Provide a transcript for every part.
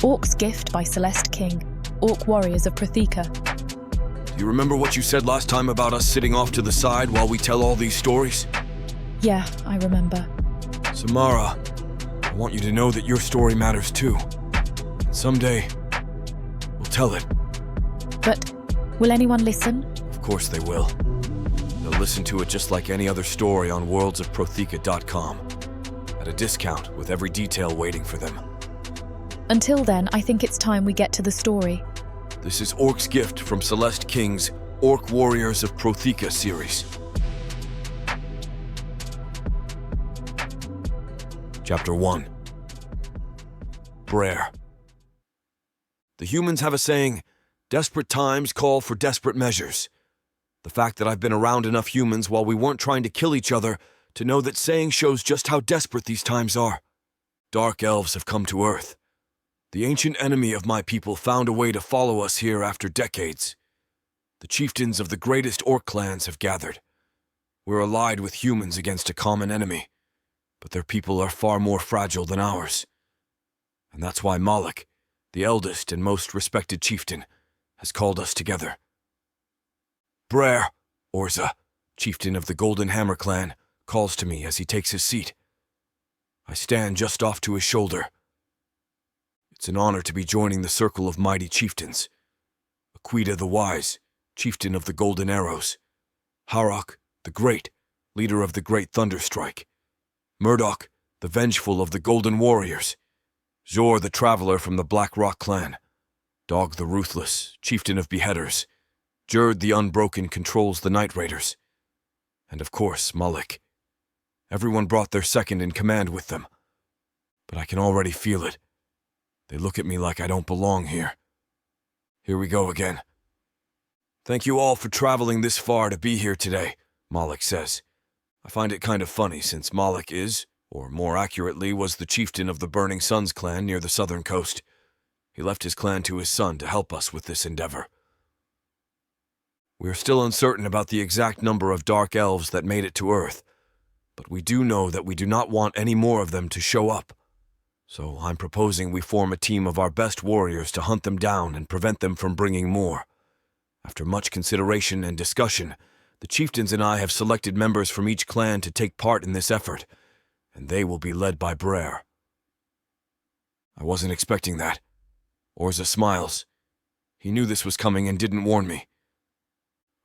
Orc's Gift by Celeste King, Orc Warriors of Protheka. Do you remember what you said last time about us sitting off to the side while we tell all these stories? Yeah, I remember. Samara, I want you to know that your story matters too. And someday, we'll tell it. But will anyone listen? Of course they will. They'll listen to it just like any other story on worldsofprotheka.com. At a discount, with every detail waiting for them. Until then, I think it's time we get to the story. This is Orc's Gift from Celeste King's Orc Warriors of Protheka series. Chapter 1. Brar. The humans have a saying, desperate times call for desperate measures. The fact that I've been around enough humans while we weren't trying to kill each other to know that saying shows just how desperate these times are. Dark elves have come to Earth. The ancient enemy of my people found a way to follow us here after decades. The chieftains of the greatest orc clans have gathered. We're allied with humans against a common enemy, but their people are far more fragile than ours. And that's why Malik, the eldest and most respected chieftain, has called us together. Brar, Orza, chieftain of the Golden Hammer clan, calls to me as he takes his seat. I stand just off to his shoulder. It's an honor to be joining the circle of mighty chieftains. Aquita the Wise, chieftain of the Golden Arrows. Harok, the Great, leader of the Great Thunderstrike. Murdoch, the Vengeful of the Golden Warriors. Zor the Traveler from the Black Rock clan. Dog the Ruthless, chieftain of Beheaders. Jerd the Unbroken controls the Night Raiders. And of course, Malik. Everyone brought their second in command with them. But I can already feel it. They look at me like I don't belong here. Here we go again. Thank you all for traveling this far to be here today, Malik says. I find it kind of funny since Malik is, or more accurately, was the chieftain of the Burning Suns clan near the southern coast. He left his clan to his son to help us with this endeavor. We are still uncertain about the exact number of dark elves that made it to Earth, but we do know that we do not want any more of them to show up. So I'm proposing we form a team of our best warriors to hunt them down and prevent them from bringing more. After much consideration and discussion, the chieftains and I have selected members from each clan to take part in this effort, and they will be led by Brar. I wasn't expecting that. Orza smiles. He knew this was coming and didn't warn me.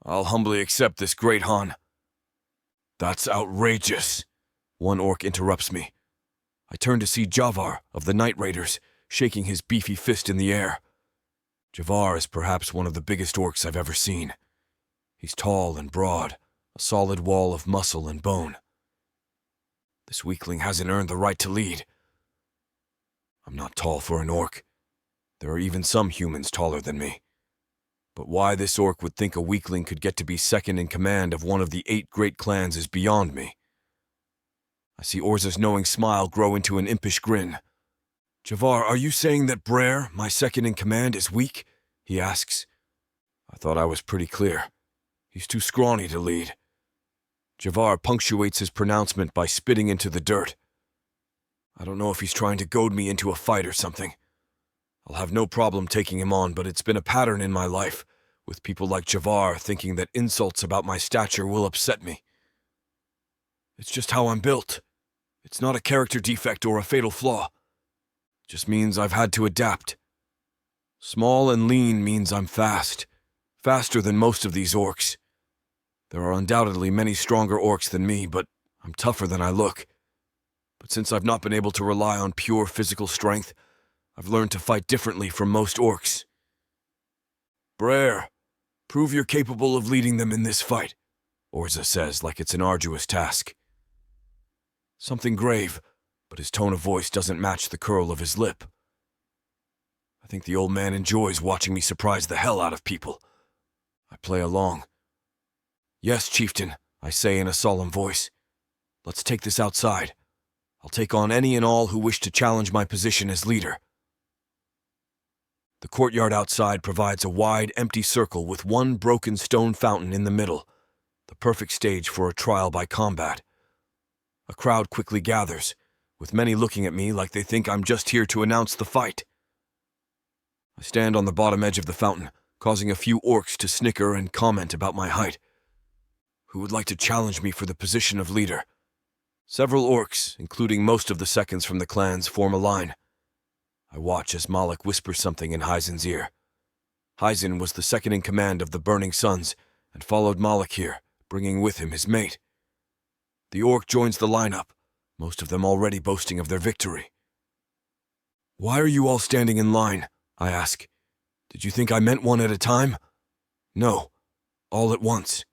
I'll humbly accept this, Great Han. That's outrageous, one orc interrupts me. I turn to see Javar of the Night Raiders, shaking his beefy fist in the air. Javar is perhaps one of the biggest orcs I've ever seen. He's tall and broad, a solid wall of muscle and bone. This weakling hasn't earned the right to lead. I'm not tall for an orc. There are even some humans taller than me. But why this orc would think a weakling could get to be second in command of one of the 8 great clans is beyond me. I see Orza's knowing smile grow into an impish grin. Javar, are you saying that Brar, my second in command, is weak? He asks. I thought I was pretty clear. He's too scrawny to lead. Javar punctuates his pronouncement by spitting into the dirt. I don't know if he's trying to goad me into a fight or something. I'll have no problem taking him on, but it's been a pattern in my life, with people like Javar thinking that insults about my stature will upset me. It's just how I'm built. It's not a character defect or a fatal flaw. It just means I've had to adapt. Small and lean means I'm fast. Faster than most of these orcs. There are undoubtedly many stronger orcs than me, but I'm tougher than I look. But since I've not been able to rely on pure physical strength, I've learned to fight differently from most orcs. Brar, prove you're capable of leading them in this fight, Orza says like it's an arduous task. Something grave, but his tone of voice doesn't match the curl of his lip. I think the old man enjoys watching me surprise the hell out of people. I play along. Yes, chieftain, I say in a solemn voice. Let's take this outside. I'll take on any and all who wish to challenge my position as leader. The courtyard outside provides a wide, empty circle with one broken stone fountain in the middle, the perfect stage for a trial by combat. A crowd quickly gathers, with many looking at me like they think I'm just here to announce the fight. I stand on the bottom edge of the fountain, causing a few orcs to snicker and comment about my height. Who would like to challenge me for the position of leader? Several orcs, including most of the seconds from the clans, form a line. I watch as Malik whispers something in Hyzen's ear. Hyzen was the second in command of the Burning Suns and followed Malik here, bringing with him his mate. The orc joins the lineup, most of them already boasting of their victory. "Why are you all standing in line?" I ask. "Did you think I meant one at a time?" "No, all at once."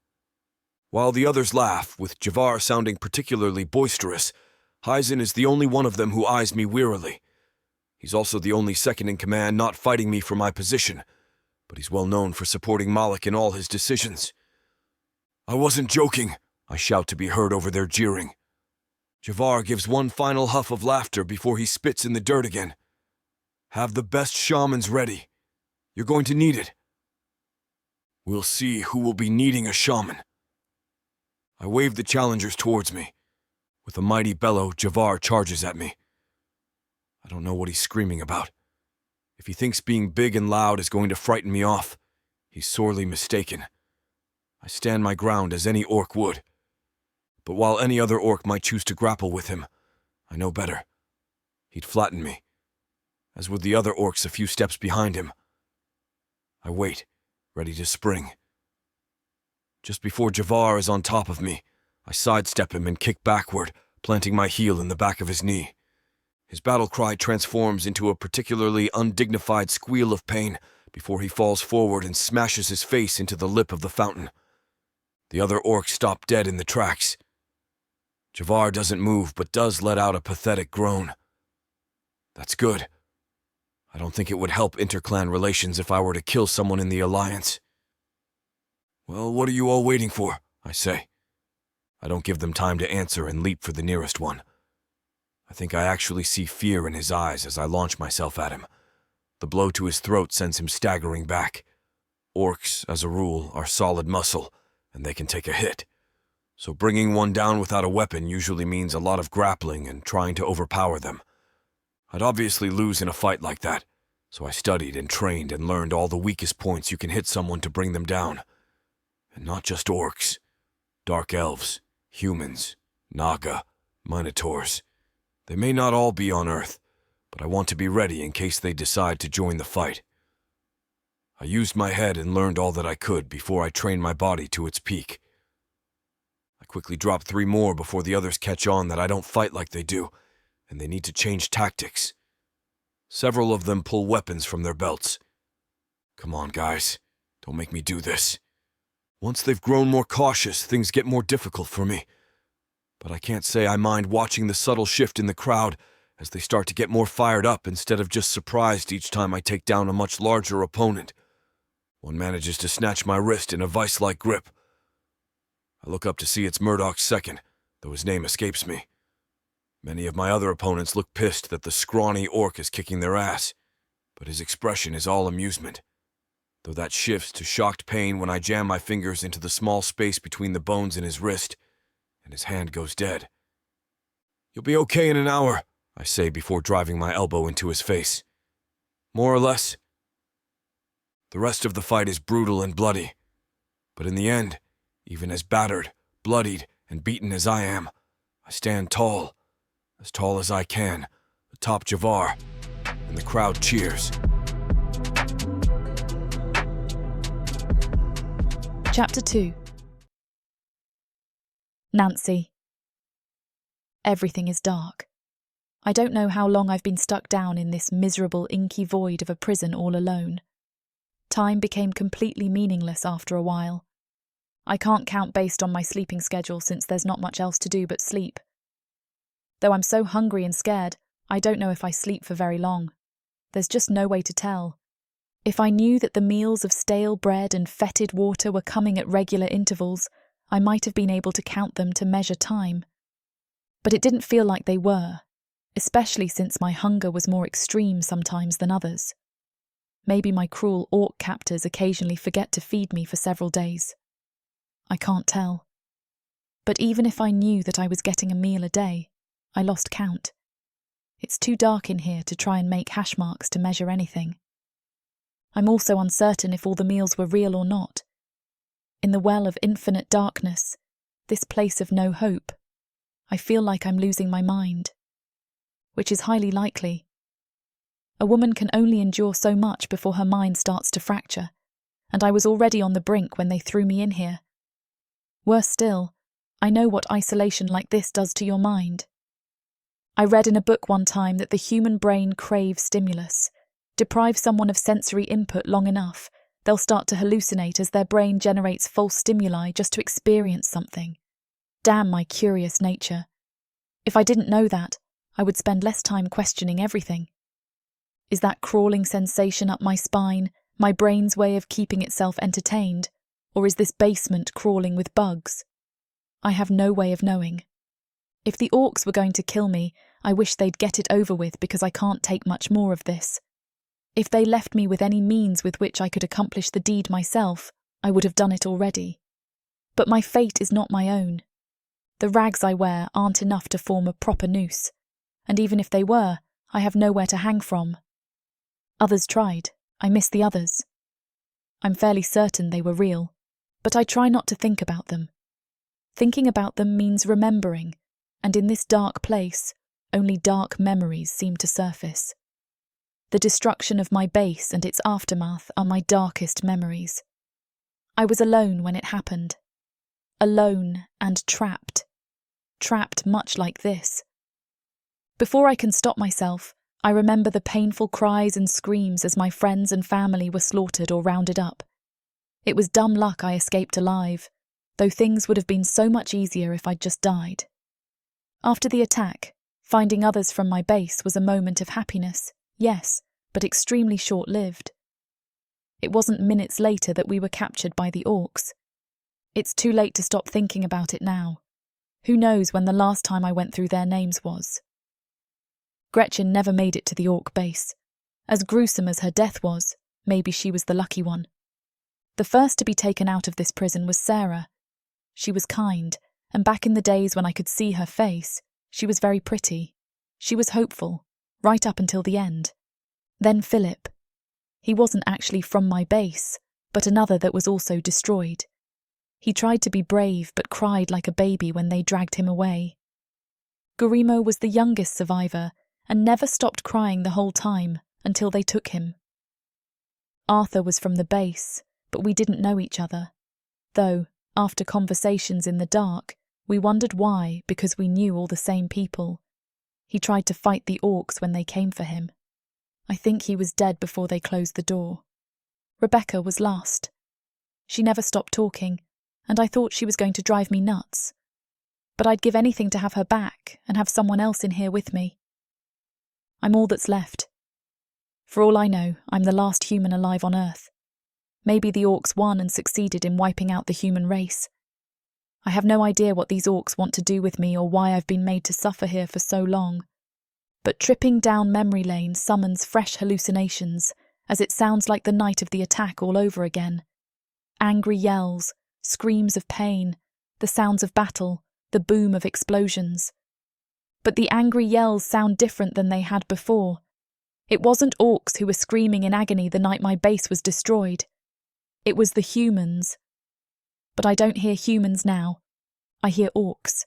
While the others laugh, with Javar sounding particularly boisterous, Hyzen is the only one of them who eyes me wearily. He's also the only second in command not fighting me for my position, but he's well known for supporting Malik in all his decisions. "I wasn't joking," I shout to be heard over their jeering. Javar gives one final huff of laughter before he spits in the dirt again. "Have the best shamans ready. You're going to need it." "We'll see who will be needing a shaman." I wave the challengers towards me. With a mighty bellow, Javar charges at me. I don't know what he's screaming about. If he thinks being big and loud is going to frighten me off, he's sorely mistaken. I stand my ground as any orc would. But while any other orc might choose to grapple with him, I know better. He'd flatten me, as would the other orcs a few steps behind him. I wait, ready to spring. Just before Javar is on top of me, I sidestep him and kick backward, planting my heel in the back of his knee. His battle cry transforms into a particularly undignified squeal of pain before he falls forward and smashes his face into the lip of the fountain. The other orcs stop dead in the tracks. Javar doesn't move, but does let out a pathetic groan. That's good. I don't think it would help interclan relations if I were to kill someone in the Alliance. "Well, what are you all waiting for?" I say. I don't give them time to answer and leap for the nearest one. I think I actually see fear in his eyes as I launch myself at him. The blow to his throat sends him staggering back. Orcs, as a rule, are solid muscle, and they can take a hit. So bringing one down without a weapon usually means a lot of grappling and trying to overpower them. I'd obviously lose in a fight like that, so I studied and trained and learned all the weakest points you can hit someone to bring them down. And not just orcs. Dark elves, humans, naga, minotaurs. They may not all be on Earth, but I want to be ready in case they decide to join the fight. I used my head and learned all that I could before I trained my body to its peak. I quickly drop 3 more before the others catch on that I don't fight like they do, and they need to change tactics. Several of them pull weapons from their belts. Come on, guys. Don't make me do this. Once they've grown more cautious, things get more difficult for me. But I can't say I mind watching the subtle shift in the crowd as they start to get more fired up instead of just surprised each time I take down a much larger opponent. One manages to snatch my wrist in a vice-like grip. I look up to see it's Murdoch's second, though his name escapes me. Many of my other opponents look pissed that the scrawny orc is kicking their ass, but his expression is all amusement, though that shifts to shocked pain when I jam my fingers into the small space between the bones in his wrist, and his hand goes dead. "You'll be okay in an hour," I say before driving my elbow into his face. "More or less." The rest of the fight is brutal and bloody, but in the end, even as battered, bloodied, and beaten as I am, I stand tall as I can, atop Javar, and the crowd cheers. Chapter 2. Nancy. Everything is dark. I don't know how long I've been stuck down in this miserable, inky void of a prison all alone. Time became completely meaningless after a while. I can't count based on my sleeping schedule since there's not much else to do but sleep. Though I'm so hungry and scared, I don't know if I sleep for very long. There's just no way to tell. If I knew that the meals of stale bread and fetid water were coming at regular intervals, I might have been able to count them to measure time. But it didn't feel like they were, especially since my hunger was more extreme sometimes than others. Maybe my cruel orc captors occasionally forget to feed me for several days. I can't tell. But even if I knew that I was getting a meal a day, I lost count. It's too dark in here to try and make hash marks to measure anything. I'm also uncertain if all the meals were real or not. In the well of infinite darkness, this place of no hope, I feel like I'm losing my mind. Which is highly likely. A woman can only endure so much before her mind starts to fracture, and I was already on the brink when they threw me in here. Worse still, I know what isolation like this does to your mind. I read in a book one time that the human brain craves stimulus. Deprive someone of sensory input long enough, they'll start to hallucinate as their brain generates false stimuli just to experience something. Damn my curious nature. If I didn't know that, I would spend less time questioning everything. Is that crawling sensation up my spine my brain's way of keeping itself entertained, or is this basement crawling with bugs? I have no way of knowing. If the orcs were going to kill me, I wish they'd get it over with because I can't take much more of this. If they left me with any means with which I could accomplish the deed myself, I would have done it already. But my fate is not my own. The rags I wear aren't enough to form a proper noose, and even if they were, I have nowhere to hang from. Others tried. I miss the others. I'm fairly certain they were real, but I try not to think about them. Thinking about them means remembering, and in this dark place, only dark memories seem to surface. The destruction of my base and its aftermath are my darkest memories. I was alone when it happened. Alone and trapped. Trapped much like this. Before I can stop myself, I remember the painful cries and screams as my friends and family were slaughtered or rounded up. It was dumb luck I escaped alive, though things would have been so much easier if I'd just died. After the attack, finding others from my base was a moment of happiness, yes, but extremely short-lived. It wasn't minutes later that we were captured by the orcs. It's too late to stop thinking about it now. Who knows when the last time I went through their names was? Gretchen never made it to the orc base. As gruesome as her death was, maybe she was the lucky one. The first to be taken out of this prison was Sarah. She was kind, and back in the days when I could see her face, she was very pretty. She was hopeful, right up until the end. Then Philip. He wasn't actually from my base, but another that was also destroyed. He tried to be brave but cried like a baby when they dragged him away. Gurimo was the youngest survivor and never stopped crying the whole time until they took him. Arthur was from the base, but we didn't know each other. Though, after conversations in the dark, we wondered why because we knew all the same people. He tried to fight the orcs when they came for him. I think he was dead before they closed the door. Rebecca was last. She never stopped talking, and I thought she was going to drive me nuts. But I'd give anything to have her back and have someone else in here with me. I'm all that's left. For all I know, I'm the last human alive on Earth. Maybe the orcs won and succeeded in wiping out the human race. I have no idea what these orcs want to do with me or why I've been made to suffer here for so long. But tripping down memory lane summons fresh hallucinations, as it sounds like the night of the attack all over again. Angry yells, screams of pain, the sounds of battle, the boom of explosions. But the angry yells sound different than they had before. It wasn't orcs who were screaming in agony the night my base was destroyed. It was the humans. But I don't hear humans now. I hear orcs.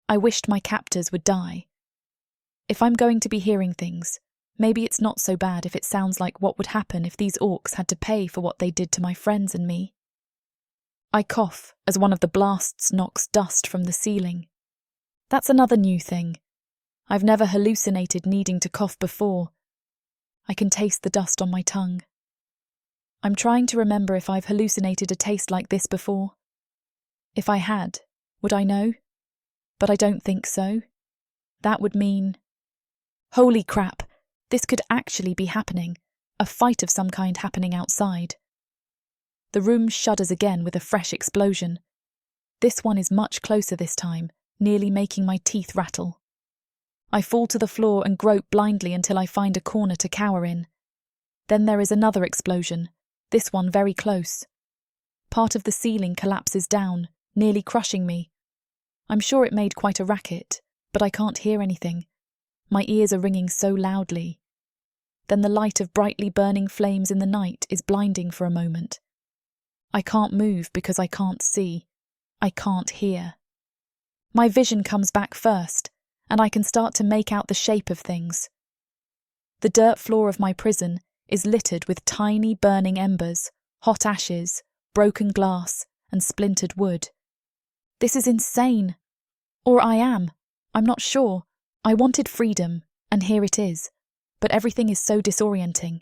I wished my captors would die. If I'm going to be hearing things, maybe it's not so bad if it sounds like what would happen if these orcs had to pay for what they did to my friends and me. I cough as one of the blasts knocks dust from the ceiling. That's another new thing. I've never hallucinated needing to cough before. I can taste the dust on my tongue. I'm trying to remember if I've hallucinated a taste like this before. If I had, would I know? But I don't think so. That would mean... Holy crap! This could actually be happening. A fight of some kind happening outside. The room shudders again with a fresh explosion. This one is much closer this time, nearly making my teeth rattle. I fall to the floor and grope blindly until I find a corner to cower in. Then there is another explosion, this one very close. Part of the ceiling collapses down, nearly crushing me. I'm sure it made quite a racket, but I can't hear anything. My ears are ringing so loudly. then the light of brightly burning flames in the night is blinding for a moment. I can't move because I can't see. I can't hear. My vision comes back first, and I can start to make out the shape of things. The dirt floor of my prison is littered with tiny burning embers, hot ashes, broken glass, and splintered wood. This is insane. Or I am. I'm not sure. I wanted freedom, and here it is. But everything is so disorienting.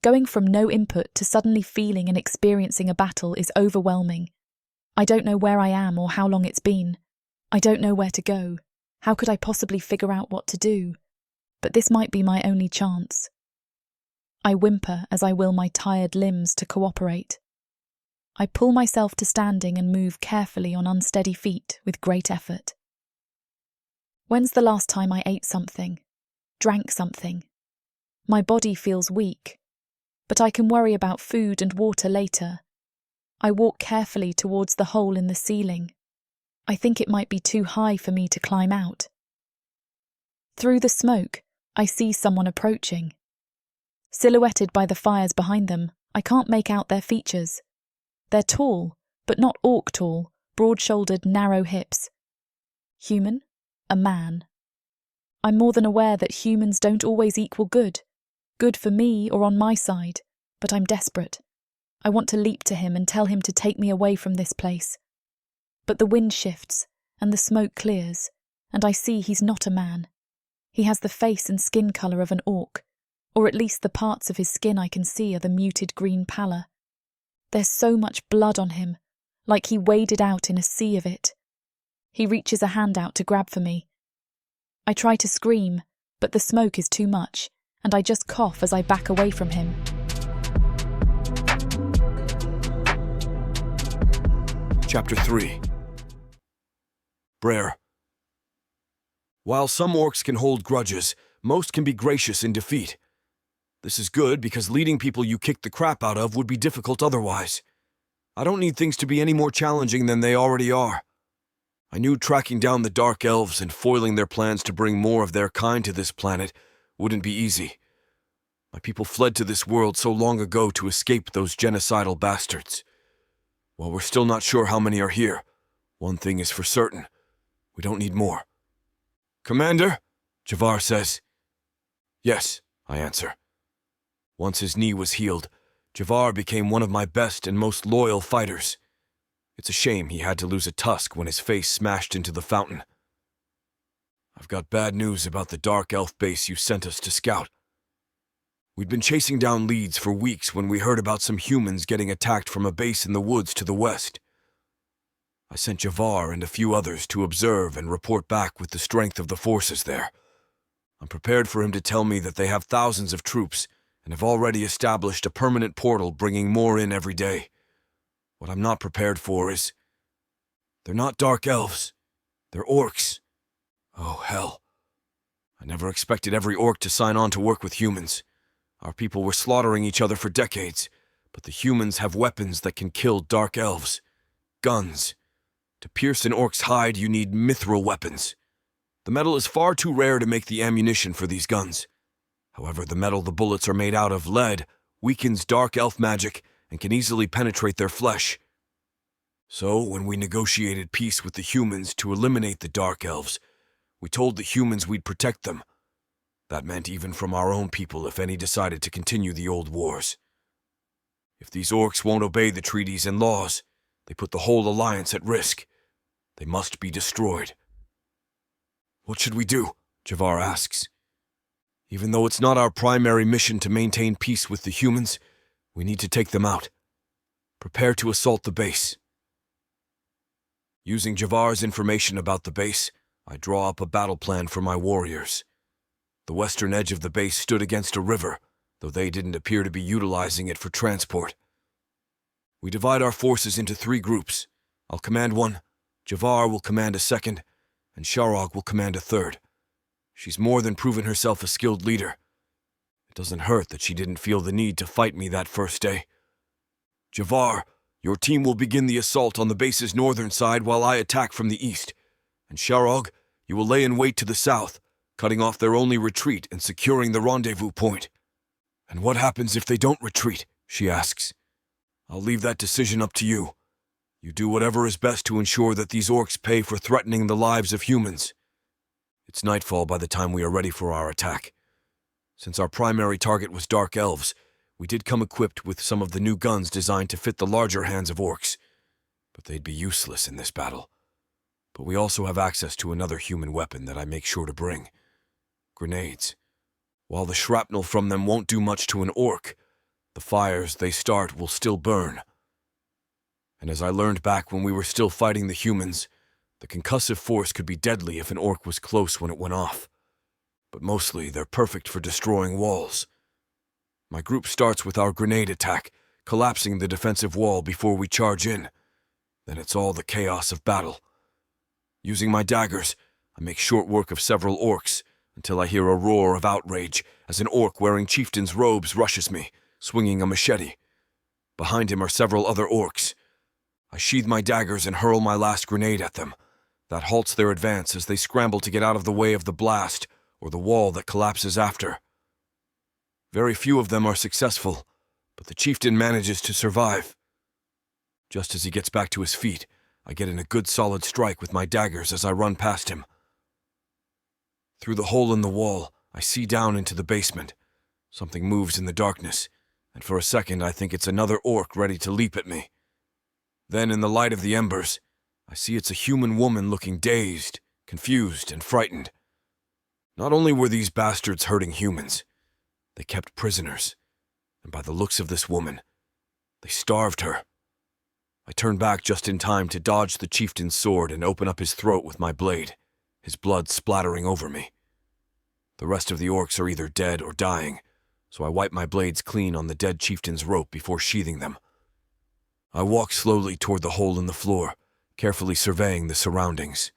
Going from no input to suddenly feeling and experiencing a battle is overwhelming. I don't know where I am or how long it's been. I don't know where to go. How could I possibly figure out what to do? But this might be my only chance. I whimper as I will my tired limbs to cooperate. I pull myself to standing and move carefully on unsteady feet with great effort. When's the last time I ate something? Drank something? My body feels weak, but I can worry about food and water later. I walk carefully towards the hole in the ceiling. I think it might be too high for me to climb out. Through the smoke, I see someone approaching. Silhouetted by the fires behind them, I can't make out their features. They're tall, but not orc tall, broad-shouldered, narrow hips. Human? A man. I'm more than aware that humans don't always equal good. Good for me or on my side, but I'm desperate. I want to leap to him and tell him to take me away from this place. But the wind shifts, and the smoke clears, and I see he's not a man. He has the face and skin colour of an orc, or at least the parts of his skin I can see are the muted green pallor. There's so much blood on him, like he waded out in a sea of it. He reaches a hand out to grab for me. I try to scream, but the smoke is too much, and I just cough as I back away from him. Chapter 3. Brar. While some orcs can hold grudges, most can be gracious in defeat. This is good because leading people you kick the crap out of would be difficult otherwise. I don't need things to be any more challenging than they already are. I knew tracking down the Dark Elves and foiling their plans to bring more of their kind to this planet wouldn't be easy. My people fled to this world so long ago to escape those genocidal bastards. While we're still not sure how many are here, one thing is for certain. We don't need more. Commander? Javar says. Yes, I answer. Once his knee was healed, Javar became one of my best and most loyal fighters. It's a shame he had to lose a tusk when his face smashed into the fountain. I've got bad news about the Dark Elf base you sent us to scout. We'd been chasing down leads for weeks when we heard about some humans getting attacked from a base in the woods to the west. I sent Javar and a few others to observe and report back with the strength of the forces there. I'm prepared for him to tell me that they have thousands of troops and have already established a permanent portal bringing more in every day. What I'm not prepared for is... they're not Dark Elves. They're orcs. Oh, hell. I never expected every orc to sign on to work with humans. Our people were slaughtering each other for decades, but the humans have weapons that can kill Dark Elves. Guns. To pierce an orc's hide, you need mithril weapons. The metal is far too rare to make the ammunition for these guns. However, the metal the bullets are made out of, lead, weakens Dark Elf magic and can easily penetrate their flesh. So, when we negotiated peace with the humans to eliminate the Dark Elves, we told the humans we'd protect them. That meant even from our own people if any decided to continue the old wars. If these orcs won't obey the treaties and laws, they put the whole alliance at risk. They must be destroyed. What should we do? Javar asks. Even though it's not our primary mission to maintain peace with the humans, we need to take them out. Prepare to assault the base. Using Javar's information about the base, I draw up a battle plan for my warriors. The western edge of the base stood against a river, though they didn't appear to be utilizing it for transport. We divide our forces into 3 groups. I'll command one, Javar will command a second, and Sharog will command a third. She's more than proven herself a skilled leader. It doesn't hurt that she didn't feel the need to fight me that first day. Javar, your team will begin the assault on the base's northern side while I attack from the east. And Sharog, you will lay in wait to the south, cutting off their only retreat and securing the rendezvous point. "And what happens if they don't retreat?" she asks. "I'll leave that decision up to you. You do whatever is best to ensure that these orcs pay for threatening the lives of humans." It's nightfall by the time we are ready for our attack. Since our primary target was dark elves, we did come equipped with some of the new guns designed to fit the larger hands of orcs, but they'd be useless in this battle. But we also have access to another human weapon that I make sure to bring: grenades. While the shrapnel from them won't do much to an orc, the fires they start will still burn. And as I learned back when we were still fighting the humans, the concussive force could be deadly if an orc was close when it went off. But mostly, they're perfect for destroying walls. My group starts with our grenade attack, collapsing the defensive wall before we charge in. Then it's all the chaos of battle. Using my daggers, I make short work of several orcs, until I hear a roar of outrage as an orc wearing chieftain's robes rushes me, swinging a machete. Behind him are several other orcs. I sheathe my daggers and hurl my last grenade at them. That halts their advance as they scramble to get out of the way of the blast or the wall that collapses after. Very few of them are successful, but the chieftain manages to survive. Just as he gets back to his feet, I get in a good solid strike with my daggers as I run past him. Through the hole in the wall, I see down into the basement. Something moves in the darkness, and for a second I think it's another orc ready to leap at me. Then, in the light of the embers, I see it's a human woman looking dazed, confused, and frightened. Not only were these bastards hurting humans, they kept prisoners, and by the looks of this woman, they starved her. I turn back just in time to dodge the chieftain's sword and open up his throat with my blade, his blood splattering over me. The rest of the orcs are either dead or dying, so I wipe my blades clean on the dead chieftain's rope before sheathing them. I walk slowly toward the hole in the floor, carefully surveying the surroundings.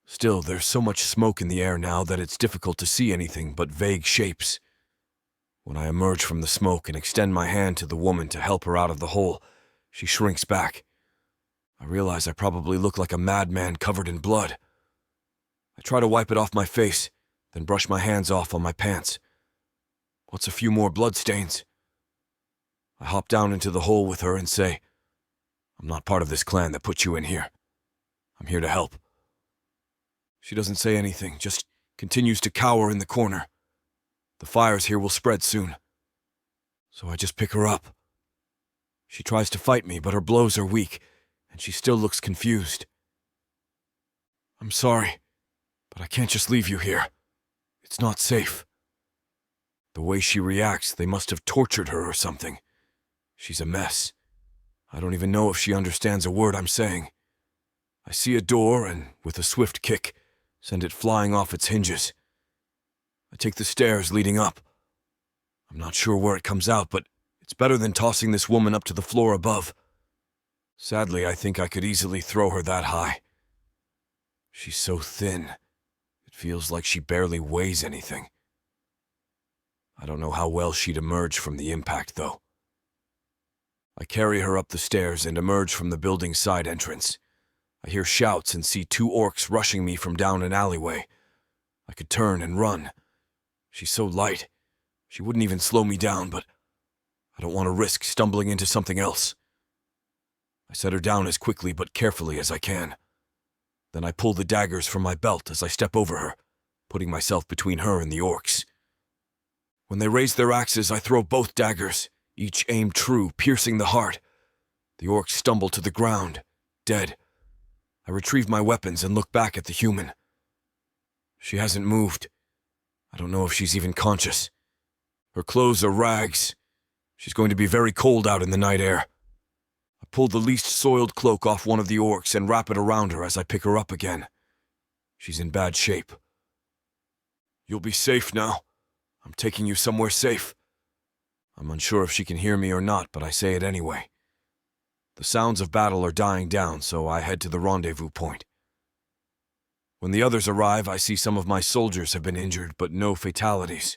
Still, there's so much smoke in the air now that it's difficult to see anything but vague shapes. When I emerge from the smoke and extend my hand to the woman to help her out of the hole, she shrinks back. I realize I probably look like a madman covered in blood. I try to wipe it off my face, then brush my hands off on my pants. What's a few more bloodstains? I hop down into the hole with her and say, "I'm not part of this clan that put you in here. I'm here to help." She doesn't say anything, just continues to cower in the corner. The fires here will spread soon. So I just pick her up. She tries to fight me, but her blows are weak, and she still looks confused. "I'm sorry, but I can't just leave you here. It's not safe." The way she reacts, they must have tortured her or something. She's a mess. I don't even know if she understands a word I'm saying. I see a door and, with a swift kick, send it flying off its hinges. I take the stairs leading up. I'm not sure where it comes out, but it's better than tossing this woman up to the floor above. Sadly, I think I could easily throw her that high. She's so thin, it feels like she barely weighs anything. I don't know how well she'd emerge from the impact, though. I carry her up the stairs and emerge from the building's side entrance. I hear shouts and see two orcs rushing me from down an alleyway. I could turn and run. She's so light, she wouldn't even slow me down, but I don't want to risk stumbling into something else. I set her down as quickly but carefully as I can. Then I pull the daggers from my belt as I step over her, putting myself between her and the orcs. When they raise their axes, I throw both daggers, each aim true, piercing the heart. The orcs stumble to the ground, dead. I retrieve my weapons and look back at the human. She hasn't moved. I don't know if she's even conscious. Her clothes are rags. She's going to be very cold out in the night air. I pull the least soiled cloak off one of the orcs and wrap it around her as I pick her up again. She's in bad shape. "You'll be safe now. I'm taking you somewhere safe." I'm unsure if she can hear me or not, but I say it anyway. The sounds of battle are dying down, so I head to the rendezvous point. When the others arrive, I see some of my soldiers have been injured, but no fatalities.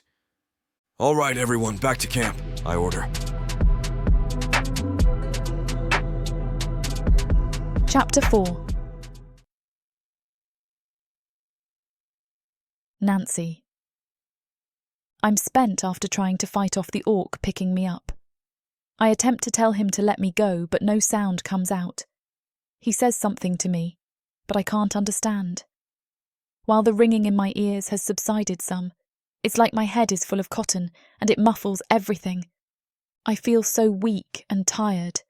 "All right, everyone, back to camp," I order. Chapter 4. Nancy. I'm spent after trying to fight off the orc picking me up. I attempt to tell him to let me go, but no sound comes out. He says something to me, but I can't understand. While the ringing in my ears has subsided some, it's like my head is full of cotton and it muffles everything. I feel so weak and tired.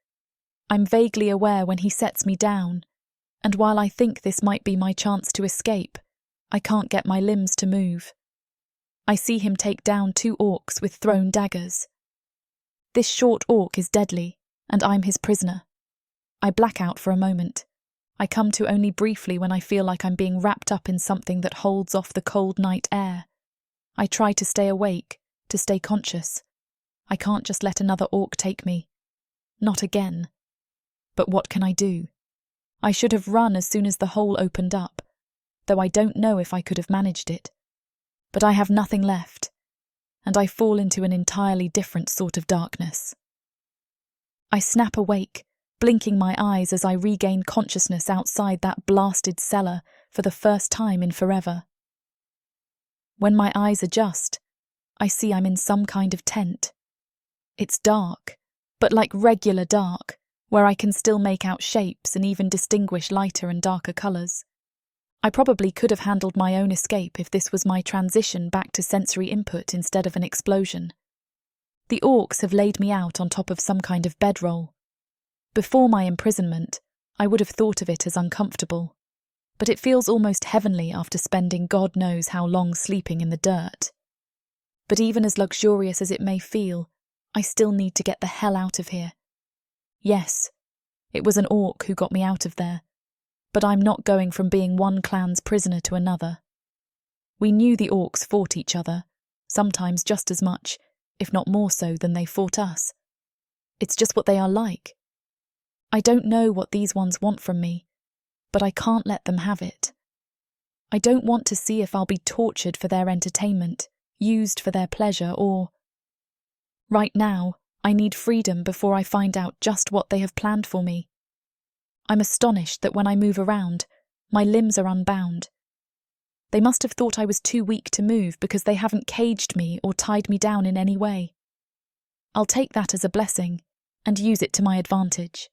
I'm vaguely aware when he sets me down, and while I think this might be my chance to escape, I can't get my limbs to move. I see him take down 2 orcs with thrown daggers. This short orc is deadly, and I'm his prisoner. I black out for a moment. I come to only briefly when I feel like I'm being wrapped up in something that holds off the cold night air. I try to stay awake, to stay conscious. I can't just let another orc take me. Not again. But what can I do? I should have run as soon as the hole opened up, though I don't know if I could have managed it. But I have nothing left, and I fall into an entirely different sort of darkness. I snap awake, blinking my eyes as I regain consciousness outside that blasted cellar for the first time in forever. When my eyes adjust, I see I'm in some kind of tent. It's dark, but like regular dark, where I can still make out shapes and even distinguish lighter and darker colours. I probably could have handled my own escape if this was my transition back to sensory input instead of an explosion. The orcs have laid me out on top of some kind of bedroll. Before my imprisonment, I would have thought of it as uncomfortable, but it feels almost heavenly after spending God knows how long sleeping in the dirt. But even as luxurious as it may feel, I still need to get the hell out of here. Yes, it was an orc who got me out of there, but I'm not going from being one clan's prisoner to another. We knew the orcs fought each other, sometimes just as much, if not more so, than they fought us. It's just what they are like. I don't know what these ones want from me, but I can't let them have it. I don't want to see if I'll be tortured for their entertainment, used for their pleasure, or... Right now, I need freedom before I find out just what they have planned for me. I'm astonished that when I move around, my limbs are unbound. They must have thought I was too weak to move because they haven't caged me or tied me down in any way. I'll take that as a blessing and use it to my advantage.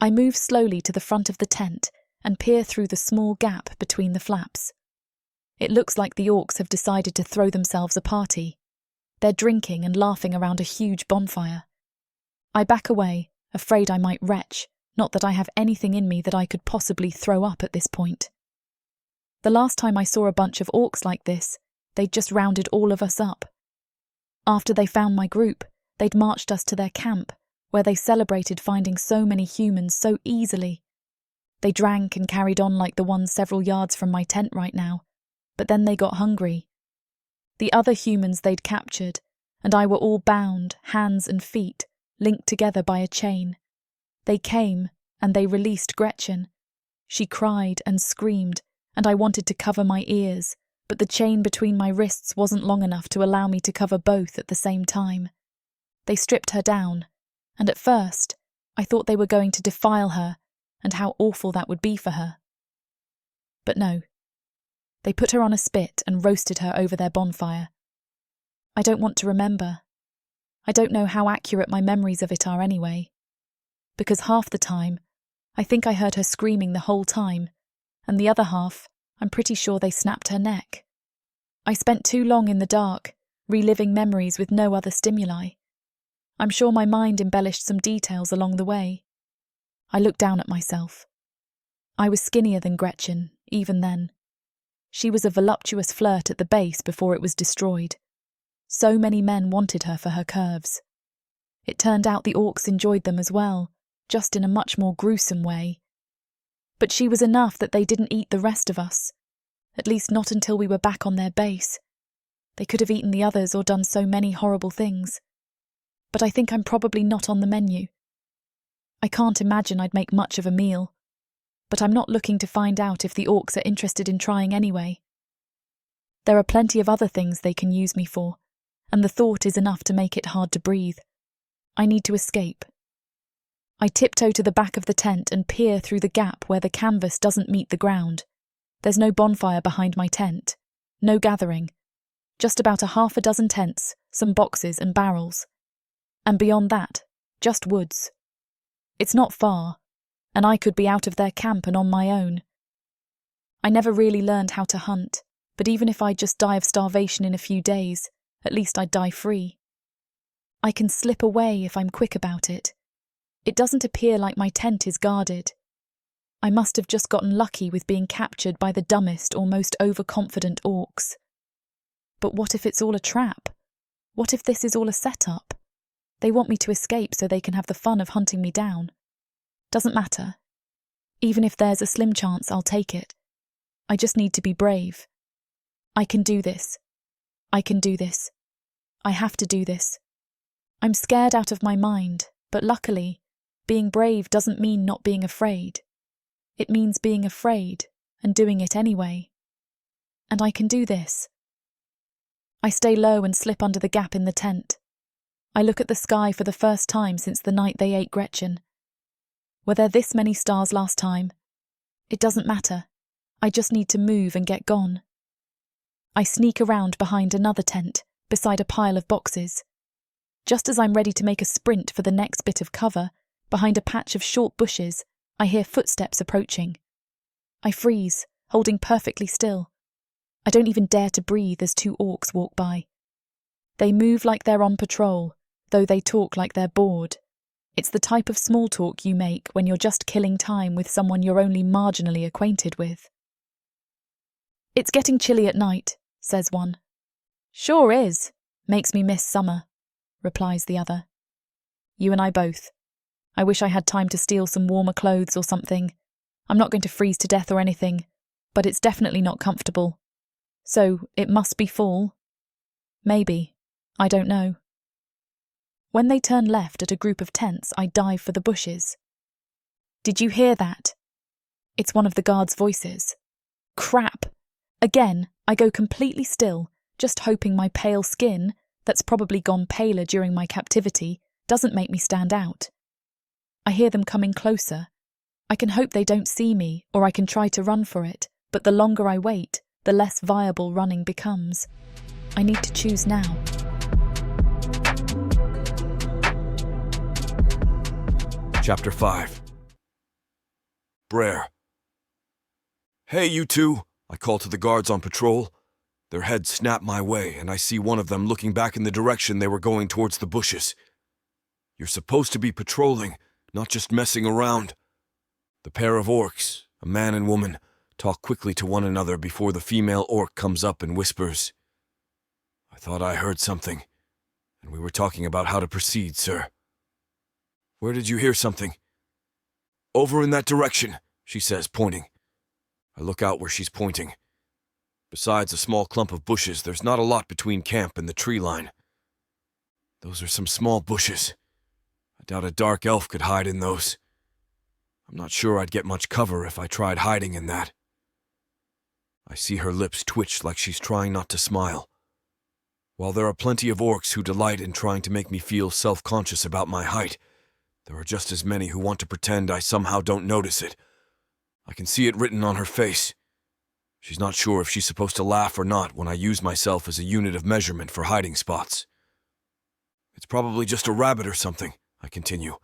I move slowly to the front of the tent and peer through the small gap between the flaps. It looks like the orcs have decided to throw themselves a party. They're drinking and laughing around a huge bonfire. I back away, afraid I might retch, not that I have anything in me that I could possibly throw up at this point. The last time I saw a bunch of orcs like this, they'd just rounded all of us up. After they found my group, they'd marched us to their camp, where they celebrated finding so many humans so easily. They drank and carried on like the ones several yards from my tent right now, but then they got hungry. The other humans they'd captured, and I were all bound, hands and feet, linked together by a chain. They came, and they released Gretchen. She cried and screamed, and I wanted to cover my ears, but the chain between my wrists wasn't long enough to allow me to cover both at the same time. They stripped her down, and at first, I thought they were going to defile her, and how awful that would be for her. But no. They put her on a spit and roasted her over their bonfire. I don't want to remember. I don't know how accurate my memories of it are anyway. Because half the time, I think I heard her screaming the whole time, and the other half, I'm pretty sure they snapped her neck. I spent too long in the dark, reliving memories with no other stimuli. I'm sure my mind embellished some details along the way. I looked down at myself. I was skinnier than Gretchen, even then. She was a voluptuous flirt at the base before it was destroyed. So many men wanted her for her curves. It turned out the orcs enjoyed them as well, just in a much more gruesome way. But she was enough that they didn't eat the rest of us, at least not until we were back on their base. They could have eaten the others or done so many horrible things. But I think I'm probably not on the menu. I can't imagine I'd make much of a meal, but I'm not looking to find out if the orcs are interested in trying anyway. There are plenty of other things they can use me for, and the thought is enough to make it hard to breathe. I need to escape. I tiptoe to the back of the tent and peer through the gap where the canvas doesn't meet the ground. There's no bonfire behind my tent, no gathering, Just about a half a dozen tents, some boxes and barrels. And beyond that, just woods. It's not far, and I could be out of their camp and on my own. I never really learned how to hunt, but even if I'd just die of starvation in a few days, at least I'd die free. I can slip away if I'm quick about it. It doesn't appear like my tent is guarded. I must have just gotten lucky with being captured by the dumbest or most overconfident orcs. But what if it's all a trap? What if this is all a setup? They want me to escape so they can have the fun of hunting me down. Doesn't matter. Even if there's a slim chance, I'll take it. I just need to be brave. I can do this. I can do this. I have to do this. I'm scared out of my mind, but luckily, being brave doesn't mean not being afraid. It means being afraid and doing it anyway. And I can do this. I stay low and slip under the gap in the tent. I look at the sky for the first time since the night they ate Gretchen. Were there this many stars last time? It doesn't matter. I just need to move and get gone. I sneak around behind another tent, beside a pile of boxes. Just as I'm ready to make a sprint for the next bit of cover, behind a patch of short bushes, I hear footsteps approaching. I freeze, holding perfectly still. I don't even dare to breathe as two orcs walk by. They move like they're on patrol, though they talk like they're bored. It's the type of small talk you make when you're just killing time with someone you're only marginally acquainted with. "It's getting chilly at night," says one. "Sure is. Makes me miss summer," replies the other. "You and I both. I wish I had time to steal some warmer clothes or something. I'm not going to freeze to death or anything, but it's definitely not comfortable. So, it must be fall? Maybe. I don't know." When they turn left at a group of tents, I dive for the bushes. "Did you hear that?" It's one of the guards' voices. Crap! Again, I go completely still, just hoping my pale skin, that's probably gone paler during my captivity, doesn't make me stand out. I hear them coming closer. I can hope they don't see me, or I can try to run for it, but the longer I wait, the less viable running becomes. I need to choose now. Chapter 5. Brar. "Hey, you two," I call to the guards on patrol. Their heads snap my way, and I see one of them looking back in the direction they were going towards the bushes. "You're supposed to be patrolling, not just messing around." The pair of orcs, a man and woman, talk quickly to one another before the female orc comes up and whispers, "I thought I heard something, and we were talking about how to proceed, sir." "Where did you hear something?" "Over in that direction," she says, pointing. I look out where she's pointing. Besides a small clump of bushes, there's not a lot between camp and the tree line. Those are some small bushes. I doubt a dark elf could hide in those. I'm not sure I'd get much cover if I tried hiding in that. I see her lips twitch like she's trying not to smile. While there are plenty of orcs who delight in trying to make me feel self-conscious about my height, there are just as many who want to pretend I somehow don't notice it. I can see it written on her face. She's not sure if she's supposed to laugh or not when I use myself as a unit of measurement for hiding spots. "It's probably just a rabbit or something," I continue.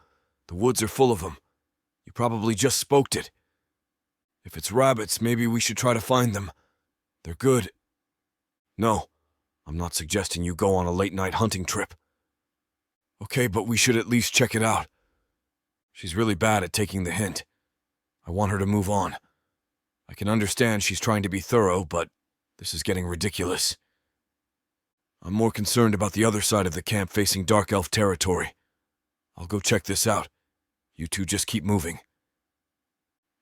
"The woods are full of them. You probably just spooked it. If it's rabbits, maybe we should try to find them. They're good." "No, I'm not suggesting you go on a late-night hunting trip." "Okay, but we should at least check it out." She's really bad at taking the hint. I want her to move on. I can understand she's trying to be thorough, but this is getting ridiculous. I'm more concerned about the other side of the camp facing Dark Elf territory. I'll go check this out. You two just keep moving."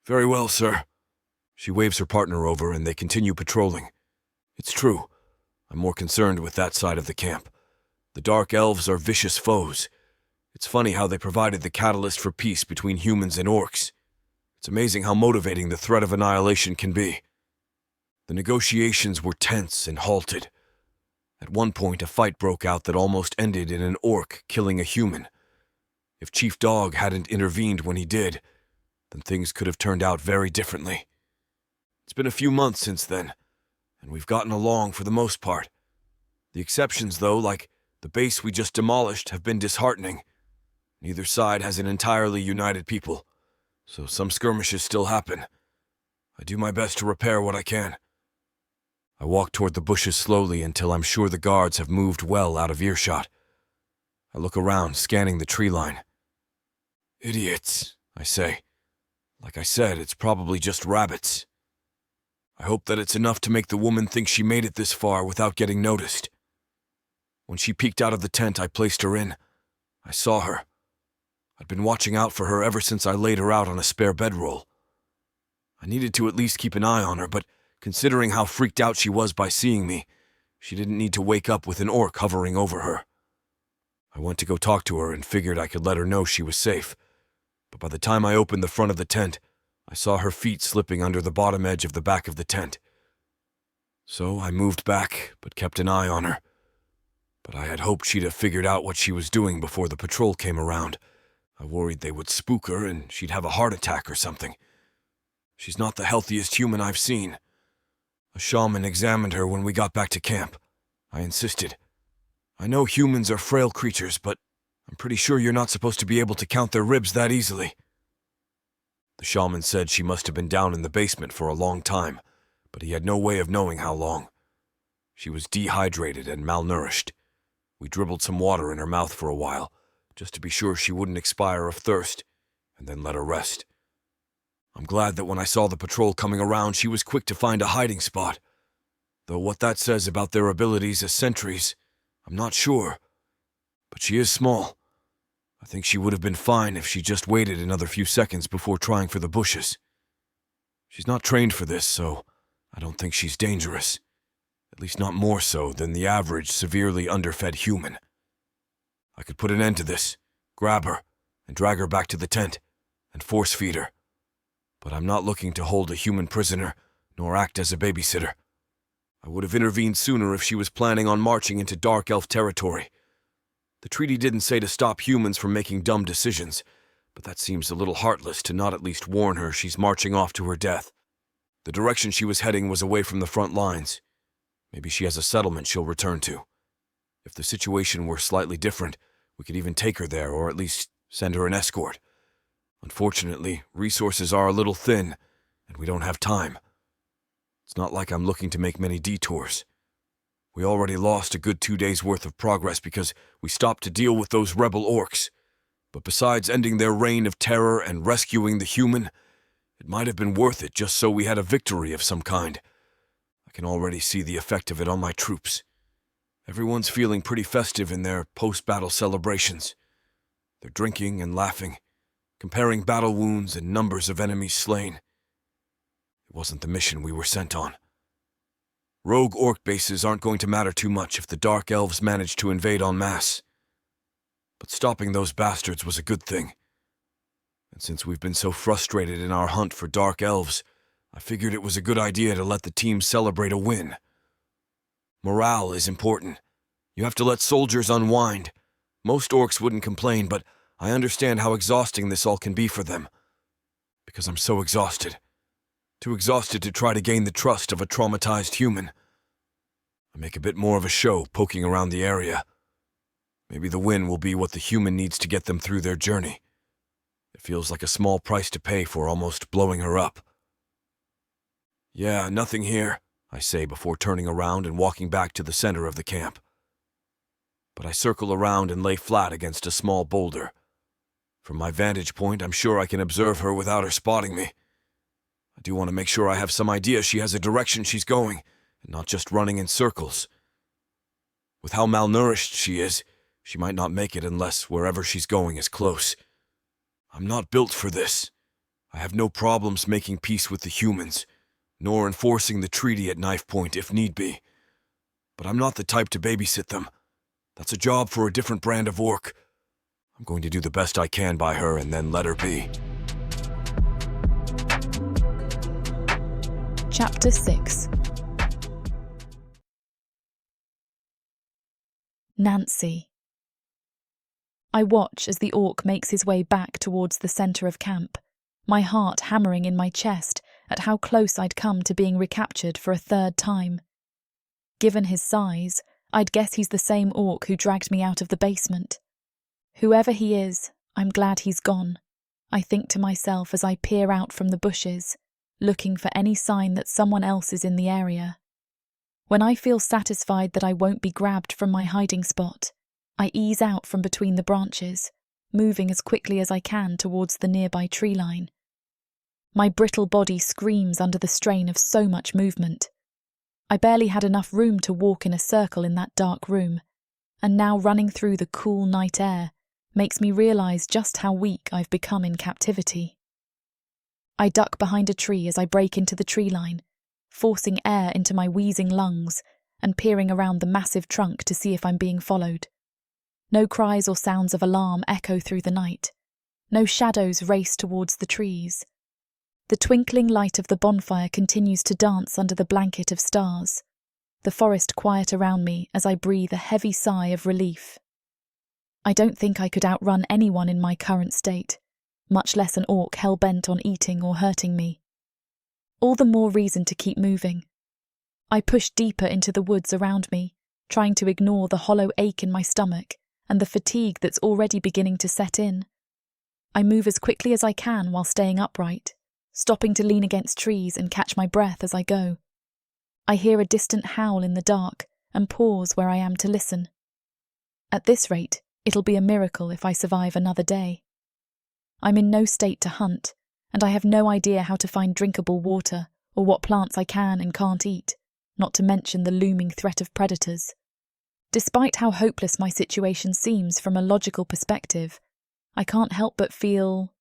"Very well, sir." She waves her partner over and they continue patrolling. It's true. I'm more concerned with that side of the camp. The Dark Elves are vicious foes. It's funny how they provided the catalyst for peace between humans and orcs. It's amazing how motivating the threat of annihilation can be. The negotiations were tense and halted. At one point, a fight broke out that almost ended in an orc killing a human. If Chief Dog hadn't intervened when he did, then things could have turned out very differently. It's been a few months since then, and we've gotten along for the most part. The exceptions, though, like the base we just demolished, have been disheartening. Neither side has an entirely united people, so some skirmishes still happen. I do my best to repair what I can. I walk toward the bushes slowly until I'm sure the guards have moved well out of earshot. I look around, scanning the tree line. Idiots, I say. Like I said, it's probably just rabbits. I hope that it's enough to make the woman think she made it this far without getting noticed. When she peeked out of the tent I placed her in, I saw her. I'd been watching out for her ever since I laid her out on a spare bedroll. I needed to at least keep an eye on her, but considering how freaked out she was by seeing me, she didn't need to wake up with an orc hovering over her. I went to go talk to her and figured I could let her know she was safe, but by the time I opened the front of the tent, I saw her feet slipping under the bottom edge of the back of the tent. So I moved back, but kept an eye on her. But I had hoped she'd have figured out what she was doing before the patrol came around. I worried they would spook her and she'd have a heart attack or something. She's not the healthiest human I've seen. A shaman examined her when we got back to camp. I insisted. I know humans are frail creatures, but I'm pretty sure you're not supposed to be able to count their ribs that easily. The shaman said she must have been down in the basement for a long time, but he had no way of knowing how long. She was dehydrated and malnourished. We dribbled some water in her mouth for a while, just to be sure she wouldn't expire of thirst, and then let her rest. I'm glad that when I saw the patrol coming around, she was quick to find a hiding spot. Though what that says about their abilities as sentries, I'm not sure. But she is small. I think she would have been fine if she just waited another few seconds before trying for the bushes. She's not trained for this, so I don't think she's dangerous. At least not more so than the average severely underfed human. I could put an end to this, grab her, and drag her back to the tent, and force feed her. But I'm not looking to hold a human prisoner, nor act as a babysitter. I would have intervened sooner if she was planning on marching into Dark Elf territory. The treaty didn't say to stop humans from making dumb decisions, but that seems a little heartless to not at least warn her she's marching off to her death. The direction she was heading was away from the front lines. Maybe she has a settlement she'll return to. If the situation were slightly different, we could even take her there, or at least send her an escort. Unfortunately, resources are a little thin, and we don't have time. It's not like I'm looking to make many detours. We already lost a good 2 days' worth of progress because we stopped to deal with those rebel orcs. But besides ending their reign of terror and rescuing the human, it might have been worth it just so we had a victory of some kind. I can already see the effect of it on my troops. Everyone's feeling pretty festive in their post-battle celebrations. They're drinking and laughing, comparing battle wounds and numbers of enemies slain. It wasn't the mission we were sent on. Rogue orc bases aren't going to matter too much if the Dark Elves manage to invade en masse. But stopping those bastards was a good thing. And since we've been so frustrated in our hunt for Dark Elves, I figured it was a good idea to let the team celebrate a win. Morale is important. You have to let soldiers unwind. Most orcs wouldn't complain, but I understand how exhausting this all can be for them. Because I'm so exhausted. Too exhausted to try to gain the trust of a traumatized human. I make a bit more of a show poking around the area. Maybe the win will be what the human needs to get them through their journey. It feels like a small price to pay for almost blowing her up. Yeah, nothing here, I say before turning around and walking back to the center of the camp. But I circle around and lay flat against a small boulder. From my vantage point, I'm sure I can observe her without her spotting me. I do want to make sure I have some idea she has a direction she's going, and not just running in circles. With how malnourished she is, she might not make it unless wherever she's going is close. I'm not built for this. I have no problems making peace with the humans, nor enforcing the treaty at knife point if need be. But I'm not the type to babysit them. That's a job for a different brand of orc. I'm going to do the best I can by her and then let her be. Chapter 6. Nancy. I watch as the orc makes his way back towards the centre of camp, my heart hammering in my chest at how close I'd come to being recaptured for a third time. Given his size, I'd guess he's the same orc who dragged me out of the basement. Whoever he is, I'm glad he's gone, I think to myself as I peer out from the bushes, looking for any sign that someone else is in the area. When I feel satisfied that I won't be grabbed from my hiding spot, I ease out from between the branches, moving as quickly as I can towards the nearby tree line. My brittle body screams under the strain of so much movement. I barely had enough room to walk in a circle in that dark room, and now running through the cool night air makes me realise just how weak I've become in captivity. I duck behind a tree as I break into the tree line, forcing air into my wheezing lungs and peering around the massive trunk to see if I'm being followed. No cries or sounds of alarm echo through the night. No shadows race towards the trees. The twinkling light of the bonfire continues to dance under the blanket of stars, the forest quiet around me as I breathe a heavy sigh of relief. I don't think I could outrun anyone in my current state, much less an orc hell-bent on eating or hurting me. All the more reason to keep moving. I push deeper into the woods around me, trying to ignore the hollow ache in my stomach and the fatigue that's already beginning to set in. I move as quickly as I can while staying upright, stopping to lean against trees and catch my breath as I go. I hear a distant howl in the dark and pause where I am to listen. At this rate, it'll be a miracle if I survive another day. I'm in no state to hunt, and I have no idea how to find drinkable water or what plants I can and can't eat, not to mention the looming threat of predators. Despite how hopeless my situation seems from a logical perspective, I can't help but feel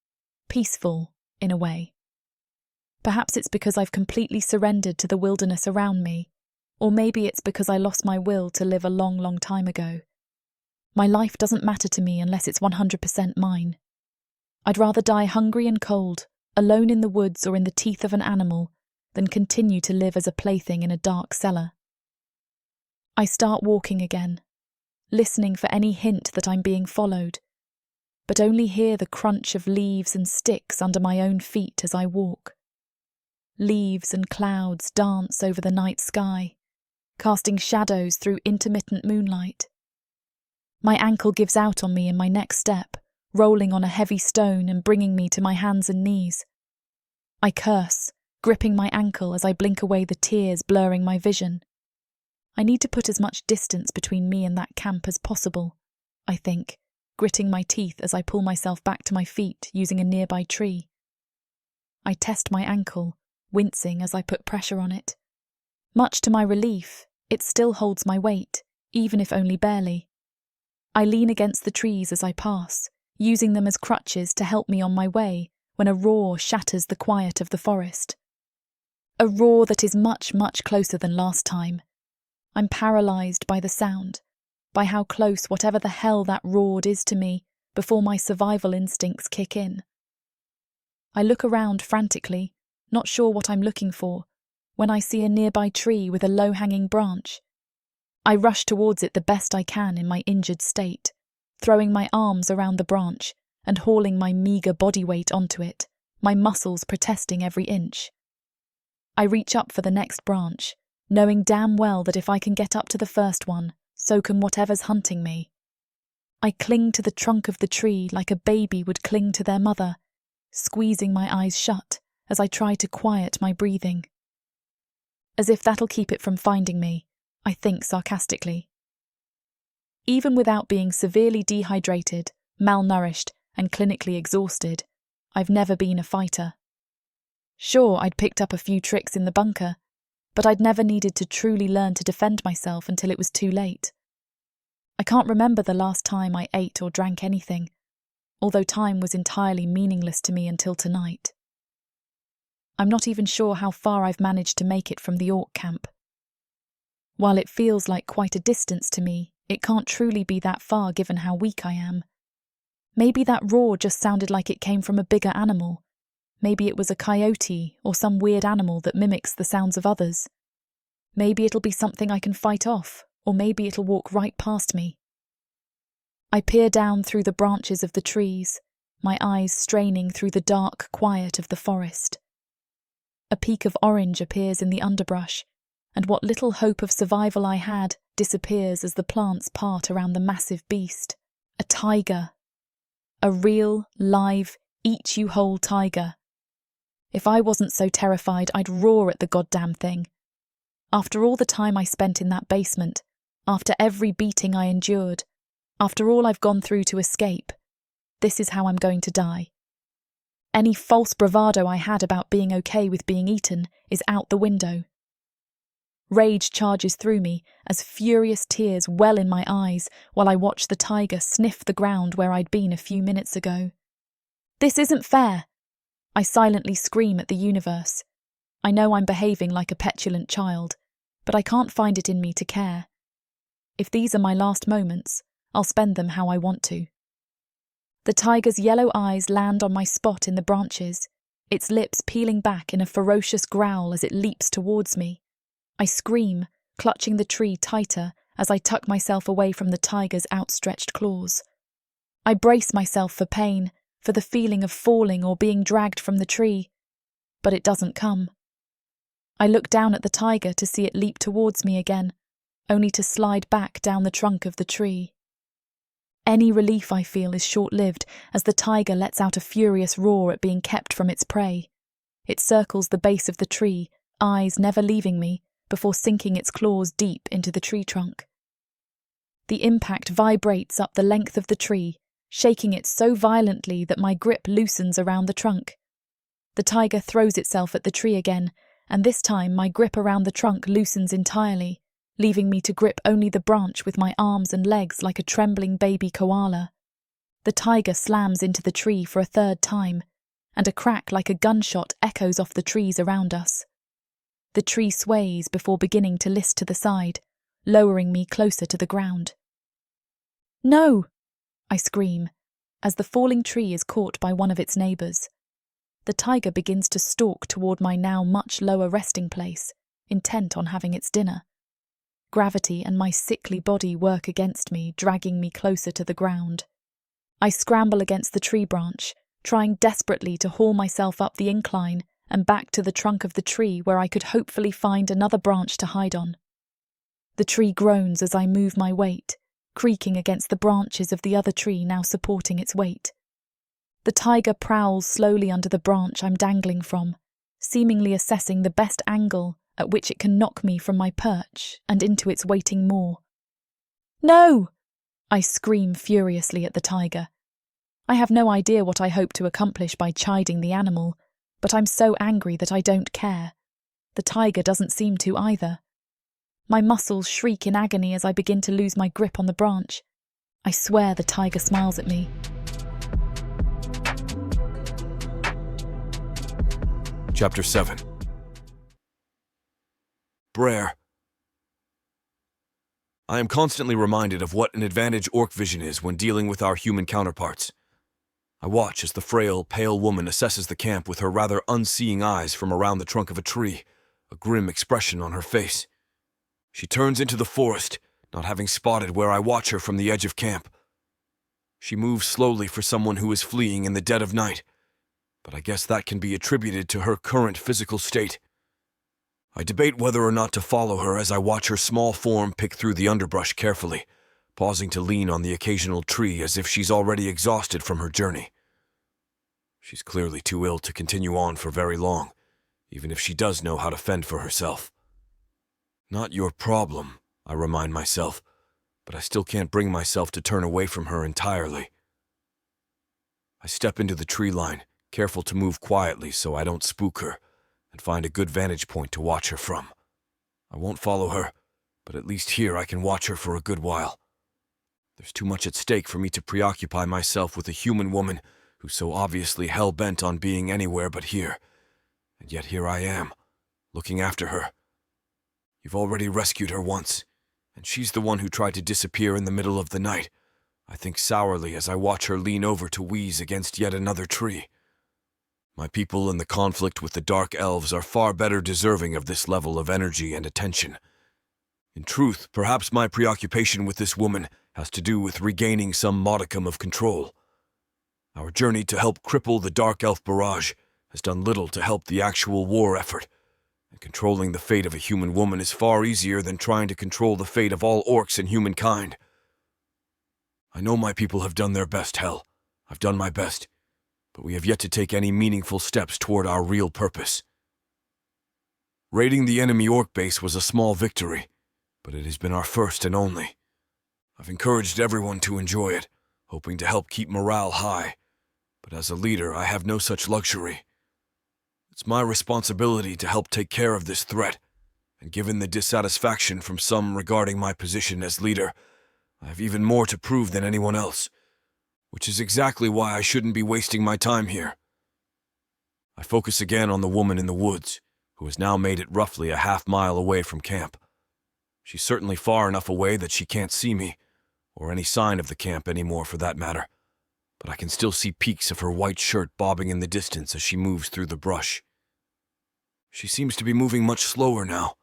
peaceful in a way. Perhaps it's because I've completely surrendered to the wilderness around me, or maybe it's because I lost my will to live a long, long time ago. My life doesn't matter to me unless it's 100% mine. I'd rather die hungry and cold, alone in the woods or in the teeth of an animal, than continue to live as a plaything in a dark cellar. I start walking again, listening for any hint that I'm being followed, but only hear the crunch of leaves and sticks under my own feet as I walk. Leaves and clouds dance over the night sky, casting shadows through intermittent moonlight. My ankle gives out on me in my next step, rolling on a heavy stone and bringing me to my hands and knees. I curse, gripping my ankle as I blink away the tears blurring my vision. I need to put as much distance between me and that camp as possible, I think, gritting my teeth as I pull myself back to my feet using a nearby tree. I test my ankle, wincing as I put pressure on it. Much to my relief, it still holds my weight, even if only barely. I lean against the trees as I pass, using them as crutches to help me on my way when a roar shatters the quiet of the forest. A roar that is much, much closer than last time. I'm paralysed by the sound, by how close whatever the hell that roared is to me before my survival instincts kick in. I look around frantically, not sure what I'm looking for, when I see a nearby tree with a low-hanging branch. I rush towards it the best I can in my injured state, throwing my arms around the branch and hauling my meagre body weight onto it, my muscles protesting every inch. I reach up for the next branch, knowing damn well that if I can get up to the first one, so can whatever's hunting me. I cling to the trunk of the tree like a baby would cling to their mother, squeezing my eyes shut as I try to quiet my breathing. As if that'll keep it from finding me, I think sarcastically. Even without being severely dehydrated, malnourished, and clinically exhausted, I've never been a fighter. Sure, I'd picked up a few tricks in the bunker, but I'd never needed to truly learn to defend myself until it was too late. I can't remember the last time I ate or drank anything, although time was entirely meaningless to me until tonight. I'm not even sure how far I've managed to make it from the orc camp. While it feels like quite a distance to me, it can't truly be that far given how weak I am. Maybe that roar just sounded like it came from a bigger animal. Maybe it was a coyote or some weird animal that mimics the sounds of others. Maybe it'll be something I can fight off, or maybe it'll walk right past me. I peer down through the branches of the trees, my eyes straining through the dark quiet of the forest. A peak of orange appears in the underbrush, and what little hope of survival I had disappears as the plants part around the massive beast. A tiger. A real, live, eat-you-whole tiger. If I wasn't so terrified, I'd roar at the goddamn thing. After all the time I spent in that basement, after every beating I endured, after all I've gone through to escape, this is how I'm going to die. Any false bravado I had about being okay with being eaten is out the window. Rage charges through me as furious tears well in my eyes while I watch the tiger sniff the ground where I'd been a few minutes ago. This isn't fair. I silently scream at the universe. I know I'm behaving like a petulant child, but I can't find it in me to care. If these are my last moments, I'll spend them how I want to. The tiger's yellow eyes land on my spot in the branches, its lips peeling back in a ferocious growl as it leaps towards me. I scream, clutching the tree tighter as I tuck myself away from the tiger's outstretched claws. I brace myself for pain, for the feeling of falling or being dragged from the tree, but it doesn't come. I look down at the tiger to see it leap towards me again, only to slide back down the trunk of the tree. Any relief I feel is short-lived as the tiger lets out a furious roar at being kept from its prey. It circles the base of the tree, eyes never leaving me, before sinking its claws deep into the tree trunk. The impact vibrates up the length of the tree, shaking it so violently that my grip loosens around the trunk. The tiger throws itself at the tree again, and this time my grip around the trunk loosens entirely, leaving me to grip only the branch with my arms and legs like a trembling baby koala. The tiger slams into the tree for a third time, and a crack like a gunshot echoes off the trees around us. The tree sways before beginning to list to the side, lowering me closer to the ground. "No!" I scream, as the falling tree is caught by one of its neighbours. The tiger begins to stalk toward my now much lower resting place, intent on having its dinner. Gravity and my sickly body work against me, dragging me closer to the ground. I scramble against the tree branch, trying desperately to haul myself up the incline and back to the trunk of the tree where I could hopefully find another branch to hide on. The tree groans as I move my weight, creaking against the branches of the other tree now supporting its weight. The tiger prowls slowly under the branch I'm dangling from, seemingly assessing the best angle at which it can knock me from my perch and into its waiting maw. "No!" I scream furiously at the tiger. I have no idea what I hope to accomplish by chiding the animal, but I'm so angry that I don't care. The tiger doesn't seem to either. My muscles shriek in agony as I begin to lose my grip on the branch. I swear the tiger smiles at me. Chapter 7. Brar. I am constantly reminded of what an advantage orc vision is when dealing with our human counterparts. I watch as the frail, pale woman assesses the camp with her rather unseeing eyes from around the trunk of a tree, a grim expression on her face. She turns into the forest, not having spotted where I watch her from the edge of camp. She moves slowly for someone who is fleeing in the dead of night, but I guess that can be attributed to her current physical state. I debate whether or not to follow her as I watch her small form pick through the underbrush carefully, pausing to lean on the occasional tree as if she's already exhausted from her journey. She's clearly too ill to continue on for very long, even if she does know how to fend for herself. Not your problem, I remind myself, but I still can't bring myself to turn away from her entirely. I step into the tree line, careful to move quietly so I don't spook her, and find a good vantage point to watch her from. I won't follow her, but at least here I can watch her for a good while. There's too much at stake for me to preoccupy myself with a human woman who's so obviously hell-bent on being anywhere but here. And yet here I am, looking after her. You've already rescued her once, and she's the one who tried to disappear in the middle of the night. I think sourly as I watch her lean over to wheeze against yet another tree. My people in the conflict with the Dark Elves are far better deserving of this level of energy and attention. In truth, perhaps my preoccupation with this woman has to do with regaining some modicum of control. Our journey to help cripple the Dark Elf barrage has done little to help the actual war effort, and controlling the fate of a human woman is far easier than trying to control the fate of all orcs and humankind. I know my people have done their best, Hell. I've done my best, but we have yet to take any meaningful steps toward our real purpose. Raiding the enemy orc base was a small victory, but it has been our first and only. I've encouraged everyone to enjoy it, hoping to help keep morale high, but as a leader, I have no such luxury. It's my responsibility to help take care of this threat, and given the dissatisfaction from some regarding my position as leader, I have even more to prove than anyone else, which is exactly why I shouldn't be wasting my time here. I focus again on the woman in the woods, who has now made it roughly a half-mile away from camp. She's certainly far enough away that she can't see me, or any sign of the camp anymore for that matter, but I can still see peaks of her white shirt bobbing in the distance as she moves through the brush. She seems to be moving much slower now,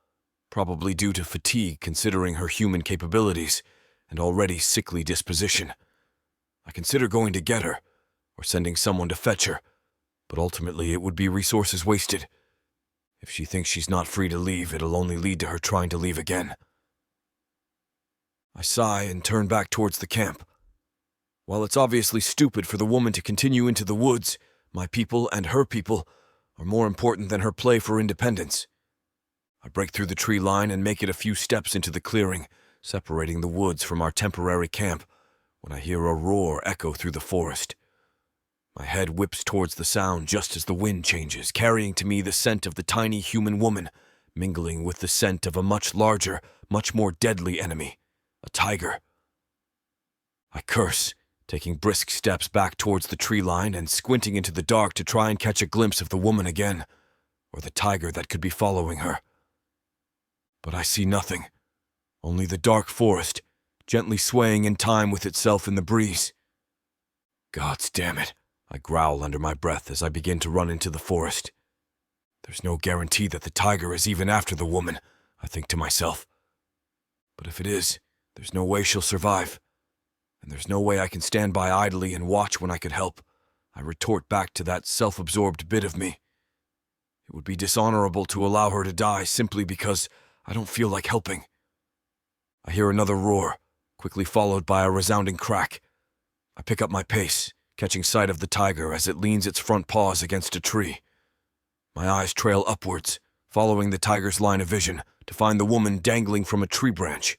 probably due to fatigue considering her human capabilities and already sickly disposition. I consider going to get her, or sending someone to fetch her, but ultimately it would be resources wasted. If she thinks she's not free to leave, it'll only lead to her trying to leave again. I sigh and turn back towards the camp. While it's obviously stupid for the woman to continue into the woods, my people and her people are more important than her play for independence. I break through the tree line and make it a few steps into the clearing, separating the woods from our temporary camp, when I hear a roar echo through the forest. My head whips towards the sound just as the wind changes, carrying to me the scent of the tiny human woman, mingling with the scent of a much larger, much more deadly enemy, a tiger. I curse, taking brisk steps back towards the tree line and squinting into the dark to try and catch a glimpse of the woman again, or the tiger that could be following her. But I see nothing, only the dark forest, gently swaying in time with itself in the breeze. Gods damn it, I growl under my breath as I begin to run into the forest. There's no guarantee that the tiger is even after the woman, I think to myself. But if it is, there's no way she'll survive. And there's no way I can stand by idly and watch when I could help. I retort back to that self-absorbed bit of me. It would be dishonorable to allow her to die simply because I don't feel like helping. I hear another roar, quickly followed by a resounding crack. I pick up my pace, catching sight of the tiger as it leans its front paws against a tree. My eyes trail upwards, following the tiger's line of vision, to find the woman dangling from a tree branch.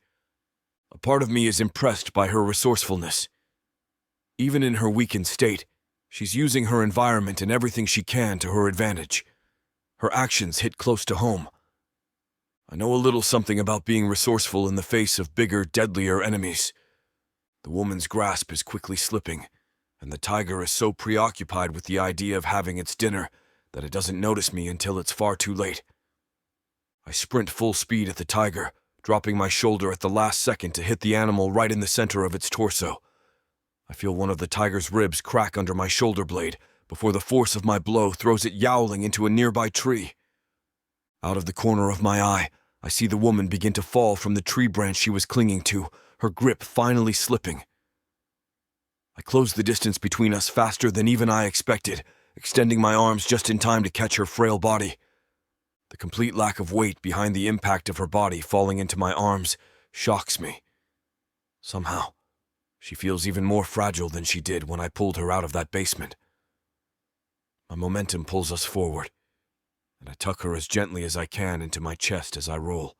A part of me is impressed by her resourcefulness. Even in her weakened state, she's using her environment and everything she can to her advantage. Her actions hit close to home. I know a little something about being resourceful in the face of bigger, deadlier enemies. The woman's grasp is quickly slipping, and the tiger is so preoccupied with the idea of having its dinner that it doesn't notice me until it's far too late. I sprint full speed at the tiger, dropping my shoulder at the last second to hit the animal right in the center of its torso. I feel one of the tiger's ribs crack under my shoulder blade before the force of my blow throws it yowling into a nearby tree. Out of the corner of my eye, I see the woman begin to fall from the tree branch she was clinging to, her grip finally slipping. I close the distance between us faster than even I expected, extending my arms just in time to catch her frail body. The complete lack of weight behind the impact of her body falling into my arms shocks me. Somehow, she feels even more fragile than she did when I pulled her out of that basement. My momentum pulls us forward, and I tuck her as gently as I can into my chest as I roll.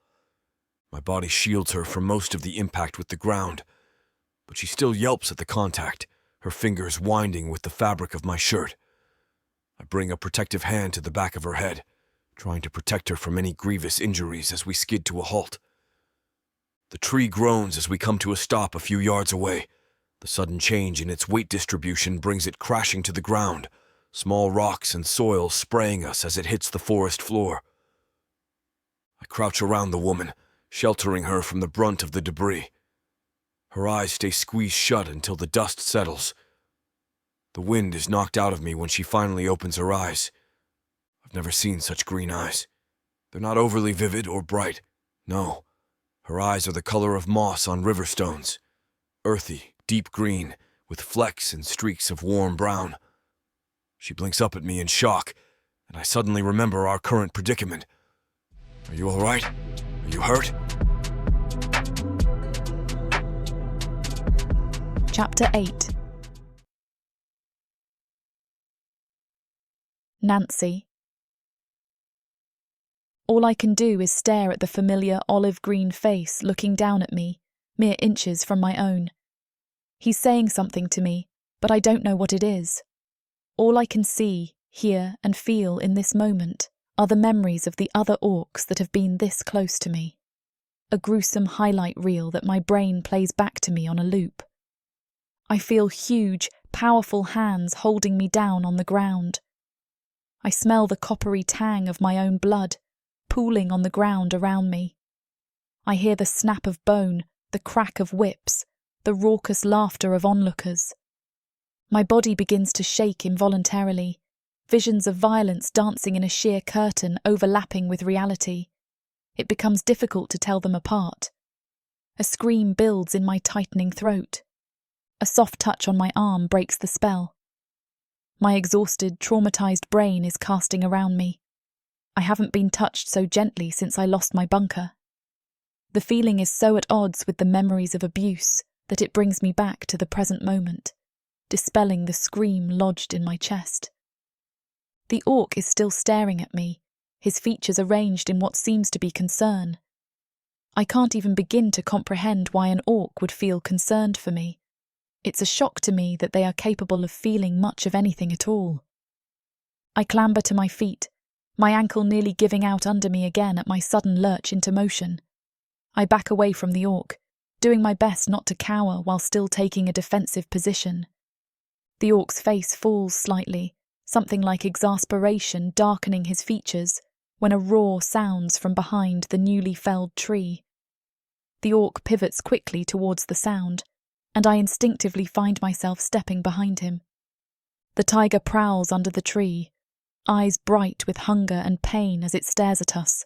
My body shields her from most of the impact with the ground, but she still yelps at the contact, her fingers winding with the fabric of my shirt. I bring a protective hand to the back of her head, trying to protect her from any grievous injuries as we skid to a halt. The tree groans as we come to a stop a few yards away. The sudden change in its weight distribution brings it crashing to the ground, small rocks and soil spraying us as it hits the forest floor. I crouch around the woman, sheltering her from the brunt of the debris. Her eyes stay squeezed shut until the dust settles. The wind is knocked out of me when she finally opens her eyes. I've never seen such green eyes. They're not overly vivid or bright. No, her eyes are the color of moss on river stones. Earthy, deep green, with flecks and streaks of warm brown. She blinks up at me in shock, and I suddenly remember our current predicament. Are you all right? Are you hurt? Chapter 8. Nancy. All I can do is stare at the familiar olive-green face looking down at me, mere inches from my own. He's saying something to me, but I don't know what it is. All I can see, hear, and feel in this moment are the memories of the other orcs that have been this close to me. A gruesome highlight reel that my brain plays back to me on a loop. I feel huge, powerful hands holding me down on the ground. I smell the coppery tang of my own blood, pooling on the ground around me. I hear the snap of bone, the crack of whips, the raucous laughter of onlookers. My body begins to shake involuntarily, visions of violence dancing in a sheer curtain overlapping with reality. It becomes difficult to tell them apart. A scream builds in my tightening throat. A soft touch on my arm breaks the spell. My exhausted, traumatized brain is casting around me. I haven't been touched so gently since I lost my bunker. The feeling is so at odds with the memories of abuse that it brings me back to the present moment, dispelling the scream lodged in my chest. The orc is still staring at me, his features arranged in what seems to be concern. I can't even begin to comprehend why an orc would feel concerned for me. It's a shock to me that they are capable of feeling much of anything at all. I clamber to my feet, my ankle nearly giving out under me again at my sudden lurch into motion. I back away from the orc, doing my best not to cower while still taking a defensive position. The orc's face falls slightly, something like exasperation darkening his features, when a roar sounds from behind the newly felled tree. The orc pivots quickly towards the sound, and I instinctively find myself stepping behind him. The tiger prowls under the tree, eyes bright with hunger and pain as it stares at us,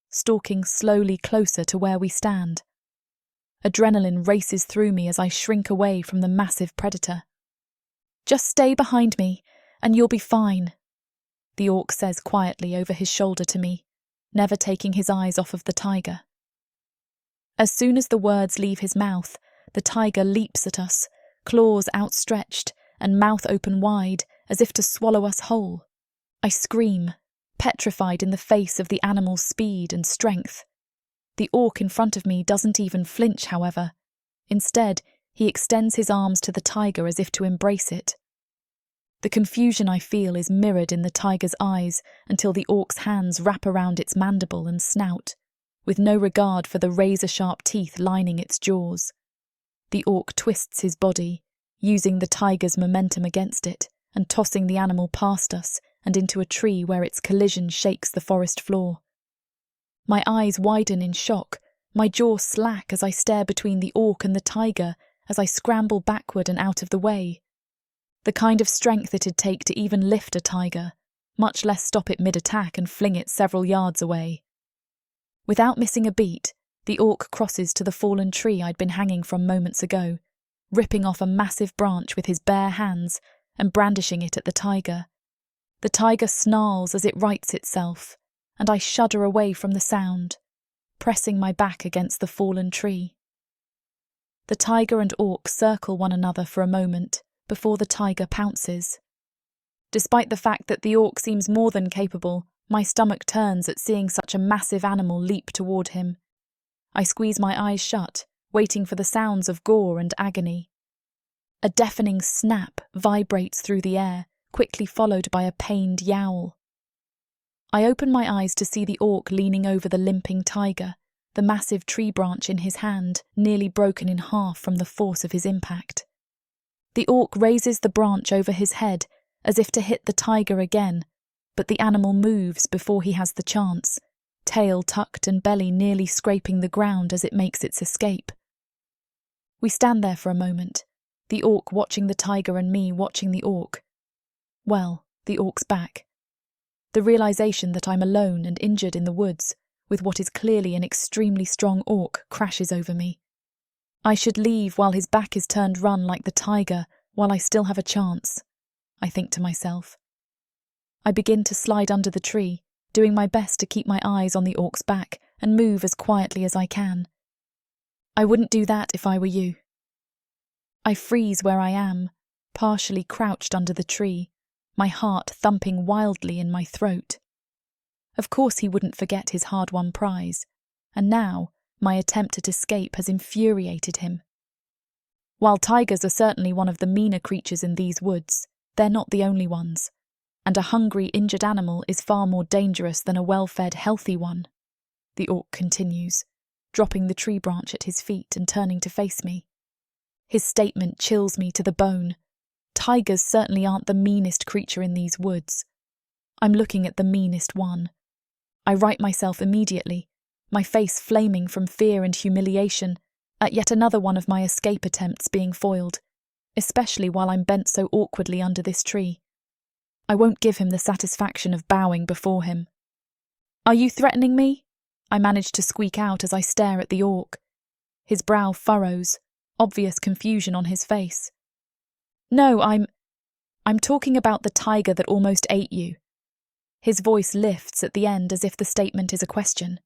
stalking slowly closer to where we stand. Adrenaline races through me as I shrink away from the massive predator. "Just stay behind me, and you'll be fine," the orc says quietly over his shoulder to me, never taking his eyes off of the tiger. As soon as the words leave his mouth, the tiger leaps at us, claws outstretched and mouth open wide, as if to swallow us whole. I scream, petrified in the face of the animal's speed and strength. The orc in front of me doesn't even flinch, however. Instead, he extends his arms to the tiger as if to embrace it. The confusion I feel is mirrored in the tiger's eyes until the orc's hands wrap around its mandible and snout, with no regard for the razor-sharp teeth lining its jaws. The orc twists his body, using the tiger's momentum against it, and tossing the animal past us and into a tree where its collision shakes the forest floor. My eyes widen in shock, my jaw slack as I stare between the orc and the tiger as I scramble backward and out of the way. The kind of strength it'd take to even lift a tiger, much less stop it mid-attack and fling it several yards away. Without missing a beat, the orc crosses to the fallen tree I'd been hanging from moments ago, ripping off a massive branch with his bare hands and brandishing it at the tiger. The tiger snarls as it rights itself, and I shudder away from the sound, pressing my back against the fallen tree. The tiger and orc circle one another for a moment before the tiger pounces. Despite the fact that the orc seems more than capable, my stomach turns at seeing such a massive animal leap toward him. I squeeze my eyes shut, waiting for the sounds of gore and agony. A deafening snap vibrates through the air, quickly followed by a pained yowl. I open my eyes to see the orc leaning over the limping tiger, the massive tree branch in his hand, nearly broken in half from the force of his impact. The orc raises the branch over his head, as if to hit the tiger again, but the animal moves before he has the chance, tail tucked and belly nearly scraping the ground as it makes its escape. We stand there for a moment, the orc watching the tiger and me watching the orc. Well, the orc's back. The realization that I'm alone and injured in the woods, with what is clearly an extremely strong orc, crashes over me. I should leave while his back is turned, run like the tiger, while I still have a chance, I think to myself. I begin to slide under the tree, doing my best to keep my eyes on the orc's back and move as quietly as I can. I wouldn't do that if I were you. I freeze where I am, partially crouched under the tree, my heart thumping wildly in my throat. Of course he wouldn't forget his hard-won prize, and now my attempt at escape has infuriated him. While tigers are certainly one of the meaner creatures in these woods, they're not the only ones, and a hungry, injured animal is far more dangerous than a well-fed, healthy one, the orc continues, dropping the tree branch at his feet and turning to face me. His statement chills me to the bone. Tigers certainly aren't the meanest creature in these woods. I'm looking at the meanest one. I right myself immediately, my face flaming from fear and humiliation at yet another one of my escape attempts being foiled, especially while I'm bent so awkwardly under this tree. I won't give him the satisfaction of bowing before him. "Are you threatening me?" I manage to squeak out as I stare at the orc. His brow furrows, obvious confusion on his face. "No, I'm talking about the tiger that almost ate you." His voice lifts at the end as if the statement is a question.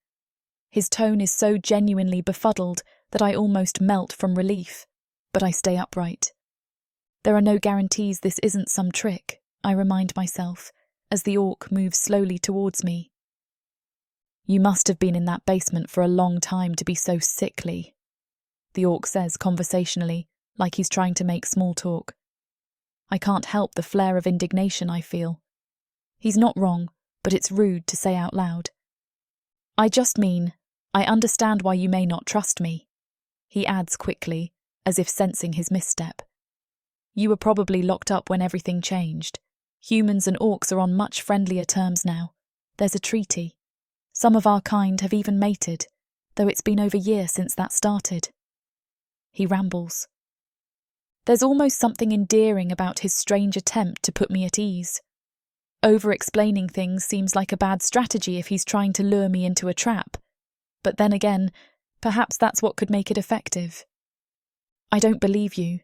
His tone is so genuinely befuddled that I almost melt from relief, but I stay upright. There are no guarantees this isn't some trick, I remind myself, as the orc moves slowly towards me. "You must have been in that basement for a long time to be so sickly," the orc says conversationally, like he's trying to make small talk. I can't help the flare of indignation I feel. He's not wrong, but it's rude to say out loud. "I just mean, I understand why you may not trust me," he adds quickly, as if sensing his misstep. "You were probably locked up when everything changed. Humans and orcs are on much friendlier terms now. There's a treaty. Some of our kind have even mated, though it's been over a year since that started." He rambles. There's almost something endearing about his strange attempt to put me at ease. Over-explaining things seems like a bad strategy if he's trying to lure me into a trap. But then again, perhaps that's what could make it effective. "I don't believe you."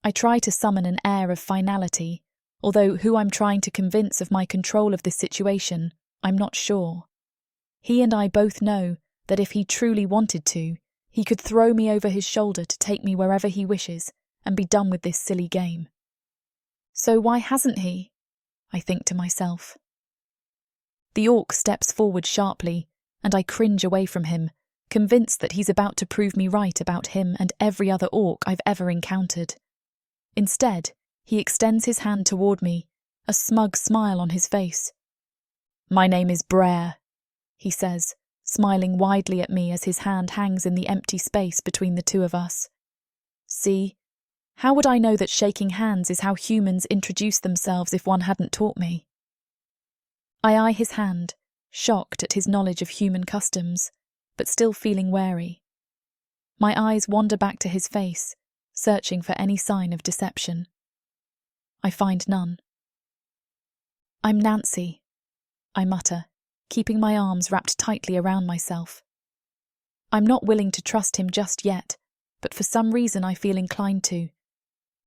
I try to summon an air of finality, although who I'm trying to convince of my control of this situation, I'm not sure. He and I both know that if he truly wanted to, he could throw me over his shoulder to take me wherever he wishes and be done with this silly game. So why hasn't he? I think to myself. The orc steps forward sharply, and I cringe away from him, convinced that he's about to prove me right about him and every other orc I've ever encountered. Instead, he extends his hand toward me, a smug smile on his face. "My name is Brar," he says, smiling widely at me as his hand hangs in the empty space between the two of us. See, how would I know that shaking hands is how humans introduce themselves if one hadn't taught me? I eye his hand, shocked at his knowledge of human customs, but still feeling wary. My eyes wander back to his face, searching for any sign of deception. I find none. "I'm Nancy," I mutter, keeping my arms wrapped tightly around myself. I'm not willing to trust him just yet, but for some reason I feel inclined to.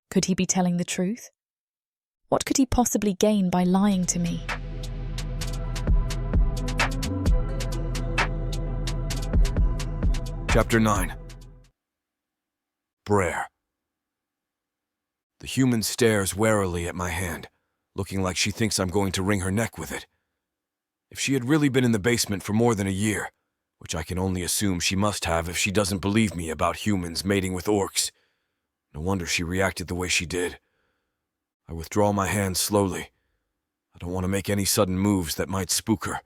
Could he be telling the truth? What could he possibly gain by lying to me? Chapter 9. Brar. The human stares warily at my hand, looking like she thinks I'm going to wring her neck with it. If she had really been in the basement for more than a year, which I can only assume she must have if she doesn't believe me about humans mating with orcs, no wonder she reacted the way she did. I withdraw my hand slowly. I don't want to make any sudden moves that might spook her.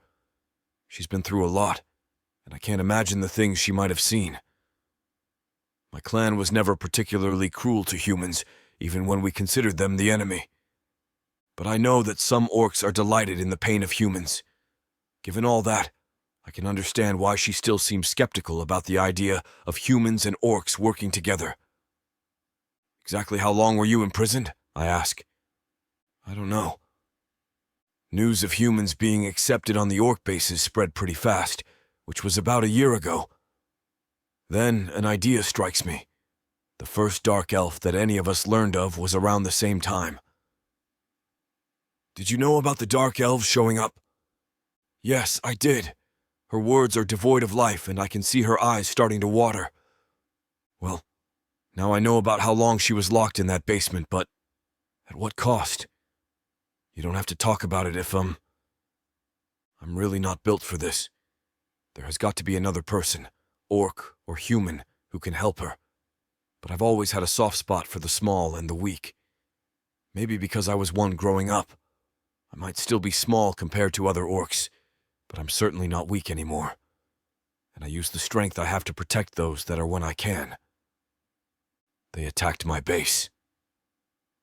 She's been through a lot, and I can't imagine the things she might have seen. My clan was never particularly cruel to humans, even when we considered them the enemy. But I know that some orcs are delighted in the pain of humans. Given all that, I can understand why she still seems skeptical about the idea of humans and orcs working together. "Exactly how long were you imprisoned?" I ask. "I don't know." News of humans being accepted on the orc bases spread pretty fast, which was about a year ago. Then an idea strikes me. The first dark elf that any of us learned of was around the same time. "Did you know about the dark elves showing up?" Yes, I did. Her words are devoid of life, and I can see her eyes starting to water. Well, now I know about how long she was locked in that basement, but at what cost? You don't have to talk about it if, I'm really not built for this. There has got to be another person, orc or human, who can help her. But I've always had a soft spot for the small and the weak. Maybe because I was one growing up. I might still be small compared to other orcs, but I'm certainly not weak anymore. And I use the strength I have to protect those that are when I can. They attacked my base.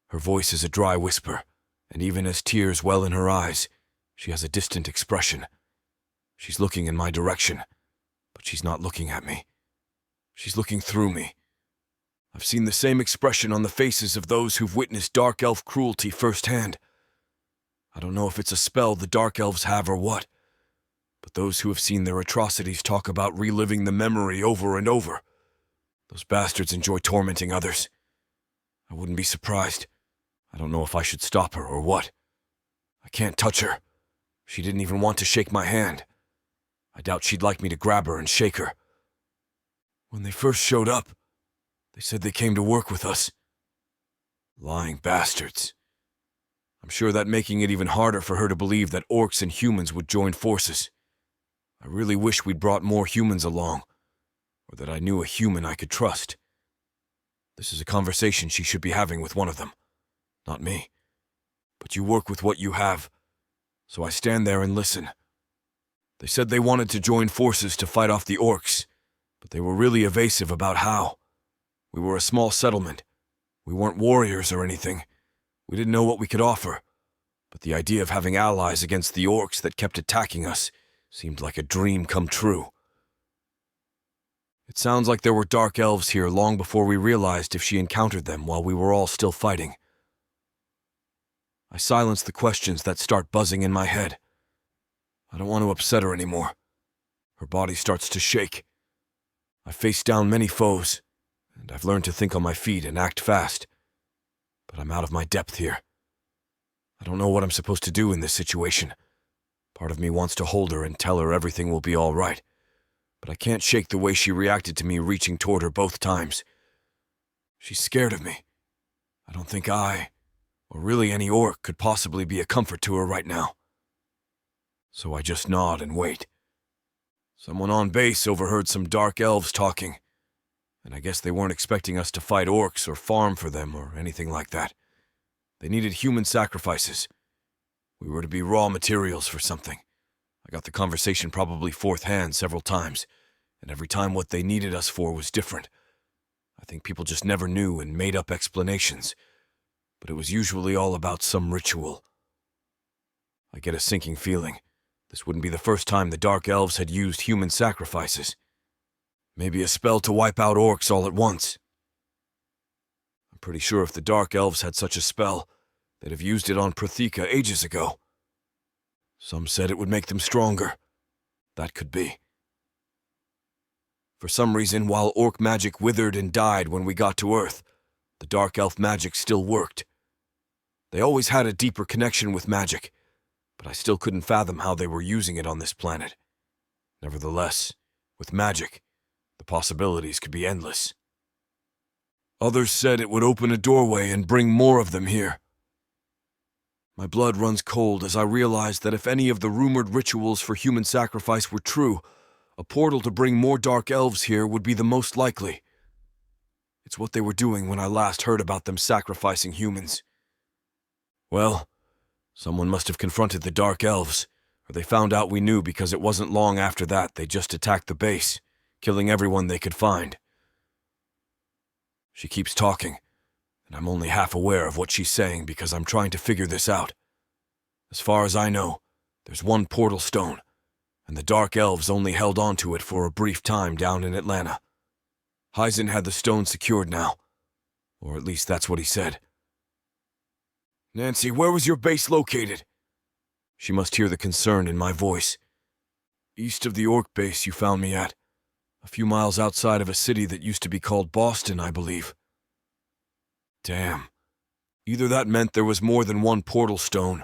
Her voice is a dry whisper, and even as tears well in her eyes, she has a distant expression. She's looking in my direction, but she's not looking at me. She's looking through me. I've seen the same expression on the faces of those who've witnessed Dark Elf cruelty firsthand. I don't know if it's a spell the Dark Elves have or what, but those who have seen their atrocities talk about reliving the memory over and over. Those bastards enjoy tormenting others. I wouldn't be surprised. I don't know if I should stop her or what. I can't touch her. She didn't even want to shake my hand. I doubt she'd like me to grab her and shake her. When they first showed up, they said they came to work with us. Lying bastards. I'm sure that making it even harder for her to believe that orcs and humans would join forces. I really wish we'd brought more humans along, or that I knew a human I could trust. This is a conversation she should be having with one of them, not me. But you work with what you have, so I stand there and listen. They said they wanted to join forces to fight off the orcs, but they were really evasive about how. We were a small settlement. We weren't warriors or anything. We didn't know what we could offer, but the idea of having allies against the orcs that kept attacking us seemed like a dream come true. It sounds like there were dark elves here long before we realized if she encountered them while we were all still fighting. I silence the questions that start buzzing in my head. I don't want to upset her anymore. Her body starts to shake. I've faced down many foes, and I've learned to think on my feet and act fast. But I'm out of my depth here. I don't know what I'm supposed to do in this situation. Part of me wants to hold her and tell her everything will be all right, but I can't shake the way she reacted to me reaching toward her both times. She's scared of me. I don't think I, or really any orc, could possibly be a comfort to her right now. So I just nod and wait. Someone on base overheard some dark elves talking, and I guess they weren't expecting us to fight orcs or farm for them or anything like that. They needed human sacrifices. We were to be raw materials for something. I got the conversation probably fourth hand several times, and every time what they needed us for was different. I think people just never knew and made up explanations, but it was usually all about some ritual. I get a sinking feeling. This wouldn't be the first time the Dark Elves had used human sacrifices. Maybe a spell to wipe out orcs all at once. I'm pretty sure if the Dark Elves had such a spell, they'd have used it on Protheka ages ago. Some said it would make them stronger. That could be. For some reason, while orc magic withered and died when we got to Earth, the Dark Elf magic still worked. They always had a deeper connection with magic, but I still couldn't fathom how they were using it on this planet. Nevertheless, with magic, the possibilities could be endless. Others said it would open a doorway and bring more of them here. My blood runs cold as I realize that if any of the rumored rituals for human sacrifice were true, a portal to bring more dark elves here would be the most likely. It's what they were doing when I last heard about them sacrificing humans. Well, someone must have confronted the dark elves, or they found out we knew because it wasn't long after that they just attacked the base, killing everyone they could find. She keeps talking, and I'm only half aware of what she's saying because I'm trying to figure this out. As far as I know, there's one portal stone, and the Dark Elves only held on to it for a brief time down in Atlanta. Heisen had the stone secured now, or at least that's what he said. Nancy, where was your base located? She must hear the concern in my voice. East of the orc base you found me at, a few miles outside of a city that used to be called Boston, I believe. Damn. Either that meant there was more than one portal stone,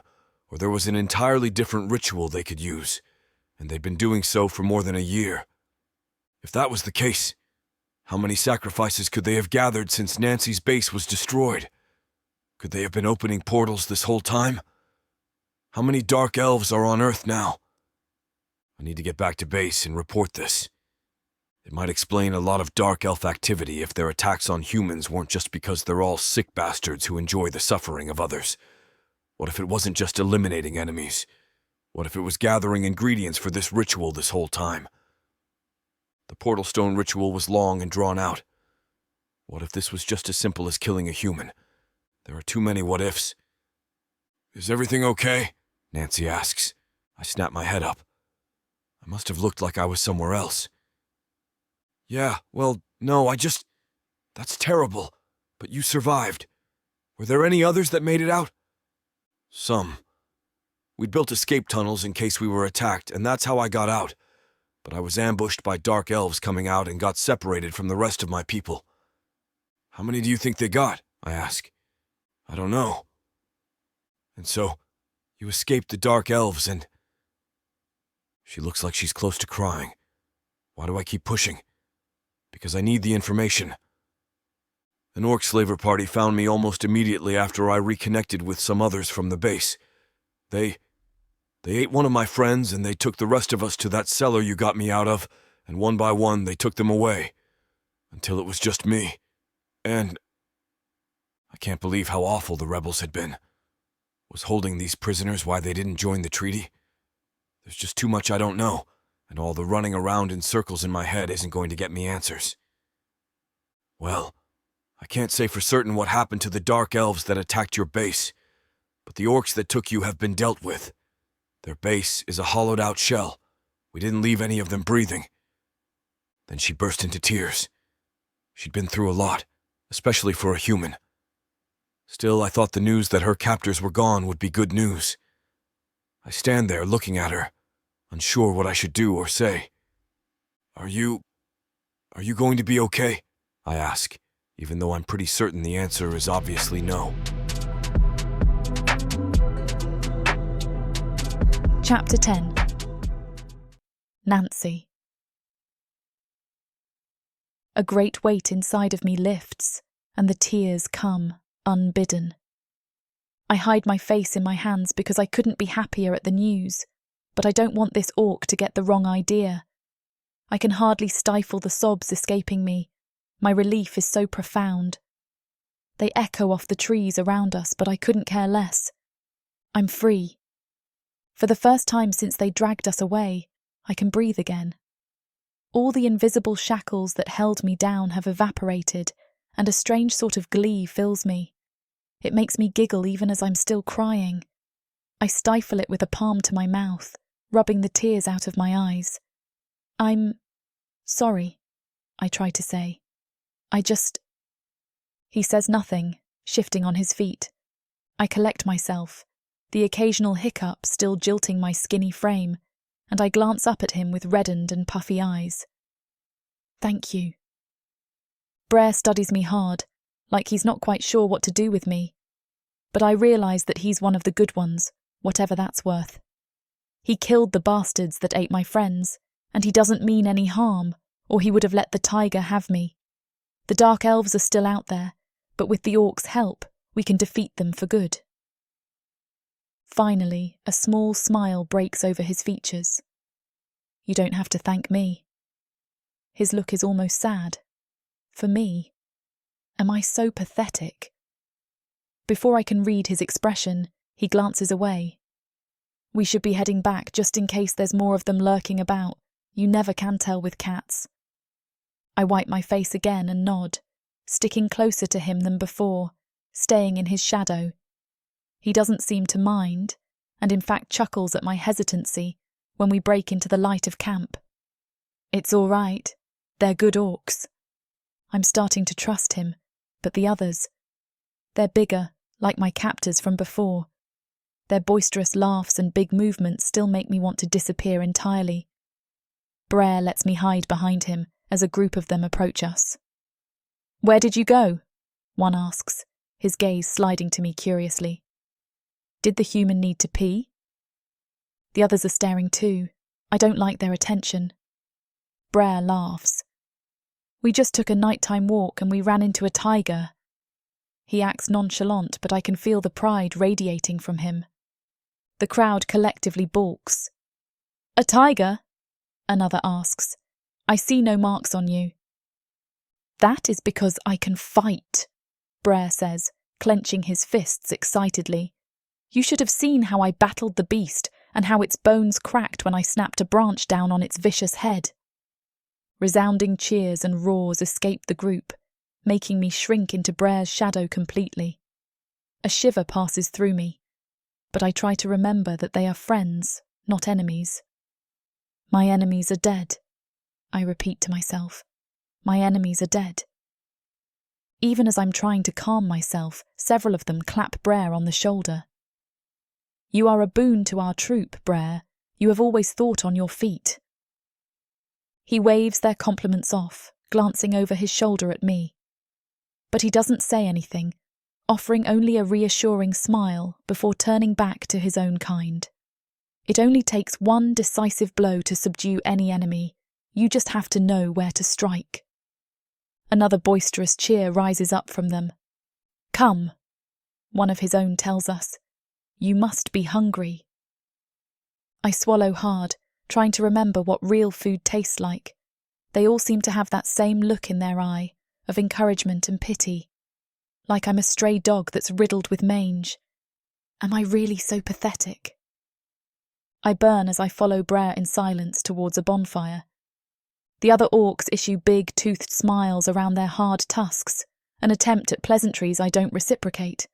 or there was an entirely different ritual they could use. and they'd been doing so for more than a year. If that was the case, how many sacrifices could they have gathered since Nancy's base was destroyed? Could they have been opening portals this whole time? How many dark elves are on Earth now? I need to get back to base and report this. It might explain a lot of dark elf activity if their attacks on humans weren't just because they're all sick bastards who enjoy the suffering of others. What if it wasn't just eliminating enemies? What if it was gathering ingredients for this ritual this whole time? The portal stone ritual was long and drawn out. What if this was just as simple as killing a human? There are too many what-ifs. "Is everything okay?" Nancy asks. I snap my head up. I must have looked like I was somewhere else. "Yeah, well, no, That's terrible. But you survived. Were there any others that made it out?" "Some. We'd built escape tunnels in case we were attacked, and that's how I got out. But I was ambushed by dark elves coming out and got separated from the rest of my people." "How many do you think they got?" I ask. "I don't know." "And so, you escaped the dark elves and—" She looks like she's close to crying. Why do I keep pushing? Because I need the information. An orc slaver party found me almost immediately after I reconnected with some others from the base. They ate one of my friends and they took the rest of us to that cellar you got me out of, and one by one they took them away. Until it was just me. And I can't believe how awful the rebels had been. Was holding these prisoners why they didn't join the treaty? There's just too much I don't know, and all the running around in circles in my head isn't going to get me answers. Well, I can't say for certain what happened to the dark elves that attacked your base, but the orcs that took you have been dealt with. Their base is a hollowed-out shell. We didn't leave any of them breathing. Then she burst into tears. She'd been through a lot, especially for a human. Still, I thought the news that her captors were gone would be good news. I stand there looking at her, unsure what I should do or say. Are you going to be okay?" I ask, even though I'm pretty certain the answer is obviously no. Chapter 10. Nancy. A great weight inside of me lifts, and the tears come, unbidden. I hide my face in my hands because I couldn't be happier at the news, but I don't want this orc to get the wrong idea. I can hardly stifle the sobs escaping me. My relief is so profound. They echo off the trees around us, but I couldn't care less. I'm free. For the first time since they dragged us away, I can breathe again. All the invisible shackles that held me down have evaporated, and a strange sort of glee fills me. It makes me giggle even as I'm still crying. I stifle it with a palm to my mouth, rubbing the tears out of my eyes. "I'm sorry," I try to say. He says nothing, shifting on his feet. I collect myself, the occasional hiccup still jilting my skinny frame, and I glance up at him with reddened and puffy eyes. "Thank you." Brar studies me hard, like he's not quite sure what to do with me. But I realise that he's one of the good ones, whatever that's worth. He killed the bastards that ate my friends, and he doesn't mean any harm, or he would have let the tiger have me. The dark elves are still out there, but with the orcs' help, we can defeat them for good. Finally, a small smile breaks over his features. "You don't have to thank me." His look is almost sad. For me? Am I so pathetic? Before I can read his expression, he glances away. "We should be heading back just in case there's more of them lurking about. You never can tell with cats." I wipe my face again and nod, sticking closer to him than before, staying in his shadow. He doesn't seem to mind, and in fact chuckles at my hesitancy when we break into the light of camp. It's all right. They're good orcs. I'm starting to trust him, but the others. They're bigger, like my captors from before. Their boisterous laughs and big movements still make me want to disappear entirely. Brar lets me hide behind him as a group of them approach us. "Where did you go?" one asks, his gaze sliding to me curiously. Did the human need to pee? The others are staring too. I don't like their attention. Brar laughs. We just took a nighttime walk and we ran into a tiger. He acts nonchalant, but I can feel the pride radiating from him. The crowd collectively balks. A tiger? Another asks. I see no marks on you. That is because I can fight, Brar says, clenching his fists excitedly. You should have seen how I battled the beast and how its bones cracked when I snapped a branch down on its vicious head. Resounding cheers and roars escape the group, making me shrink into Brar's shadow completely. A shiver passes through me, but I try to remember that they are friends, not enemies. My enemies are dead, I repeat to myself. My enemies are dead. Even as I'm trying to calm myself, several of them clap Brar on the shoulder. You are a boon to our troop, Brar. You have always thought on your feet. He waves their compliments off, glancing over his shoulder at me. But he doesn't say anything, offering only a reassuring smile before turning back to his own kind. It only takes one decisive blow to subdue any enemy. You just have to know where to strike. Another boisterous cheer rises up from them. Come, one of his own tells us. You must be hungry. I swallow hard, trying to remember what real food tastes like. They all seem to have that same look in their eye, of encouragement and pity. Like I'm a stray dog that's riddled with mange. Am I really so pathetic? I burn as I follow Brar in silence towards a bonfire. The other orcs issue big, toothed smiles around their hard tusks, an attempt at pleasantries I don't reciprocate.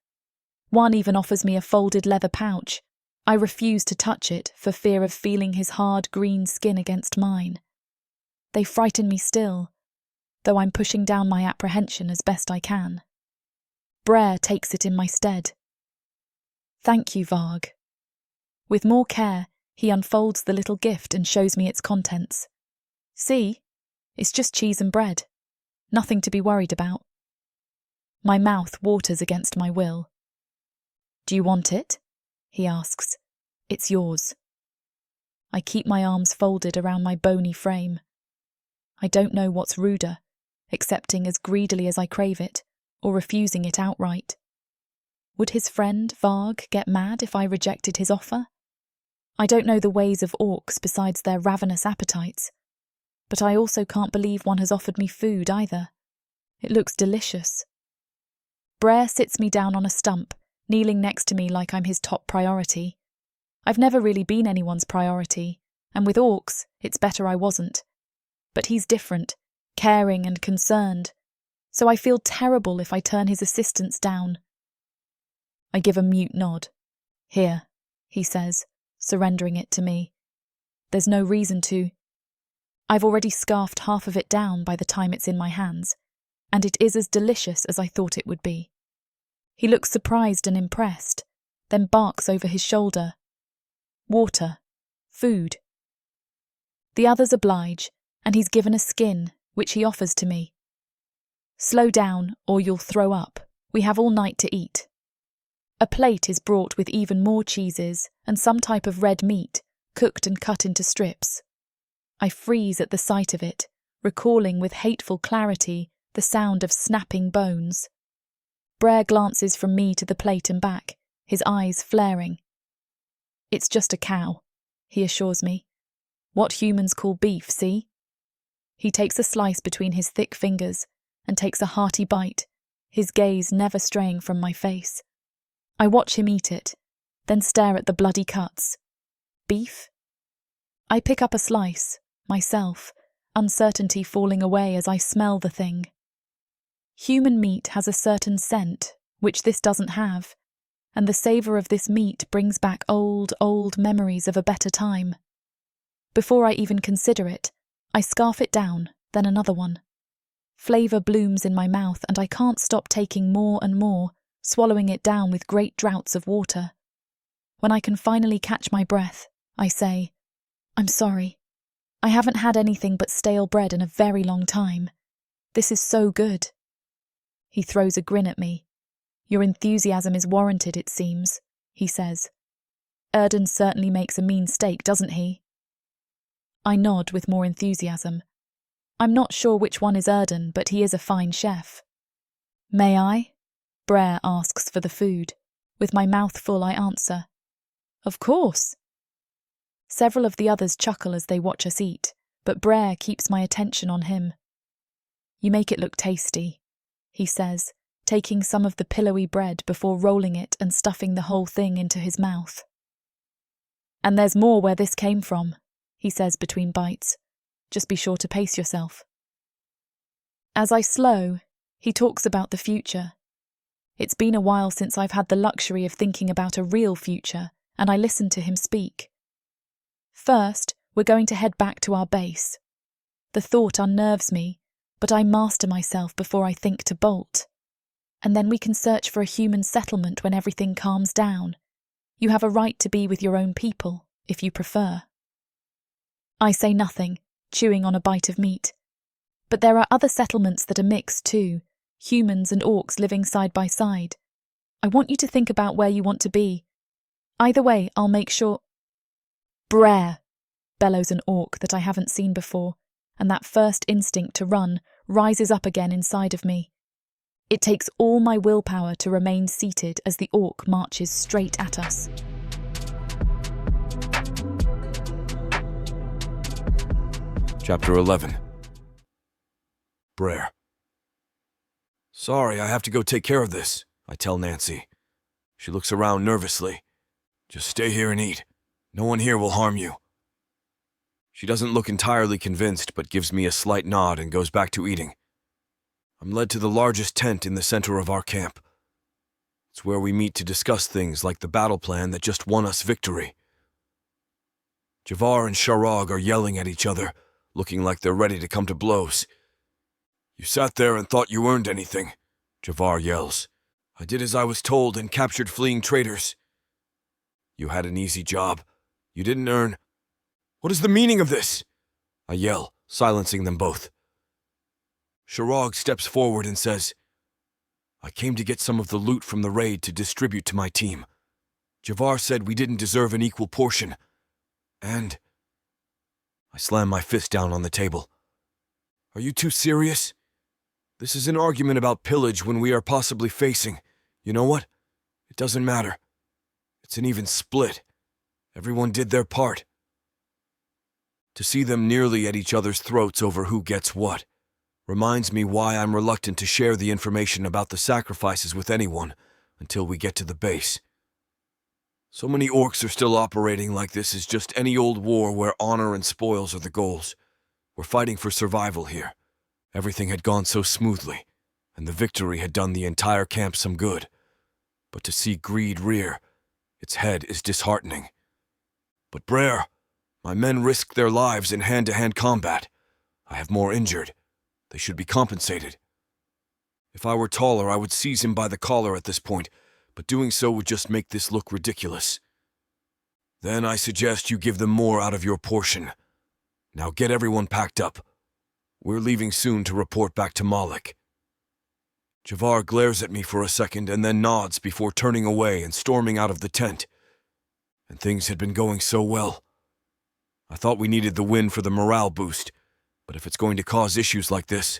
One even offers me a folded leather pouch. I refuse to touch it for fear of feeling his hard green skin against mine. They frighten me still, though I'm pushing down my apprehension as best I can. Brar takes it in my stead. Thank you, Varg. With more care, he unfolds the little gift and shows me its contents. See, it's just cheese and bread. Nothing to be worried about. My mouth waters against my will. Do you want it? He asks. It's yours. I keep my arms folded around my bony frame. I don't know what's ruder, accepting as greedily as I crave it, or refusing it outright. Would his friend, Varg, get mad if I rejected his offer? I don't know the ways of orcs besides their ravenous appetites, but I also can't believe one has offered me food either. It looks delicious. Brar sits me down on a stump, kneeling next to me like I'm his top priority. I've never really been anyone's priority, and with orcs, it's better I wasn't. But he's different, caring and concerned, so I feel terrible if I turn his assistance down. I give a mute nod. Here, he says, surrendering it to me. There's no reason to. I've already scarfed half of it down by the time it's in my hands, and it is as delicious as I thought it would be. He looks surprised and impressed, then barks over his shoulder. Water. Food. The others oblige, and he's given a skin, which he offers to me. Slow down, or you'll throw up. We have all night to eat. A plate is brought with even more cheeses and some type of red meat, cooked and cut into strips. I freeze at the sight of it, recalling with hateful clarity the sound of snapping bones. Brar glances from me to the plate and back, his eyes flaring. It's just a cow, he assures me. What humans call beef, see? He takes a slice between his thick fingers and takes a hearty bite, his gaze never straying from my face. I watch him eat it, then stare at the bloody cuts. Beef? I pick up a slice, myself, uncertainty falling away as I smell the thing. Human meat has a certain scent, which this doesn't have, and the savour of this meat brings back old memories of a better time. Before I even consider it, I scarf it down, then another one. Flavour blooms in my mouth and I can't stop taking more and more, swallowing it down with great draughts of water. When I can finally catch my breath, I say, I'm sorry. I haven't had anything but stale bread in a very long time. This is so good. He throws a grin at me. Your enthusiasm is warranted, it seems, he says. Erden certainly makes a mean steak, doesn't he? I nod with more enthusiasm. I'm not sure which one is Erden, but he is a fine chef. May I? Brar asks for the food. With my mouth full, I answer, Of course. Several of the others chuckle as they watch us eat, but Brar keeps my attention on him. You make it look tasty, he says, taking some of the pillowy bread before rolling it and stuffing the whole thing into his mouth. And there's more where this came from, he says between bites. Just be sure to pace yourself. As I slow, he talks about the future. It's been a while since I've had the luxury of thinking about a real future, and I listen to him speak. First, we're going to head back to our base. The thought unnerves me, but I master myself before I think to bolt. And then we can search for a human settlement when everything calms down. You have a right to be with your own people, if you prefer. I say nothing, chewing on a bite of meat. But there are other settlements that are mixed too, humans and orcs living side by side. I want you to think about where you want to be. Either way, I'll make sure... Brar, bellows an orc that I haven't seen before, and that first instinct to run rises up again inside of me. It takes all my willpower to remain seated as the orc marches straight at us. Chapter 11. Brar. Sorry, I have to go take care of this, I tell Nancy. She looks around nervously. Just stay here and eat. No one here will harm you. She doesn't look entirely convinced, but gives me a slight nod and goes back to eating. I'm led to the largest tent in the center of our camp. It's where we meet to discuss things like the battle plan that just won us victory. Javar and Sharog are yelling at each other, looking like they're ready to come to blows. You sat there and thought you earned anything, Javar yells. I did as I was told and captured fleeing traitors. You had an easy job. You didn't earn... What is the meaning of this? I yell, silencing them both. Sharog steps forward and says, I came to get some of the loot from the raid to distribute to my team. Javar said we didn't deserve an equal portion. And... I slam my fist down on the table. Are you too serious? This is an argument about pillage when we are possibly facing... You know what? It doesn't matter. It's an even split. Everyone did their part. To see them nearly at each other's throats over who gets what reminds me why I'm reluctant to share the information about the sacrifices with anyone until we get to the base. So many orcs are still operating like this is just any old war where honor and spoils are the goals. We're fighting for survival here. Everything had gone so smoothly, and the victory had done the entire camp some good. But to see greed rear its head is disheartening. But Brar, my men risked their lives in hand-to-hand combat. I have more injured. They should be compensated. If I were taller, I would seize him by the collar at this point, but doing so would just make this look ridiculous. Then I suggest you give them more out of your portion. Now get everyone packed up. We're leaving soon to report back to Malik. Javar glares at me for a second and then nods before turning away and storming out of the tent. And things had been going so well. I thought we needed the win for the morale boost, but if it's going to cause issues like this,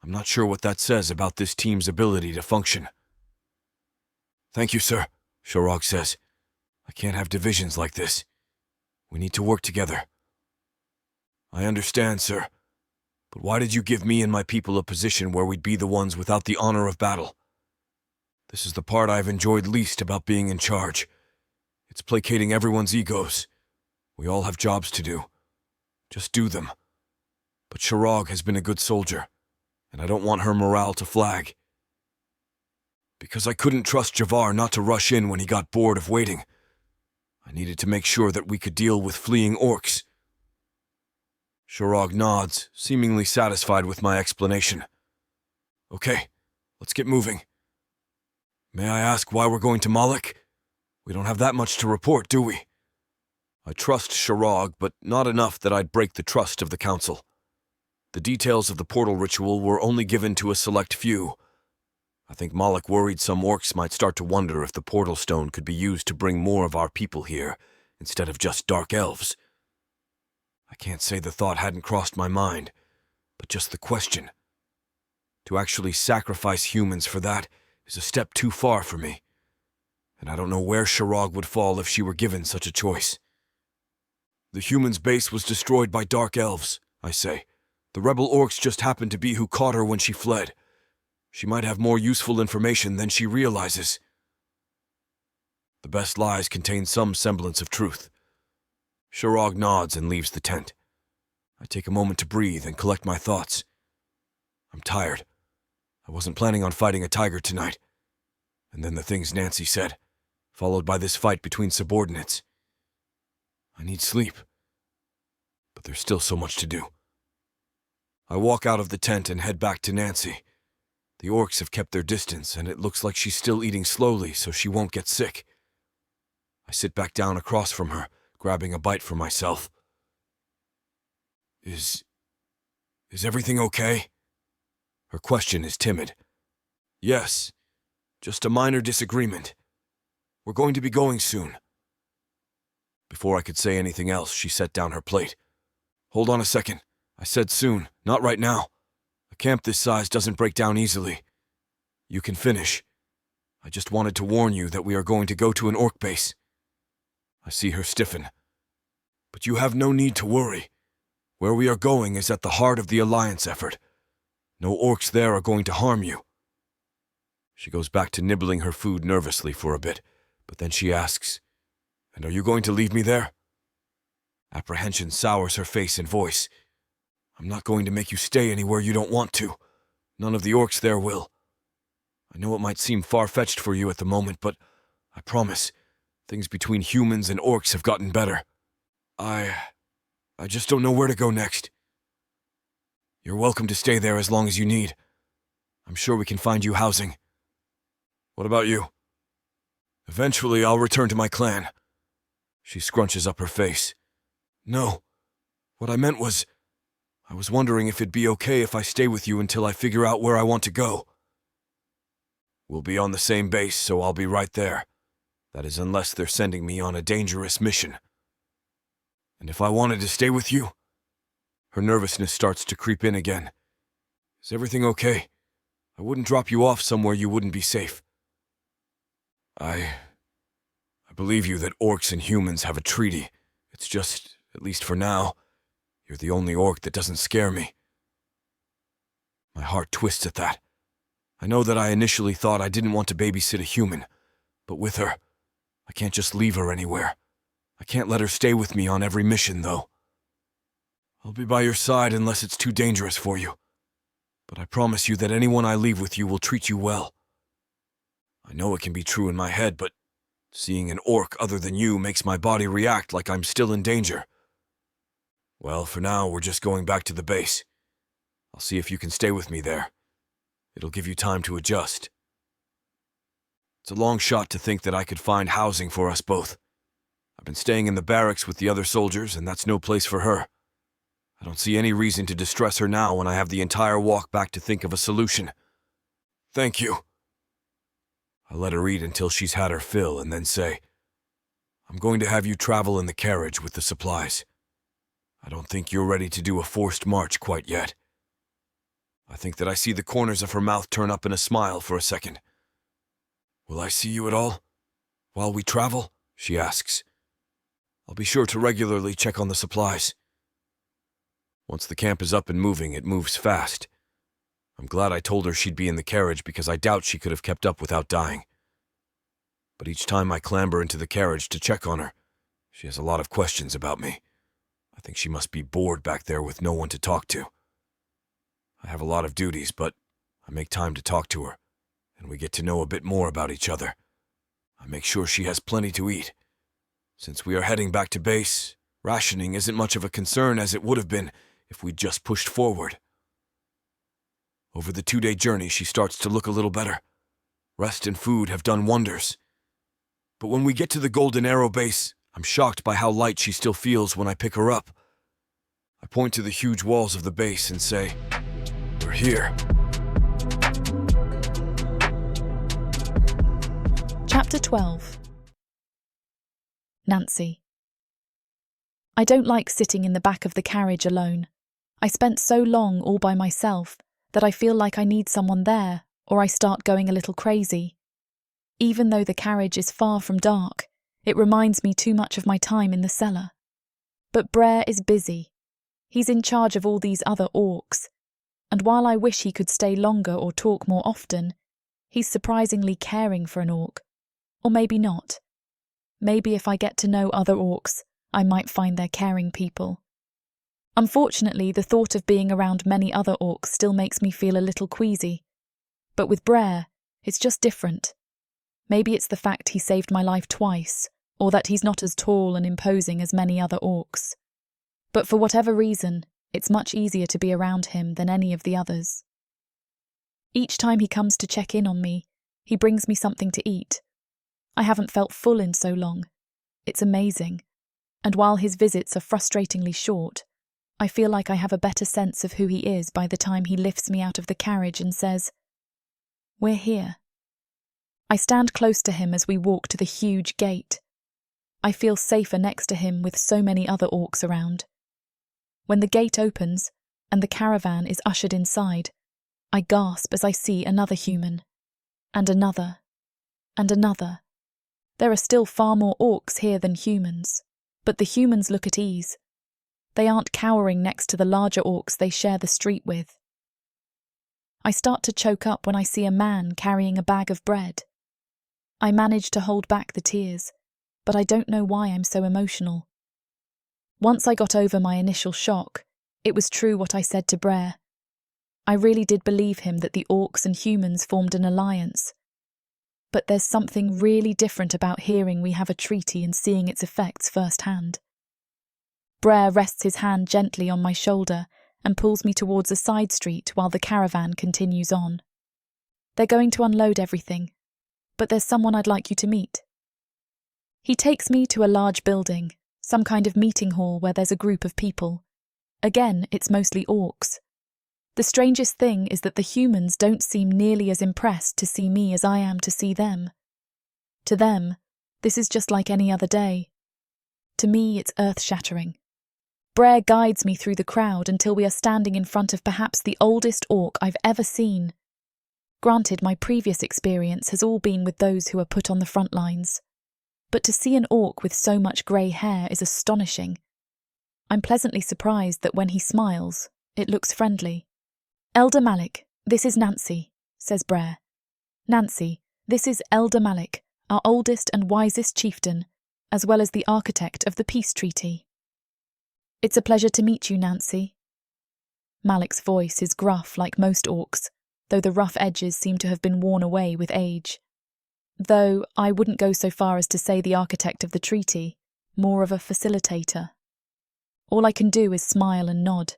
I'm not sure what that says about this team's ability to function. Thank you, sir, Sharog says. I can't have divisions like this. We need to work together. I understand, sir. But why did you give me and my people a position where we'd be the ones without the honor of battle? This is the part I've enjoyed least about being in charge. It's placating everyone's egos. We all have jobs to do. Just do them. But Sharog has been a good soldier, and I don't want her morale to flag. Because I couldn't trust Javar not to rush in when he got bored of waiting. I needed to make sure that we could deal with fleeing orcs. Sharog nods, seemingly satisfied with my explanation. Okay, let's get moving. May I ask why we're going to Malik? We don't have that much to report, do we? I trust Sharog, but not enough that I'd break the trust of the council. The details of the portal ritual were only given to a select few. I think Malik worried some orcs might start to wonder if the portal stone could be used to bring more of our people here, instead of just dark elves. I can't say the thought hadn't crossed my mind, but just the question. To actually sacrifice humans for that is a step too far for me, and I don't know where Shirog would fall if she were given such a choice. The humans' base was destroyed by dark elves, I say. The rebel orcs just happened to be who caught her when she fled. She might have more useful information than she realizes. The best lies contain some semblance of truth. Shirog nods and leaves the tent. I take a moment to breathe and collect my thoughts. I'm tired. I wasn't planning on fighting a tiger tonight. And then the things Nancy said, followed by this fight between subordinates. I need sleep. But there's still so much to do. I walk out of the tent and head back to Nancy. The orcs have kept their distance, and it looks like she's still eating slowly so she won't get sick. I sit back down across from her, grabbing a bite for myself. Is everything okay? Her question is timid. Yes, just a minor disagreement. We're going to be going soon. Before I could say anything else, she set down her plate. Hold on a second. I said soon, not right now. A camp this size doesn't break down easily. You can finish. I just wanted to warn you that we are going to go to an orc base. I see her stiffen. But you have no need to worry. Where we are going is at the heart of the Alliance effort. No orcs there are going to harm you. She goes back to nibbling her food nervously for a bit, but then she asks, And are you going to leave me there? Apprehension sours her face and voice. I'm not going to make you stay anywhere you don't want to. None of the orcs there will. I know it might seem far-fetched for you at the moment, but I promise, things between humans and orcs have gotten better. I just don't know where to go next. You're welcome to stay there as long as you need. I'm sure we can find you housing. What about you? Eventually, I'll return to my clan. She scrunches up her face. No. What I meant was, I was wondering if it'd be okay if I stay with you until I figure out where I want to go. We'll be on the same base, so I'll be right there. That is unless they're sending me on a dangerous mission. And if I wanted to stay with you? Her nervousness starts to creep in again. Is everything okay? I wouldn't drop you off somewhere you wouldn't be safe. I believe you that orcs and humans have a treaty. It's just, at least for now, you're the only orc that doesn't scare me. My heart twists at that. I know that I initially thought I didn't want to babysit a human, but with her, I can't just leave her anywhere. I can't let her stay with me on every mission, though. I'll be by your side unless it's too dangerous for you. But I promise you that anyone I leave with you will treat you well. I know it can be true in my head, but seeing an orc other than you makes my body react like I'm still in danger. Well, for now, we're just going back to the base. I'll see if you can stay with me there. It'll give you time to adjust. It's a long shot to think that I could find housing for us both. I've been staying in the barracks with the other soldiers, and that's no place for her. I don't see any reason to distress her now when I have the entire walk back to think of a solution. Thank you. I let her eat until she's had her fill and then say, I'm going to have you travel in the carriage with the supplies. I don't think you're ready to do a forced march quite yet. I think that I see the corners of her mouth turn up in a smile for a second. Will I see you at all? While we travel? She asks. I'll be sure to regularly check on the supplies. Once the camp is up and moving, it moves fast. I'm glad I told her she'd be in the carriage because I doubt she could have kept up without dying. But each time I clamber into the carriage to check on her, she has a lot of questions about me. I think she must be bored back there with no one to talk to. I have a lot of duties, but I make time to talk to her, and we get to know a bit more about each other. I make sure she has plenty to eat. Since we are heading back to base, rationing isn't much of a concern as it would have been if we'd just pushed forward. Over the 2-day journey, she starts to look a little better. Rest and food have done wonders. But when we get to the Golden Arrow base, I'm shocked by how light she still feels when I pick her up. I point to the huge walls of the base and say, We're here. Chapter 12. Nancy. I don't like sitting in the back of the carriage alone. I spent so long all by myself that I feel like I need someone there, or I start going a little crazy. Even though the carriage is far from dark, it reminds me too much of my time in the cellar. But Brar is busy. He's in charge of all these other orcs, and while I wish he could stay longer or talk more often, he's surprisingly caring for an orc. Or maybe not. Maybe if I get to know other orcs, I might find they're caring people. Unfortunately, the thought of being around many other orcs still makes me feel a little queasy. But with Brar, it's just different. Maybe it's the fact he saved my life twice, or that he's not as tall and imposing as many other orcs. But for whatever reason, it's much easier to be around him than any of the others. Each time he comes to check in on me, he brings me something to eat. I haven't felt full in so long. It's amazing. And while his visits are frustratingly short, I feel like I have a better sense of who he is by the time he lifts me out of the carriage and says, "We're here." I stand close to him as we walk to the huge gate. I feel safer next to him with so many other orcs around. When the gate opens and the caravan is ushered inside, I gasp as I see another human, and another, and another. There are still far more orcs here than humans, but the humans look at ease. They aren't cowering next to the larger orcs they share the street with. I start to choke up when I see a man carrying a bag of bread. I manage to hold back the tears, but I don't know why I'm so emotional. Once I got over my initial shock, it was true what I said to Brar. I really did believe him that the orcs and humans formed an alliance. But there's something really different about hearing we have a treaty and seeing its effects firsthand. Brar rests his hand gently on my shoulder and pulls me towards a side street while the caravan continues on. They're going to unload everything, but there's someone I'd like you to meet. He takes me to a large building, some kind of meeting hall where there's a group of people. Again, it's mostly orcs. The strangest thing is that the humans don't seem nearly as impressed to see me as I am to see them. To them, this is just like any other day. To me, it's earth-shattering. Brar guides me through the crowd until we are standing in front of perhaps the oldest orc I've ever seen. Granted, my previous experience has all been with those who are put on the front lines. But to see an orc with so much grey hair is astonishing. I'm pleasantly surprised that when he smiles, it looks friendly. "Elder Malik, this is Nancy," says Brar. "Nancy, this is Elder Malik, our oldest and wisest chieftain, as well as the architect of the peace treaty." "It's a pleasure to meet you, Nancy." Malik's voice is gruff like most orcs, though the rough edges seem to have been worn away with age. Though I wouldn't go so far as to say the architect of the treaty, more of a facilitator. All I can do is smile and nod.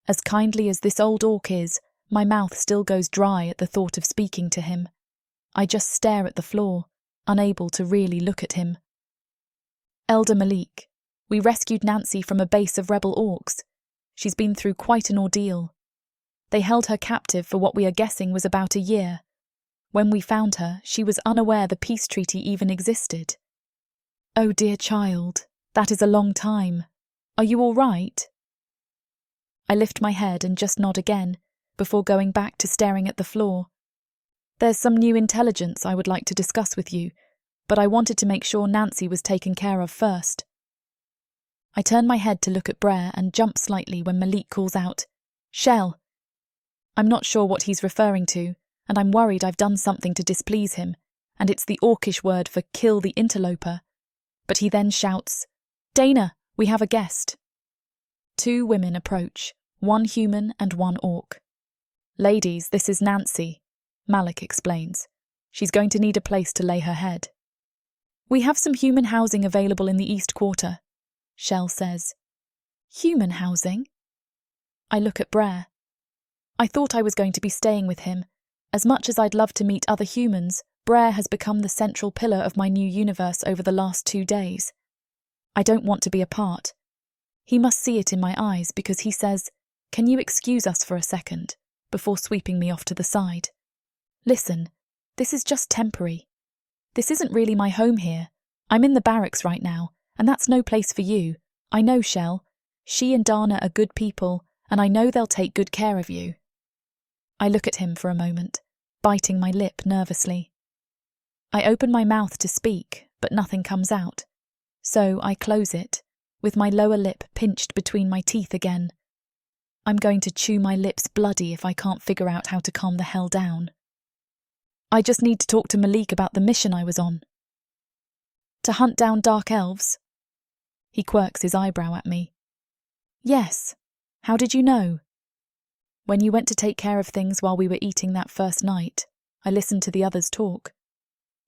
As kindly as this old orc is, my mouth still goes dry at the thought of speaking to him. I just stare at the floor, unable to really look at him. "Elder Malik, we rescued Nancy from a base of rebel orcs. She's been through quite an ordeal. They held her captive for what we are guessing was about a year. When we found her, she was unaware the peace treaty even existed." "Oh dear child, that is a long time. Are you all right?" I lift my head and just nod again, before going back to staring at the floor. "There's some new intelligence I would like to discuss with you, but I wanted to make sure Nancy was taken care of first." I turn my head to look at Brar and jump slightly when Malik calls out, "Shell!" I'm not sure what he's referring to, and I'm worried I've done something to displease him, and it's the orcish word for kill the interloper. But he then shouts, "Dana, we have a guest." 2 women approach, 1 human and 1 orc. "Ladies, this is Nancy," Malik explains. "She's going to need a place to lay her head." "We have some human housing available in the East Quarter," Shell says. "Human housing?" I look at Brar. I thought I was going to be staying with him. As much as I'd love to meet other humans, Brar has become the central pillar of my new universe over the last 2 days. I don't want to be apart. He must see it in my eyes because he says, "Can you excuse us for a second?" before sweeping me off to the side. "Listen, this is just temporary. This isn't really my home here. I'm in the barracks right now, and that's no place for you. I know, Shell. She and Dana are good people, and I know they'll take good care of you. I look at him for a moment, biting my lip nervously. I open my mouth to speak, but nothing comes out. So I close it, with my lower lip pinched between my teeth again. I'm going to chew my lips bloody if I can't figure out how to calm the hell down. I just need to talk to Malik about the mission I was on. To hunt down dark elves? He quirks his eyebrow at me. Yes. How did you know? When you went to take care of things while we were eating that first night, I listened to the others talk.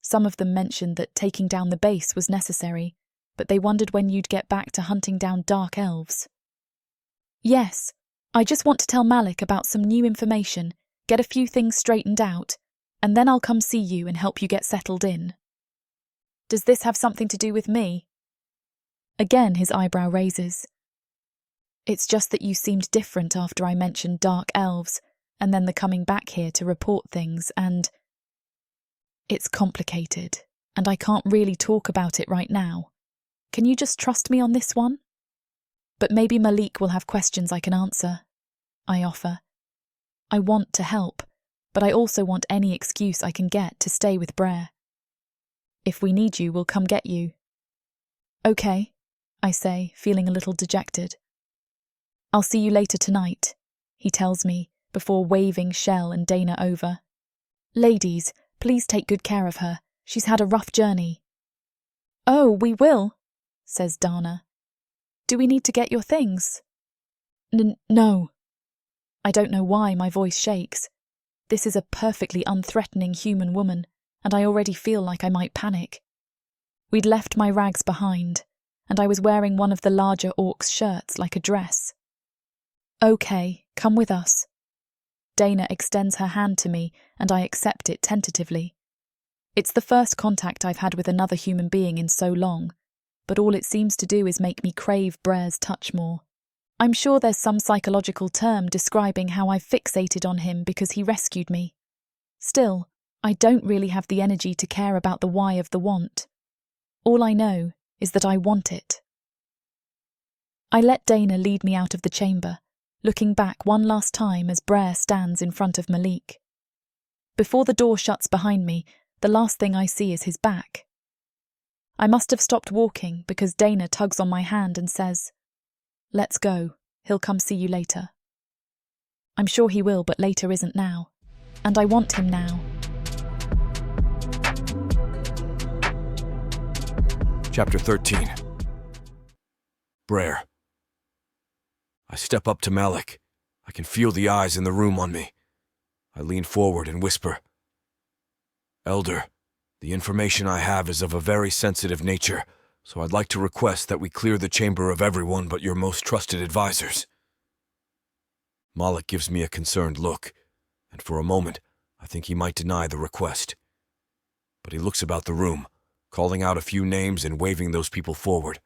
Some of them mentioned that taking down the base was necessary, but they wondered when you'd get back to hunting down dark elves. Yes, I just want to tell Malik about some new information, get a few things straightened out, and then I'll come see you and help you get settled in. Does this have something to do with me? Again, his eyebrow raises. It's just that you seemed different after I mentioned dark elves, and then the coming back here to report things, and... It's complicated, and I can't really talk about it right now. Can you just trust me on this one? But maybe Malik will have questions I can answer. I offer. I want to help, but I also want any excuse I can get to stay with Brar. If we need you, we'll come get you. Okay, I say, feeling a little dejected. I'll see you later tonight, he tells me, before waving Shell and Dana over. Ladies, please take good care of her. She's had a rough journey. Oh, we will, says Dana. Do we need to get your things? No. I don't know why my voice shakes. This is a perfectly unthreatening human woman, and I already feel like I might panic. We'd left my rags behind, and I was wearing one of the larger orc's shirts like a dress. Okay, come with us. Dana extends her hand to me, and I accept it tentatively. It's the first contact I've had with another human being in so long, but all it seems to do is make me crave Brar's touch more. I'm sure there's some psychological term describing how I've fixated on him because he rescued me. Still, I don't really have the energy to care about the why of the want. All I know is that I want it. I let Dana lead me out of the chamber, looking back one last time as Brar stands in front of Malik. Before the door shuts behind me, the last thing I see is his back. I must have stopped walking because Dana tugs on my hand and says, "Let's go, he'll come see you later." I'm sure he will, but later isn't now, and I want him now. Chapter 13. Brar. I step up to Malik. I can feel the eyes in the room on me. I lean forward and whisper, "Elder, the information I have is of a very sensitive nature, so I'd like to request that we clear the chamber of everyone but your most trusted advisors." Malik gives me a concerned look, and for a moment I think he might deny the request. But he looks about the room, calling out a few names and waving those people forward.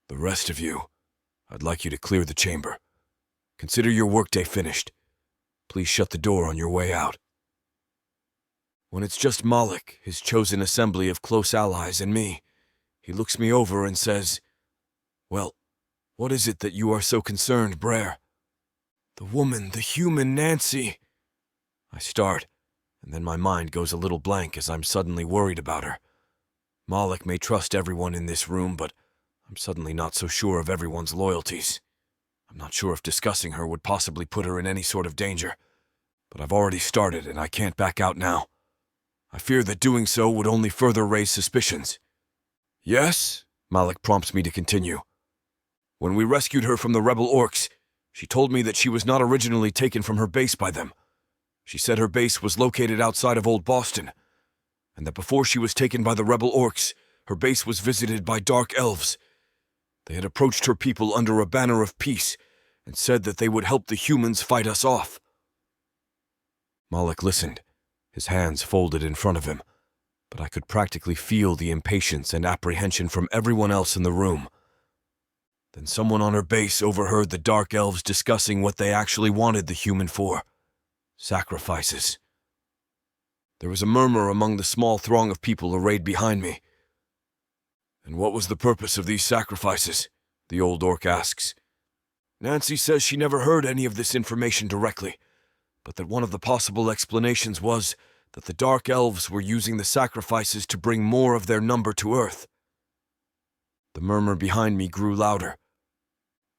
"The rest of you, I'd like you to clear the chamber. Consider your workday finished. Please shut the door on your way out." When it's just Malik, his chosen assembly of close allies, and me, he looks me over and says, "Well, what is it that you are so concerned, Brar?" "The woman, the human Nancy." I start, and then my mind goes a little blank as I'm suddenly worried about her. Malik may trust everyone in this room, but I'm suddenly not so sure of everyone's loyalties. I'm not sure if discussing her would possibly put her in any sort of danger, but I've already started and I can't back out now. I fear that doing so would only further raise suspicions. "Yes?" Malik prompts me to continue. "When we rescued her from the rebel orcs, she told me that she was not originally taken from her base by them. She said her base was located outside of Old Boston, and that before she was taken by the rebel orcs, her base was visited by dark elves. They had approached her people under a banner of peace and said that they would help the humans fight us off." Malik listened, his hands folded in front of him, but I could practically feel the impatience and apprehension from everyone else in the room. Then someone on her base overheard the dark elves discussing what they actually wanted the human for: sacrifices. There was a murmur among the small throng of people arrayed behind me. "And what was the purpose of these sacrifices?" The old orc asks. Nancy says she never heard any of this information directly, but that one of the possible explanations was that the Dark Elves were using the sacrifices to bring more of their number to Earth. The murmur behind me grew louder.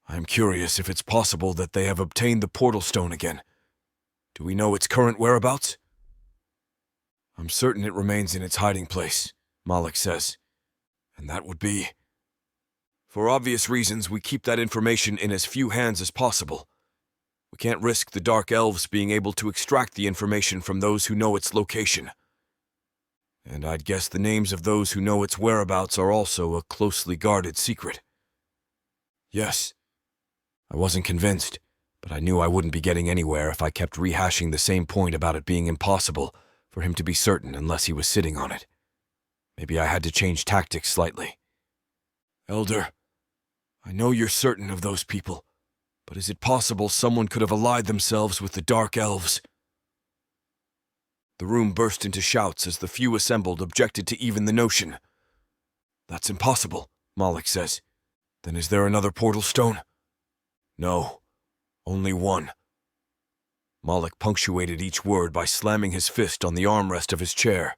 I am curious if it's possible that they have obtained the portal stone again. Do we know its current whereabouts? I'm certain it remains in its hiding place, Malik says. And that would be... For obvious reasons, we keep that information in as few hands as possible. We can't risk the Dark Elves being able to extract the information from those who know its location. And I'd guess the names of those who know its whereabouts are also a closely guarded secret. Yes. I wasn't convinced, but I knew I wouldn't be getting anywhere if I kept rehashing the same point about it being impossible for him to be certain unless he was sitting on it. Maybe I had to change tactics slightly. Elder, I know you're certain of those people, but is it possible someone could have allied themselves with the Dark Elves? The room burst into shouts as the few assembled objected to even the notion. That's impossible, Malik says. Then is there another portal stone? No, only one. Malik punctuated each word by slamming his fist on the armrest of his chair.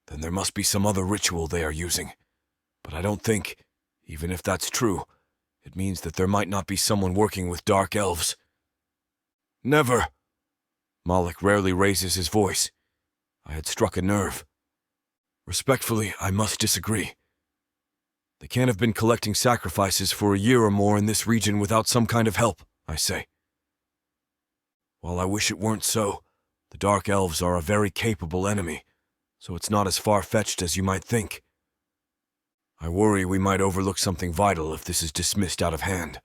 Then there must be some other ritual they are using. But I don't think, even if that's true, it means that there might not be someone working with Dark Elves. Never! Malik rarely raises his voice. I had struck a nerve. Respectfully, I must disagree. They can't have been collecting sacrifices for a year or more in this region without some kind of help, I say. While I wish it weren't so, the Dark Elves are a very capable enemy, so it's not as far-fetched as you might think. I worry we might overlook something vital if this is dismissed out of hand.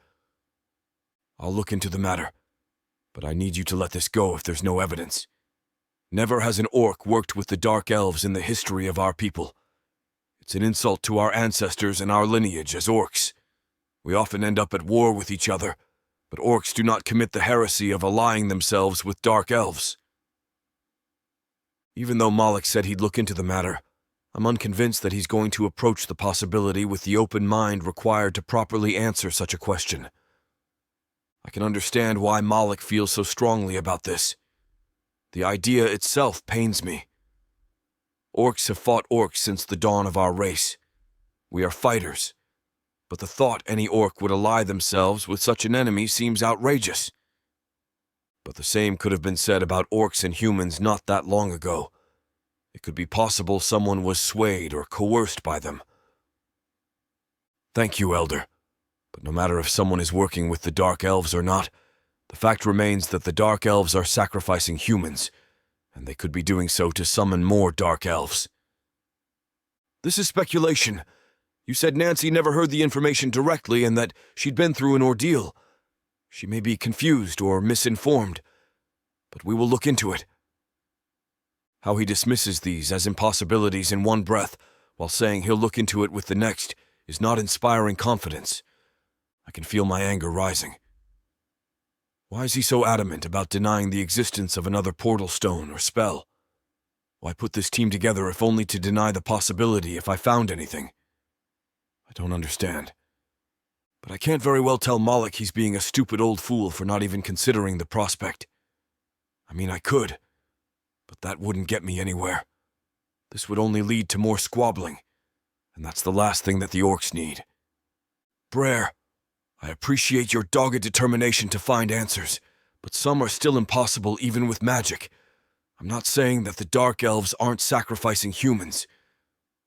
I'll look into the matter, but I need you to let this go if there's no evidence. Never has an orc worked with the Dark Elves in the history of our people. It's an insult to our ancestors and our lineage as orcs. We often end up at war with each other, but orcs do not commit the heresy of allying themselves with Dark Elves. Even though Malik said he'd look into the matter, I'm unconvinced that he's going to approach the possibility with the open mind required to properly answer such a question. I can understand why Malik feels so strongly about this. The idea itself pains me. Orcs have fought orcs since the dawn of our race. We are fighters, but the thought any orc would ally themselves with such an enemy seems outrageous. But the same could have been said about orcs and humans not that long ago. It could be possible someone was swayed or coerced by them. Thank you, Elder. But no matter if someone is working with the Dark Elves or not, the fact remains that the Dark Elves are sacrificing humans, and they could be doing so to summon more Dark Elves. This is speculation. You said Nancy never heard the information directly and that she'd been through an ordeal. She may be confused or misinformed, but we will look into it. How he dismisses these as impossibilities in one breath while saying he'll look into it with the next is not inspiring confidence. I can feel my anger rising. Why is he so adamant about denying the existence of another portal stone or spell? Why put this team together if only to deny the possibility if I found anything? I don't understand. But I can't very well tell Malik he's being a stupid old fool for not even considering the prospect. I mean, I could, but that wouldn't get me anywhere. This would only lead to more squabbling, and that's the last thing that the orcs need. Brar, I appreciate your dogged determination to find answers, but some are still impossible even with magic. I'm not saying that the Dark Elves aren't sacrificing humans.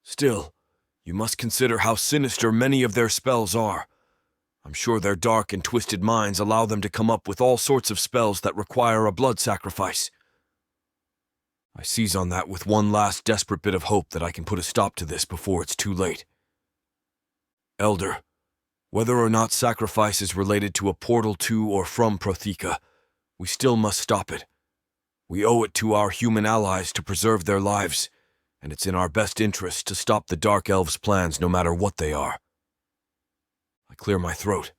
Still, you must consider how sinister many of their spells are. I'm sure their dark and twisted minds allow them to come up with all sorts of spells that require a blood sacrifice. I seize on that with one last desperate bit of hope that I can put a stop to this before it's too late. Elder, whether or not sacrifice is related to a portal to or from Protheka, we still must stop it. We owe it to our human allies to preserve their lives, and it's in our best interest to stop the Dark Elves' plans no matter what they are. I clear my throat.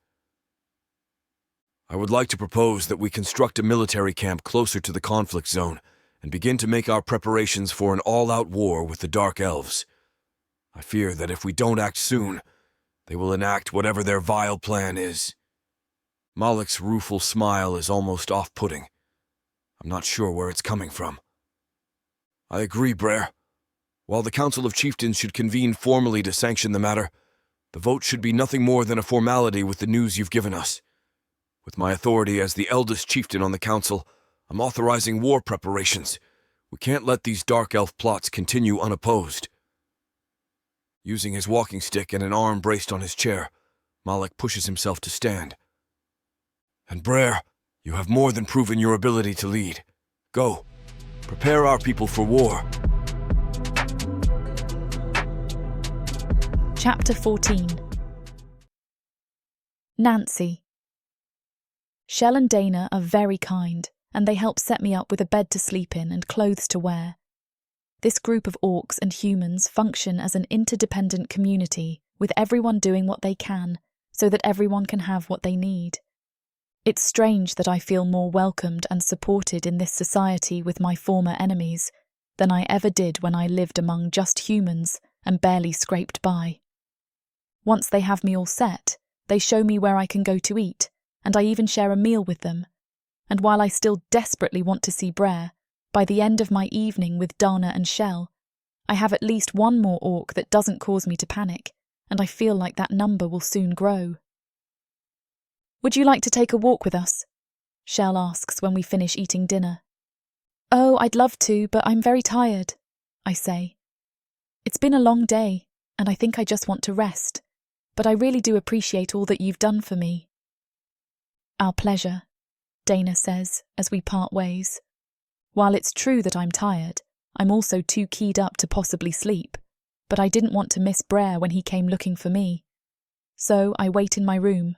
I would like to propose that we construct a military camp closer to the conflict zone and begin to make our preparations for an all-out war with the Dark Elves. I fear that if we don't act soon, They will enact whatever their vile plan is. Malek's rueful smile is almost off-putting. I'm not sure where it's coming from. I agree, Brar. While the Council of Chieftains should convene formally to sanction the matter, the vote should be nothing more than a formality with the news you've given us. With my authority as the eldest chieftain on the council, I'm authorizing war preparations. We can't let these dark elf plots continue unopposed. Using his walking stick and an arm braced on his chair, Malek pushes himself to stand. And Brar, you have more than proven your ability to lead. Go. Prepare our people for war. Chapter 14. Nancy. Shell and Dana are very kind, and they help set me up with a bed to sleep in and clothes to wear. This group of orcs and humans function as an interdependent community, with everyone doing what they can, so that everyone can have what they need. It's strange that I feel more welcomed and supported in this society with my former enemies than I ever did when I lived among just humans and barely scraped by. Once they have me all set, they show me where I can go to eat, and I even share a meal with them. And while I still desperately want to see Brar, by the end of my evening with Dana and Shell, I have at least one more orc that doesn't cause me to panic, and I feel like that number will soon grow. Would you like to take a walk with us? Shell asks when we finish eating dinner. Oh, I'd love to, but I'm very tired, I say. It's been a long day, and I think I just want to rest, but I really do appreciate all that you've done for me. Our pleasure, Dana says as we part ways. While it's true that I'm tired, I'm also too keyed up to possibly sleep, but I didn't want to miss Brar when he came looking for me. So I wait in my room,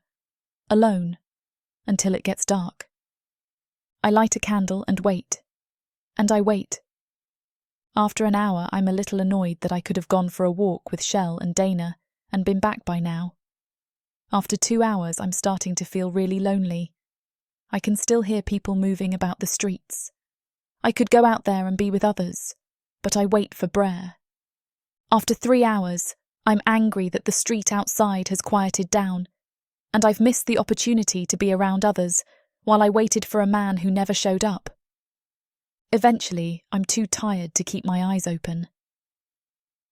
alone, until it gets dark. I light a candle and wait. And I wait. After an hour, I'm a little annoyed that I could have gone for a walk with Shell and Dana and been back by now. After 2 hours, I'm starting to feel really lonely. I can still hear people moving about the streets. I could go out there and be with others, but I wait for Brar. After 3 hours, I'm angry that the street outside has quieted down, and I've missed the opportunity to be around others while I waited for a man who never showed up. Eventually, I'm too tired to keep my eyes open.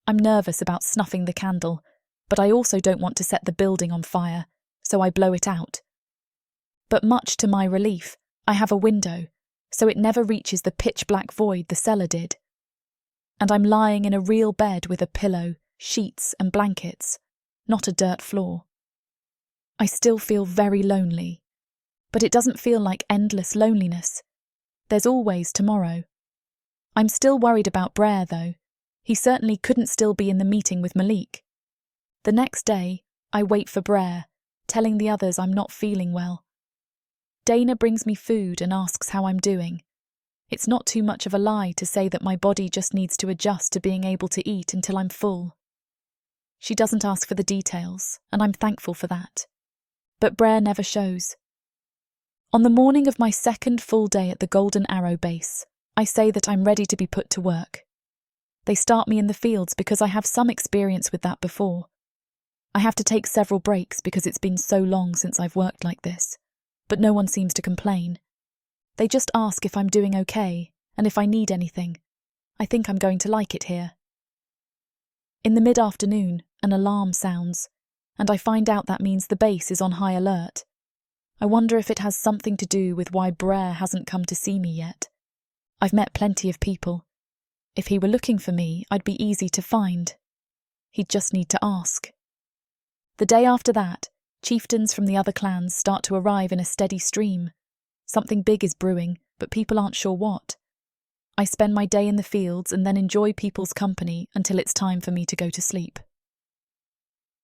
I'm nervous about snuffing the candle, but I also don't want to set the building on fire, so I blow it out. But much to my relief, I have a window, so it never reaches the pitch-black void the cellar did. And I'm lying in a real bed with a pillow, sheets and blankets, not a dirt floor. I still feel very lonely, but it doesn't feel like endless loneliness. There's always tomorrow. I'm still worried about Brar, though. He certainly couldn't still be in the meeting with Malik. The next day, I wait for Brar, telling the others I'm not feeling well. Dana brings me food and asks how I'm doing. It's not too much of a lie to say that my body just needs to adjust to being able to eat until I'm full. She doesn't ask for the details, and I'm thankful for that. But Brar never shows. On the morning of my second full day at the Golden Arrow base, I say that I'm ready to be put to work. They start me in the fields because I have some experience with that before. I have to take several breaks because it's been so long since I've worked like this, but no one seems to complain. They just ask if I'm doing okay and if I need anything. I think I'm going to like it here. In the mid-afternoon, an alarm sounds, and I find out that means the base is on high alert. I wonder if it has something to do with why Brar hasn't come to see me yet. I've met plenty of people. If he were looking for me, I'd be easy to find. He'd just need to ask. The day after that, chieftains from the other clans start to arrive in a steady stream. Something big is brewing, but people aren't sure what. I spend my day in the fields and then enjoy people's company until it's time for me to go to sleep.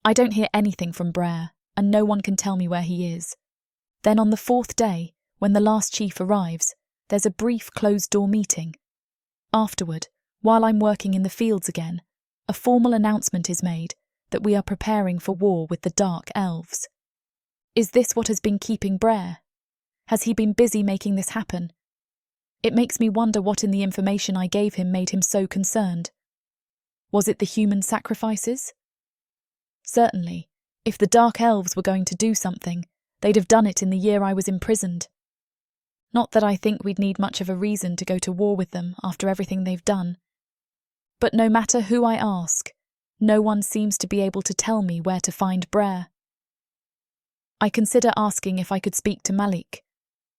I don't hear anything from Brar, and no one can tell me where he is. Then on the 4th day, when the last chief arrives, there's a brief closed-door meeting. Afterward, while I'm working in the fields again, a formal announcement is made that we are preparing for war with the Dark Elves. Is this what has been keeping Brar? Has he been busy making this happen? It makes me wonder what in the information I gave him made him so concerned. Was it the human sacrifices? Certainly, If the Dark Elves were going to do something, they'd have done it in the year I was imprisoned. Not that I think we'd need much of a reason to go to war with them after everything they've done. But no matter who I ask, no one seems to be able to tell me where to find Brar. I consider asking if I could speak to Malik,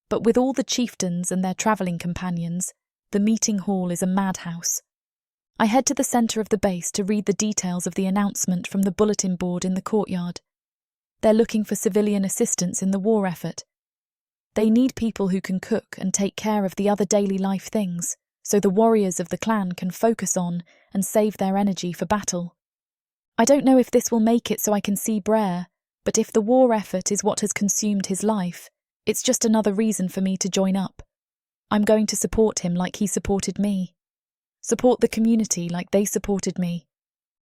but with all the chieftains and their travelling companions, the meeting hall is a madhouse. I head to the centre of the base to read the details of the announcement from the bulletin board in the courtyard. They're looking for civilian assistance in the war effort. They need people who can cook and take care of the other daily life things, so the warriors of the clan can focus on and save their energy for battle. I don't know if this will make it so I can see Brar, but if the war effort is what has consumed his life, it's just another reason for me to join up. I'm going to support him like he supported me. Support the community like they supported me.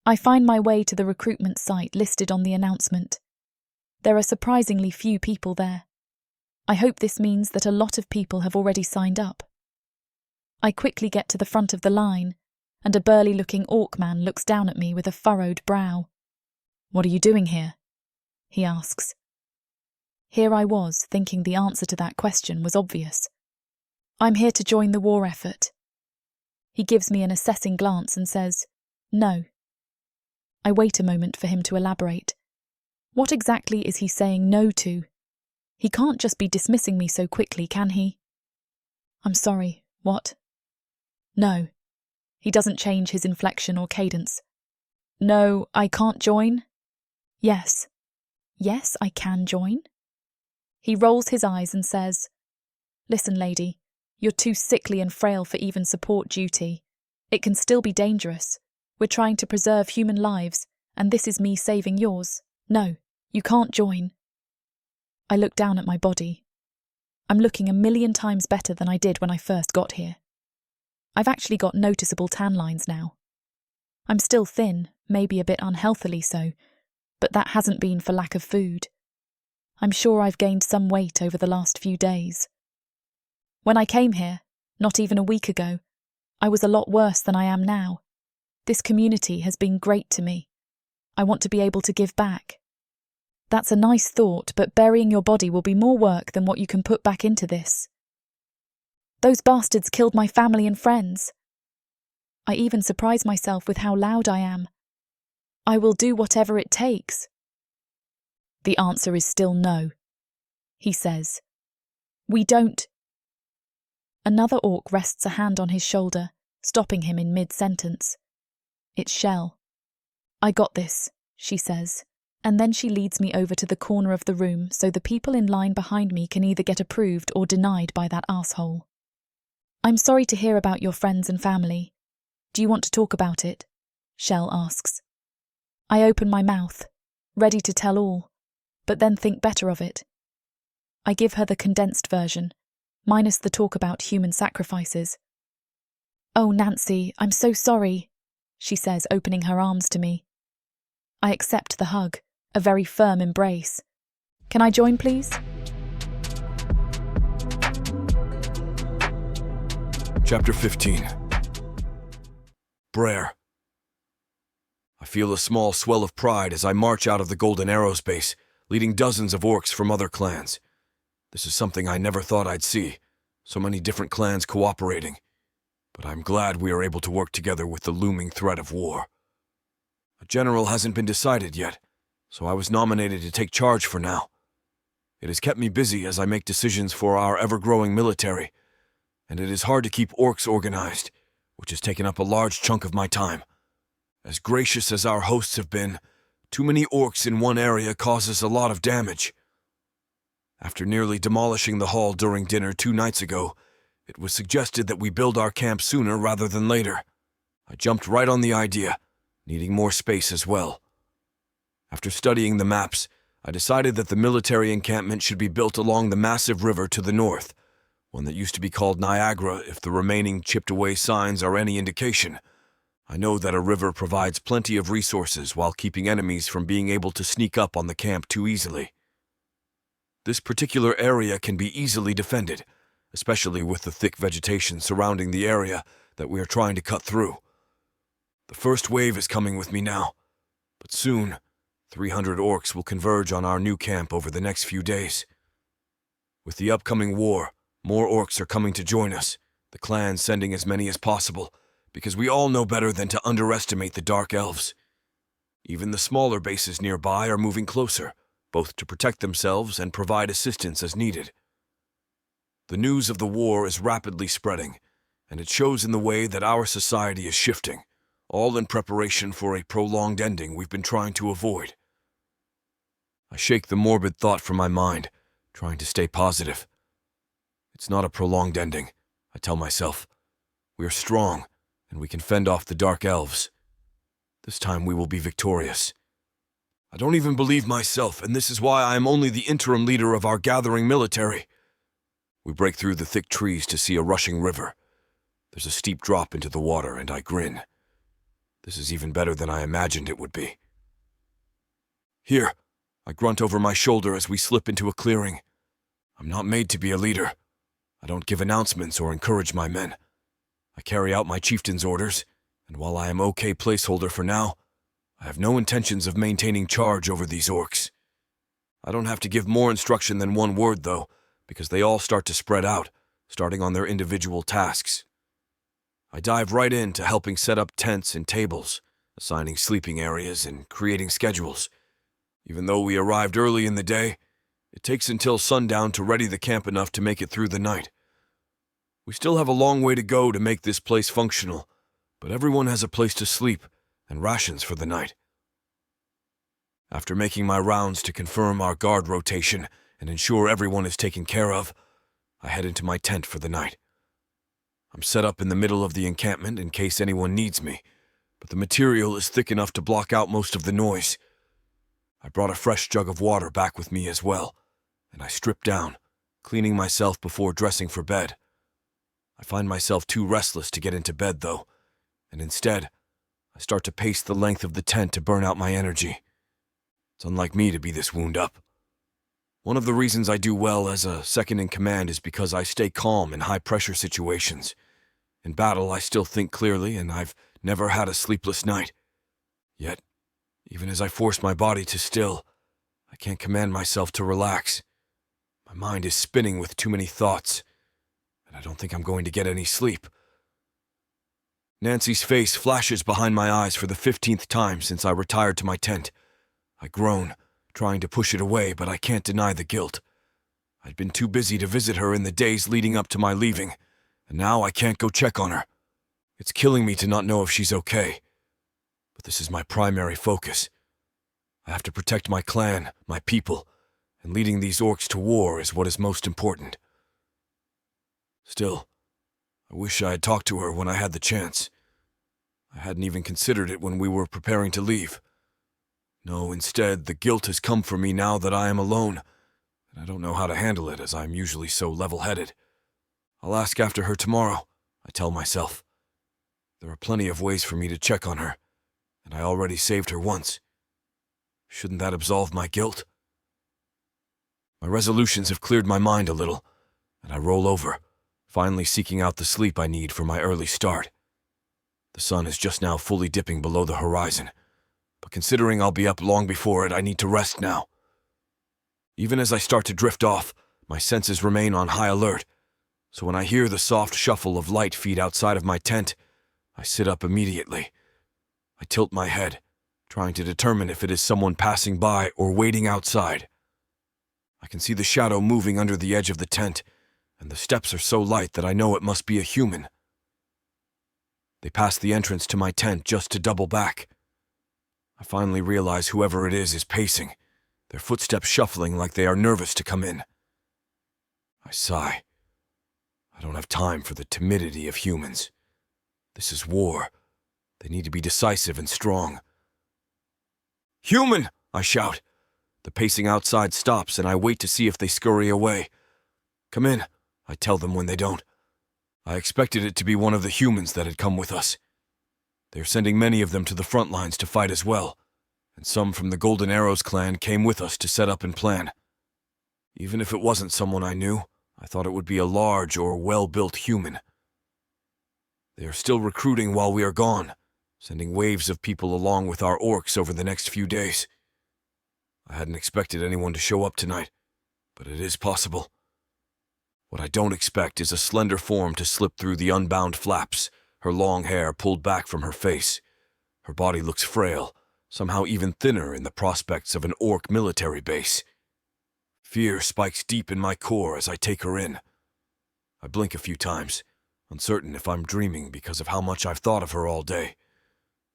I find my way to the recruitment site listed on the announcement. There are surprisingly few people there. I hope this means that a lot of people have already signed up. I quickly get to the front of the line, and a burly-looking orc man looks down at me with a furrowed brow. "What are you doing here?" he asks. Here I was, thinking the answer to that question was obvious. "I'm here to join the war effort." He gives me an assessing glance and says, "No." I wait a moment for him to elaborate. What exactly is he saying no to? He can't just be dismissing me so quickly, can he? "I'm sorry, what?" "No." He doesn't change his inflection or cadence. "No, I can't join?" "Yes." "Yes, I can join?" He rolls his eyes and says, "Listen, lady, you're too sickly and frail for even support duty. It can still be dangerous. We're trying to preserve human lives, and this is me saving yours. No, you can't join." I look down at my body. I'm looking 1,000,000 times better than I did when I first got here. I've actually got noticeable tan lines now. I'm still thin, maybe a bit unhealthily so, but that hasn't been for lack of food. I'm sure I've gained some weight over the last few days. When I came here, not even a week ago, I was a lot worse than I am now. This community has been great to me. I want to be able to give back. That's a nice thought, but burying your body will be more work than what you can put back into this. Those bastards killed my family and friends. I even surprise myself with how loud I am. I will do whatever it takes. The answer is still no, he says. We don't. Another orc rests a hand on his shoulder, stopping him in mid-sentence. It's Shell. "I got this," she says, and then she leads me over to the corner of the room so the people in line behind me can either get approved or denied by that asshole. "I'm sorry to hear about your friends and family. Do you want to talk about it?" Shell asks. I open my mouth, ready to tell all, but then think better of it. I give her the condensed version, minus the talk about human sacrifices. "Oh, Nancy, I'm so sorry," she says, opening her arms to me. I accept the hug, a very firm embrace. "Can I join, please?" Chapter 15. Brar. I feel a small swell of pride as I march out of the Golden Arrows base, leading dozens of orcs from other clans. This is something I never thought I'd see, so many different clans cooperating. But I'm glad we are able to work together with the looming threat of war. A general hasn't been decided yet, so I was nominated to take charge for now. It has kept me busy as I make decisions for our ever-growing military, and it is hard to keep orcs organized, which has taken up a large chunk of my time. As gracious as our hosts have been, too many orcs in one area causes a lot of damage. After nearly demolishing the hall during dinner 2 nights ago, it was suggested that we build our camp sooner rather than later. I jumped right on the idea, needing more space as well. After studying the maps, I decided that the military encampment should be built along the massive river to the north, one that used to be called Niagara if the remaining chipped-away signs are any indication. I know that a river provides plenty of resources while keeping enemies from being able to sneak up on the camp too easily. This particular area can be easily defended, especially with the thick vegetation surrounding the area that we are trying to cut through. The first wave is coming with me now, but soon 300 orcs will converge on our new camp over the next few days. With the upcoming war, more orcs are coming to join us, the clan sending as many as possible, because we all know better than to underestimate the Dark Elves. Even the smaller bases nearby are moving closer, both to protect themselves and provide assistance as needed. The news of the war is rapidly spreading, and it shows in the way that our society is shifting, all in preparation for a prolonged ending we've been trying to avoid. I shake the morbid thought from my mind, trying to stay positive. It's not a prolonged ending, I tell myself. We are strong, and we can fend off the Dark Elves. This time we will be victorious. I don't even believe myself, and this is why I am only the interim leader of our gathering military. We break through the thick trees to see a rushing river. There's a steep drop into the water, and I grin. This is even better than I imagined it would be. Here, I grunt over my shoulder as we slip into a clearing. I'm not made to be a leader. I don't give announcements or encourage my men. I carry out my chieftain's orders, and while I am okay placeholder for now, I have no intentions of maintaining charge over these orcs. I don't have to give more instruction than one word, though, because they all start to spread out, starting on their individual tasks. I dive right into helping set up tents and tables, assigning sleeping areas and creating schedules. Even though we arrived early in the day, it takes until sundown to ready the camp enough to make it through the night. We still have a long way to go to make this place functional, but everyone has a place to sleep and rations for the night. After making my rounds to confirm our guard rotation and ensure everyone is taken care of, I head into my tent for the night. I'm set up in the middle of the encampment in case anyone needs me, but the material is thick enough to block out most of the noise. I brought a fresh jug of water back with me as well, and I strip down, cleaning myself before dressing for bed. I find myself too restless to get into bed, though, and instead, I start to pace the length of the tent to burn out my energy. It's unlike me to be this wound up. One of the reasons I do well as a second-in-command is because I stay calm in high-pressure situations. In battle, I still think clearly, and I've never had a sleepless night. Yet, even as I force my body to still, I can't command myself to relax. My mind is spinning with too many thoughts, and I don't think I'm going to get any sleep. Nancy's face flashes behind my eyes for the 15th time since I retired to my tent. I groan, trying to push it away, but I can't deny the guilt. I'd been too busy to visit her in the days leading up to my leaving, and now I can't go check on her. It's killing me to not know if she's okay. But this is my primary focus. I have to protect my clan, my people, and leading these orcs to war is what is most important. Still, I wish I had talked to her when I had the chance. I hadn't even considered it when we were preparing to leave. No, instead, the guilt has come for me now that I am alone, and I don't know how to handle it as I'm usually so level-headed. I'll ask after her tomorrow, I tell myself. There are plenty of ways for me to check on her, and I already saved her once. Shouldn't that absolve my guilt? My resolutions have cleared my mind a little, and I roll over, finally seeking out the sleep I need for my early start. The sun is just now fully dipping below the horizon, but considering I'll be up long before it, I need to rest now. Even as I start to drift off, my senses remain on high alert, so when I hear the soft shuffle of light feet outside of my tent, I sit up immediately. I tilt my head, trying to determine if it is someone passing by or waiting outside. I can see the shadow moving under the edge of the tent, and the steps are so light that I know it must be a human. They pass the entrance to my tent just to double back. I finally realize whoever it is pacing, their footsteps shuffling like they are nervous to come in. I sigh. I don't have time for the timidity of humans. This is war. They need to be decisive and strong. "Human!" I shout. The pacing outside stops, and I wait to see if they scurry away. "Come in," I tell them when they don't. I expected it to be one of the humans that had come with us. They're sending many of them to the front lines to fight as well, and some from the Golden Arrows clan came with us to set up and plan. Even if it wasn't someone I knew, I thought it would be a large or well-built human. They are still recruiting while we are gone, sending waves of people along with our orcs over the next few days. I hadn't expected anyone to show up tonight, but it is possible. What I don't expect is a slender form to slip through the unbound flaps, her long hair pulled back from her face. Her body looks frail, somehow even thinner in the prospects of an orc military base. Fear spikes deep in my core as I take her in. I blink a few times, uncertain if I'm dreaming because of how much I've thought of her all day.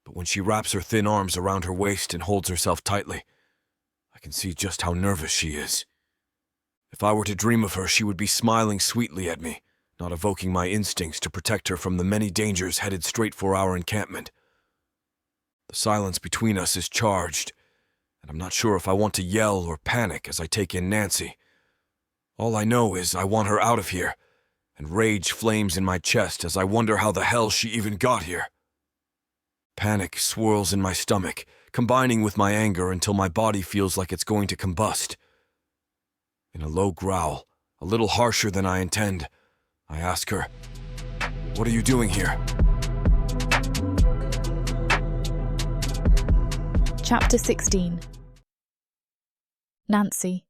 But when she wraps her thin arms around her waist and holds herself tightly, I can see just how nervous she is. If I were to dream of her, she would be smiling sweetly at me, not evoking my instincts to protect her from the many dangers headed straight for our encampment. The silence between us is charged, and I'm not sure if I want to yell or panic as I take in Nancy. All I know is I want her out of here, and rage flames in my chest as I wonder how the hell she even got here. Panic swirls in my stomach, combining with my anger until my body feels like it's going to combust. In a low growl, a little harsher than I intend, I ask her, "What are you doing here?" Chapter 16. Nancy.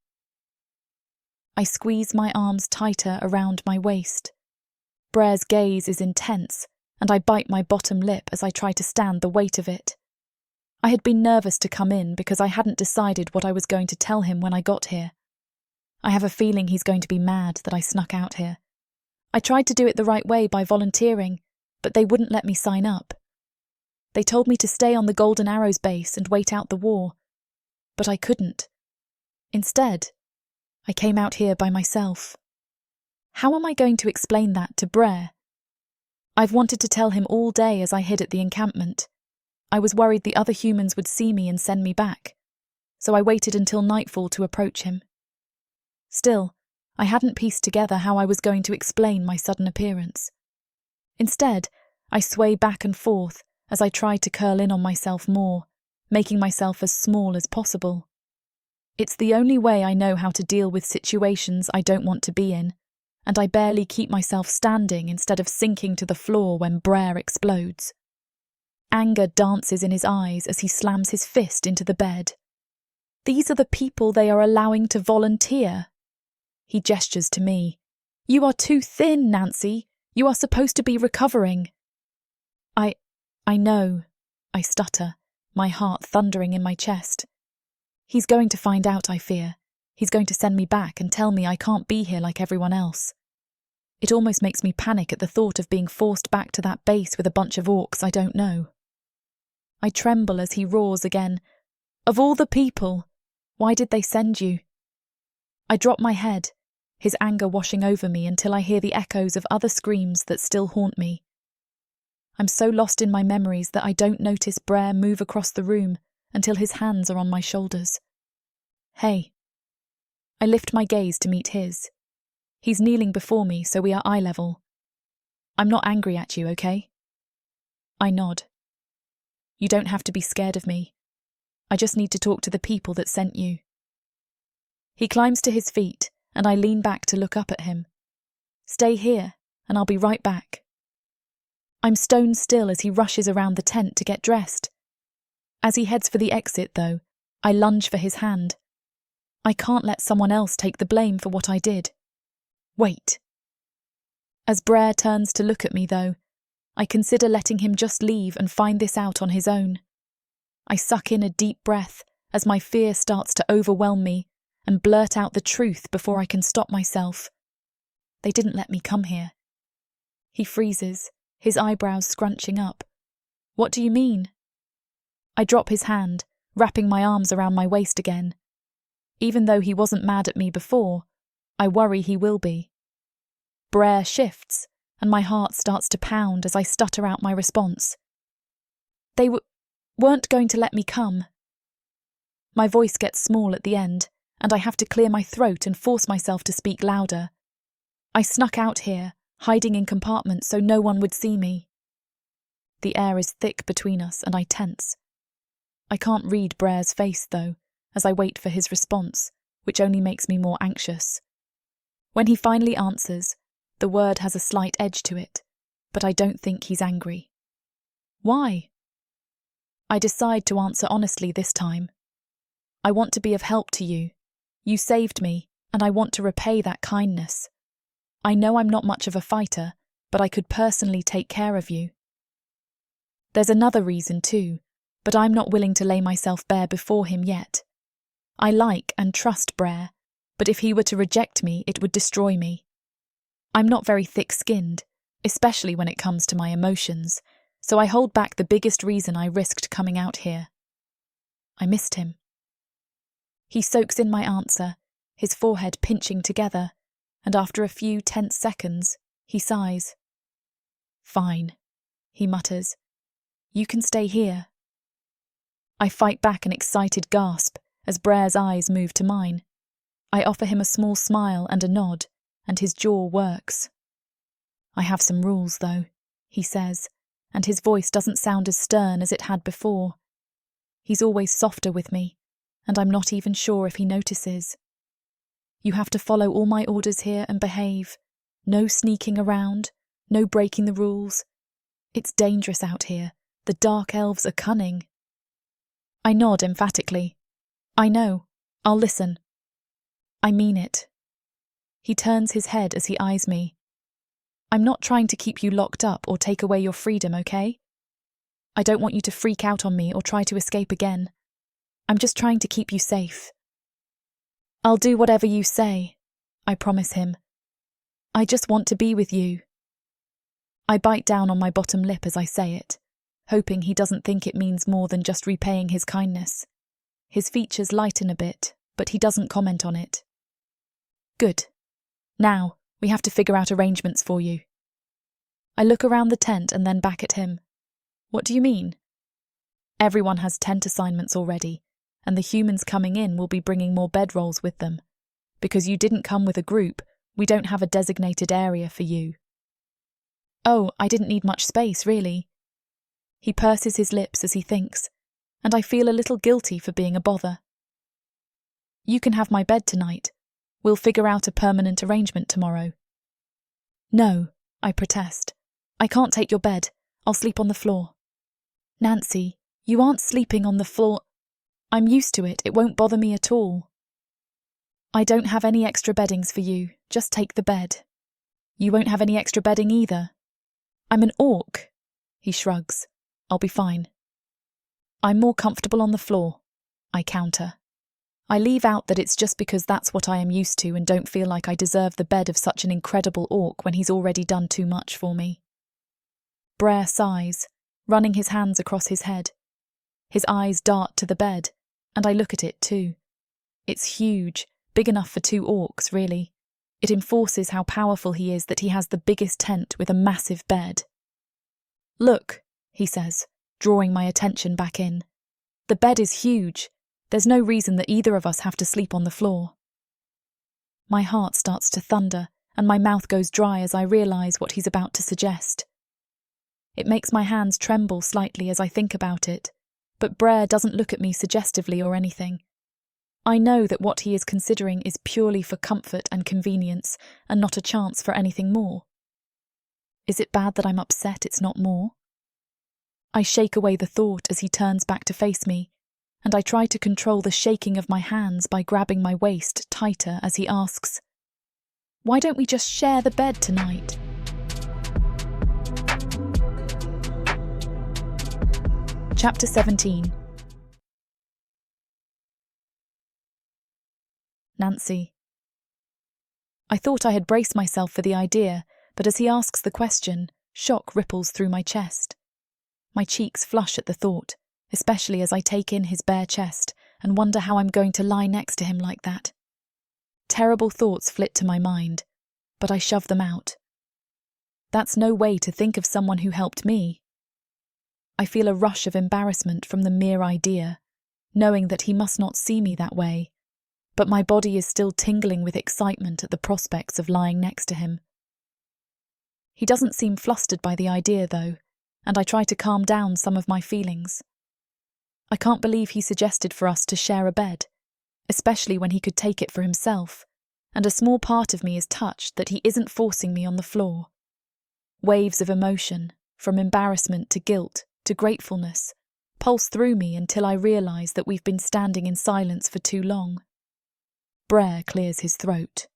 I squeeze my arms tighter around my waist. Brar's gaze is intense, and I bite my bottom lip as I try to stand the weight of it. I had been nervous to come in because I hadn't decided what I was going to tell him when I got here. I have a feeling he's going to be mad that I snuck out here. I tried to do it the right way by volunteering, but they wouldn't let me sign up. They told me to stay on the Golden Arrows base and wait out the war, but I couldn't. Instead, I came out here by myself. How am I going to explain that to Brar? I've wanted to tell him all day as I hid at the encampment. I was worried the other humans would see me and send me back, so I waited until nightfall to approach him. Still, I hadn't pieced together how I was going to explain my sudden appearance. Instead, I sway back and forth as I try to curl in on myself more, making myself as small as possible. It's the only way I know how to deal with situations I don't want to be in, and I barely keep myself standing instead of sinking to the floor when Brar explodes. Anger dances in his eyes as he slams his fist into the bed. These are the people they are allowing to volunteer. He gestures to me. "You are too thin, Nancy. You are supposed to be recovering." I know, I stutter, my heart thundering in my chest. He's going to find out, I fear. He's going to send me back and tell me I can't be here like everyone else. It almost makes me panic at the thought of being forced back to that base with a bunch of orcs I don't know. I tremble as he roars again. "Of all the people, why did they send you?" I drop my head, his anger washing over me until I hear the echoes of other screams that still haunt me. I'm so lost in my memories that I don't notice Brar move across the room until his hands are on my shoulders. "Hey." I lift my gaze to meet his. He's kneeling before me, so we are eye level. "I'm not angry at you, okay?" I nod. "You don't have to be scared of me. I just need to talk to the people that sent you." He climbs to his feet, and I lean back to look up at him. "Stay here, and I'll be right back." I'm stone still as he rushes around the tent to get dressed. As he heads for the exit, though, I lunge for his hand. I can't let someone else take the blame for what I did. Wait. As Brar turns to look at me, though, I consider letting him just leave and find this out on his own. I suck in a deep breath as my fear starts to overwhelm me and blurt out the truth before I can stop myself. They didn't let me come here. He freezes, his eyebrows scrunching up. "What do you mean?" I drop his hand, wrapping my arms around my waist again. Even though he wasn't mad at me before, I worry he will be. Brar shifts, and my heart starts to pound as I stutter out my response. "They weren't going to let me come." My voice gets small at the end, and I have to clear my throat and force myself to speak louder. I snuck out here, hiding in compartments so no one would see me. The air is thick between us, and I tense. I can't read Brar's face, though, as I wait for his response, which only makes me more anxious. When he finally answers, the word has a slight edge to it, but I don't think he's angry. "Why?" I decide to answer honestly this time. I want to be of help to you. You saved me, and I want to repay that kindness. I know I'm not much of a fighter, but I could personally take care of you. There's another reason too, but I'm not willing to lay myself bare before him yet. I like and trust Brar, but if he were to reject me, it would destroy me. I'm not very thick-skinned, especially when it comes to my emotions, so I hold back the biggest reason I risked coming out here. I missed him. He soaks in my answer, his forehead pinching together, and after a few tense seconds, he sighs. Fine, he mutters. You can stay here. I fight back an excited gasp as Brar's eyes move to mine. I offer him a small smile and a nod, and his jaw works. I have some rules, though, he says, and his voice doesn't sound as stern as it had before. He's always softer with me, and I'm not even sure if he notices. You have to follow all my orders here and behave. No sneaking around, no breaking the rules. It's dangerous out here. The dark elves are cunning. I nod emphatically. I know. I'll listen. I mean it. He turns his head as he eyes me. I'm not trying to keep you locked up or take away your freedom, okay? I don't want you to freak out on me or try to escape again. I'm just trying to keep you safe. I'll do whatever you say, I promise him. I just want to be with you. I bite down on my bottom lip as I say it, hoping he doesn't think it means more than just repaying his kindness. His features lighten a bit, but he doesn't comment on it. Good. Now, we have to figure out arrangements for you. I look around the tent and then back at him. What do you mean? Everyone has tent assignments already, and the humans coming in will be bringing more bedrolls with them. Because you didn't come with a group, we don't have a designated area for you. Oh, I didn't need much space, really. He purses his lips as he thinks, and I feel a little guilty for being a bother. You can have my bed tonight. We'll figure out a permanent arrangement tomorrow. No, I protest. I can't take your bed. I'll sleep on the floor. Nancy, you aren't sleeping on the floor. I'm used to it. It won't bother me at all. I don't have any extra beddings for you. Just take the bed. You won't have any extra bedding either. I'm an orc. He shrugs. I'll be fine. I'm more comfortable on the floor, I counter. I leave out that it's just because that's what I am used to and don't feel like I deserve the bed of such an incredible orc when he's already done too much for me. Brar sighs, running his hands across his head. His eyes dart to the bed, and I look at it too. It's huge, big enough for 2 orcs, really. It enforces how powerful he is that he has the biggest tent with a massive bed. Look, he says, drawing my attention back in. The bed is huge. There's no reason that either of us have to sleep on the floor. My heart starts to thunder, and my mouth goes dry as I realise what he's about to suggest. It makes my hands tremble slightly as I think about it, but Brar doesn't look at me suggestively or anything. I know that what he is considering is purely for comfort and convenience, and not a chance for anything more. Is it bad that I'm upset it's not more? I shake away the thought as he turns back to face me, and I try to control the shaking of my hands by grabbing my waist tighter as he asks, "Why don't we just share the bed tonight?" Chapter 17. Nancy. I thought I had braced myself for the idea, but as he asks the question, shock ripples through my chest. My cheeks flush at the thought, especially as I take in his bare chest and wonder how I'm going to lie next to him like that. Terrible thoughts flit to my mind, but I shove them out. That's no way to think of someone who helped me. I feel a rush of embarrassment from the mere idea, knowing that he must not see me that way, but my body is still tingling with excitement at the prospects of lying next to him. He doesn't seem flustered by the idea, though, and I try to calm down some of my feelings. I can't believe he suggested for us to share a bed, especially when he could take it for himself, and a small part of me is touched that he isn't forcing me on the floor. Waves of emotion, from embarrassment to guilt to gratefulness, pulse through me until I realise that we've been standing in silence for too long. Brar clears his throat.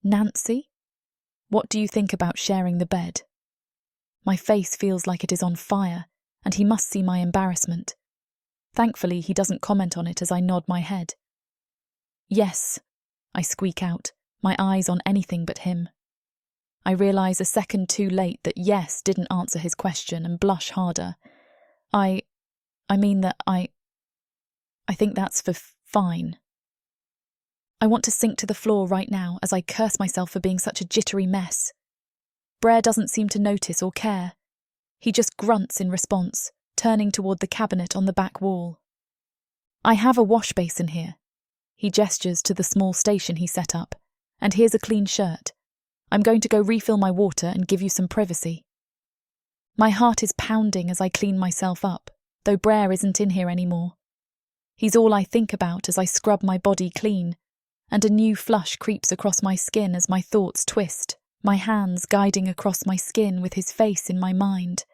Nancy? What do you think about sharing the bed? My face feels like it is on fire, and he must see my embarrassment. Thankfully, he doesn't comment on it as I nod my head. Yes, I squeak out, my eyes on anything but him. I realise a second too late that yes didn't answer his question and blush harder. I mean that I think that's fine. I want to sink to the floor right now as I curse myself for being such a jittery mess. Brar doesn't seem to notice or care. He just grunts in response, turning toward the cabinet on the back wall. I have a wash basin here. He gestures to the small station he set up, and here's a clean shirt. I'm going to go refill my water and give you some privacy. My heart is pounding as I clean myself up, though Brar isn't in here anymore. He's all I think about as I scrub my body clean, and a new flush creeps across my skin as my thoughts twist, my hands guiding across my skin with his face in my mind.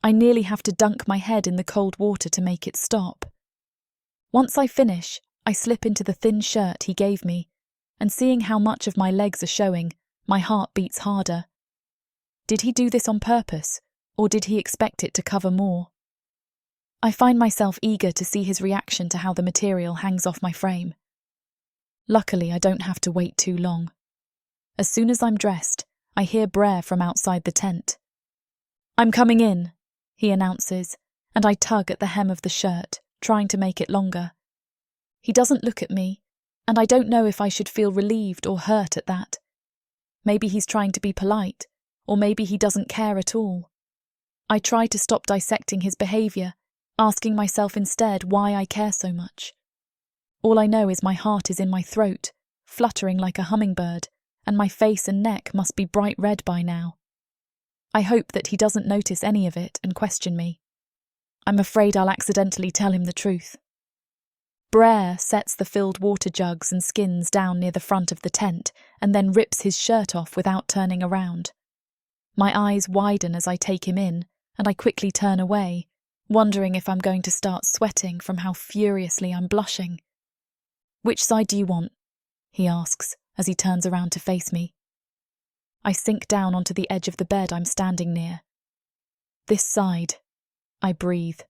I nearly have to dunk my head in the cold water to make it stop. Once I finish, I slip into the thin shirt he gave me, and seeing how much of my legs are showing, my heart beats harder. Did he do this on purpose, or did he expect it to cover more? I find myself eager to see his reaction to how the material hangs off my frame. Luckily, I don't have to wait too long. As soon as I'm dressed, I hear Brar from outside the tent. I'm coming in, he announces, and I tug at the hem of the shirt, trying to make it longer. He doesn't look at me, and I don't know if I should feel relieved or hurt at that. Maybe he's trying to be polite, or maybe he doesn't care at all. I try to stop dissecting his behaviour, asking myself instead why I care so much. All I know is my heart is in my throat, fluttering like a hummingbird, and my face and neck must be bright red by now. I hope that he doesn't notice any of it and question me. I'm afraid I'll accidentally tell him the truth. Brar sets the filled water jugs and skins down near the front of the tent and then rips his shirt off without turning around. My eyes widen as I take him in, and I quickly turn away, wondering if I'm going to start sweating from how furiously I'm blushing. Which side do you want? He asks as he turns around to face me. I sink down onto the edge of the bed I'm standing near. This side, I breathe.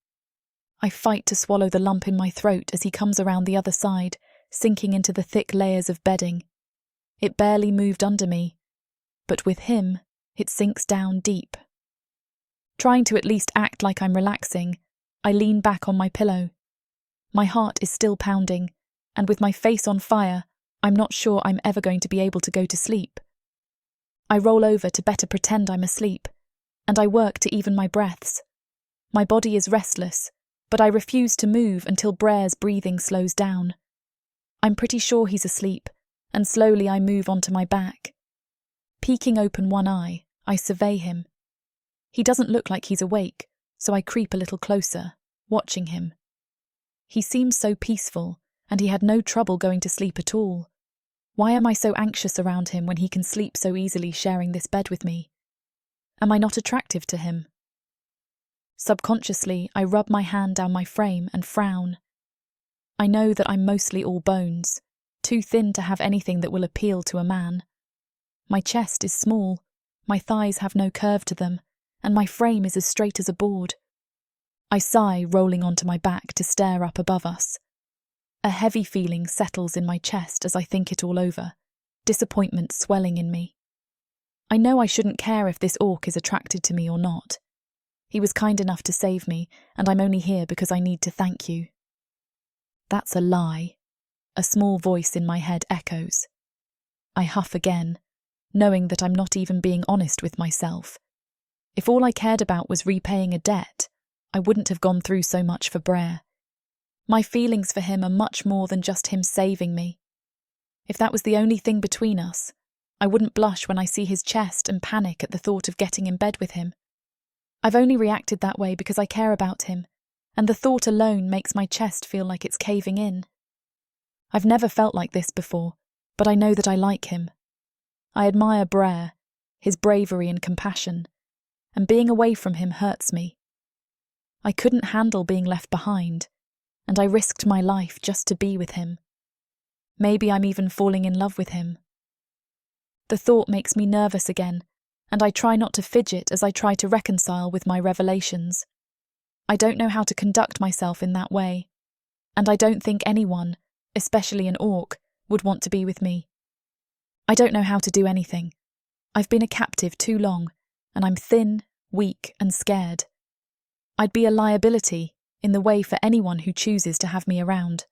I fight to swallow the lump in my throat as he comes around the other side, sinking into the thick layers of bedding. It barely moved under me, but with him, it sinks down deep. Trying to at least act like I'm relaxing, I lean back on my pillow. My heart is still pounding, and with my face on fire, I'm not sure I'm ever going to be able to go to sleep. I roll over to better pretend I'm asleep, and I work to even my breaths. My body is restless, but I refuse to move until Brar's breathing slows down. I'm pretty sure he's asleep, and slowly I move onto my back. Peeking open one eye, I survey him. He doesn't look like he's awake, so I creep a little closer, watching him. He seems so peaceful, and he had no trouble going to sleep at all. Why am I so anxious around him when he can sleep so easily sharing this bed with me? Am I not attractive to him? Subconsciously, I rub my hand down my frame and frown. I know that I'm mostly all bones, too thin to have anything that will appeal to a man. My chest is small, my thighs have no curve to them, and my frame is as straight as a board. I sigh, rolling onto my back to stare up above us. A heavy feeling settles in my chest as I think it all over, disappointment swelling in me. I know I shouldn't care if this orc is attracted to me or not. He was kind enough to save me, and I'm only here because I need to thank you. That's a lie. A small voice in my head echoes. I huff again, knowing that I'm not even being honest with myself. If all I cared about was repaying a debt, I wouldn't have gone through so much for Brar. My feelings for him are much more than just him saving me. If that was the only thing between us, I wouldn't blush when I see his chest and panic at the thought of getting in bed with him. I've only reacted that way because I care about him, and the thought alone makes my chest feel like it's caving in. I've never felt like this before, but I know that I like him. I admire Brar, his bravery and compassion, and being away from him hurts me. I couldn't handle being left behind, and I risked my life just to be with him. Maybe I'm even falling in love with him. The thought makes me nervous again, and I try not to fidget as I try to reconcile with my revelations. I don't know how to conduct myself in that way, and I don't think anyone, especially an orc, would want to be with me. I don't know how to do anything. I've been a captive too long, and I'm thin, weak, and scared. I'd be a liability in the way for anyone who chooses to have me around.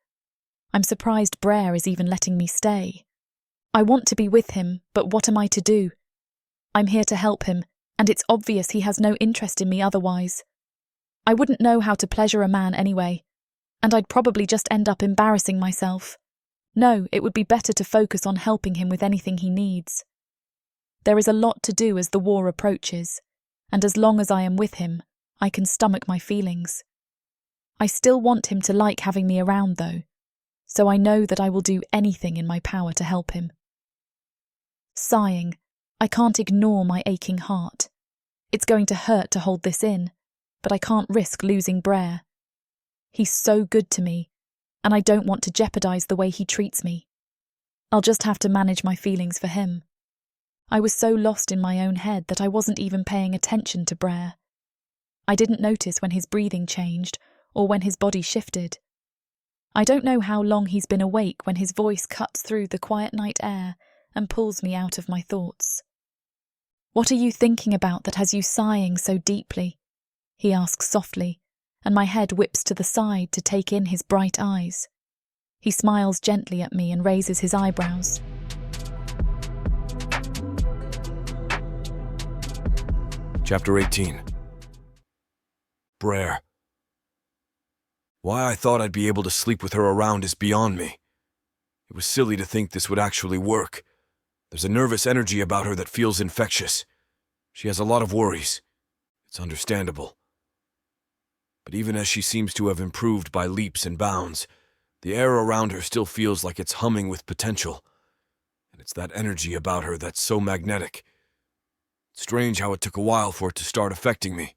I'm surprised Brar is even letting me stay. I want to be with him, but what am I to do? I'm here to help him, and it's obvious he has no interest in me otherwise. I wouldn't know how to pleasure a man anyway, and I'd probably just end up embarrassing myself. No, it would be better to focus on helping him with anything he needs. There is a lot to do as the war approaches, and as long as I am with him, I can stomach my feelings. I still want him to like having me around, though, so I know that I will do anything in my power to help him. Sighing, I can't ignore my aching heart. It's going to hurt to hold this in, but I can't risk losing Brar. He's so good to me, and I don't want to jeopardize the way he treats me. I'll just have to manage my feelings for him. I was so lost in my own head that I wasn't even paying attention to Brar. I didn't notice when his breathing changed or when his body shifted. I don't know how long he's been awake when his voice cuts through the quiet night air and pulls me out of my thoughts. "What are you thinking about that has you sighing so deeply?" he asks softly, and my head whips to the side to take in his bright eyes. He smiles gently at me and raises his eyebrows. Chapter 18. Brar. Why I thought I'd be able to sleep with her around is beyond me. It was silly to think this would actually work. There's a nervous energy about her that feels infectious. She has a lot of worries. It's understandable. But even as she seems to have improved by leaps and bounds, the air around her still feels like it's humming with potential. And it's that energy about her that's so magnetic. It's strange how it took a while for it to start affecting me.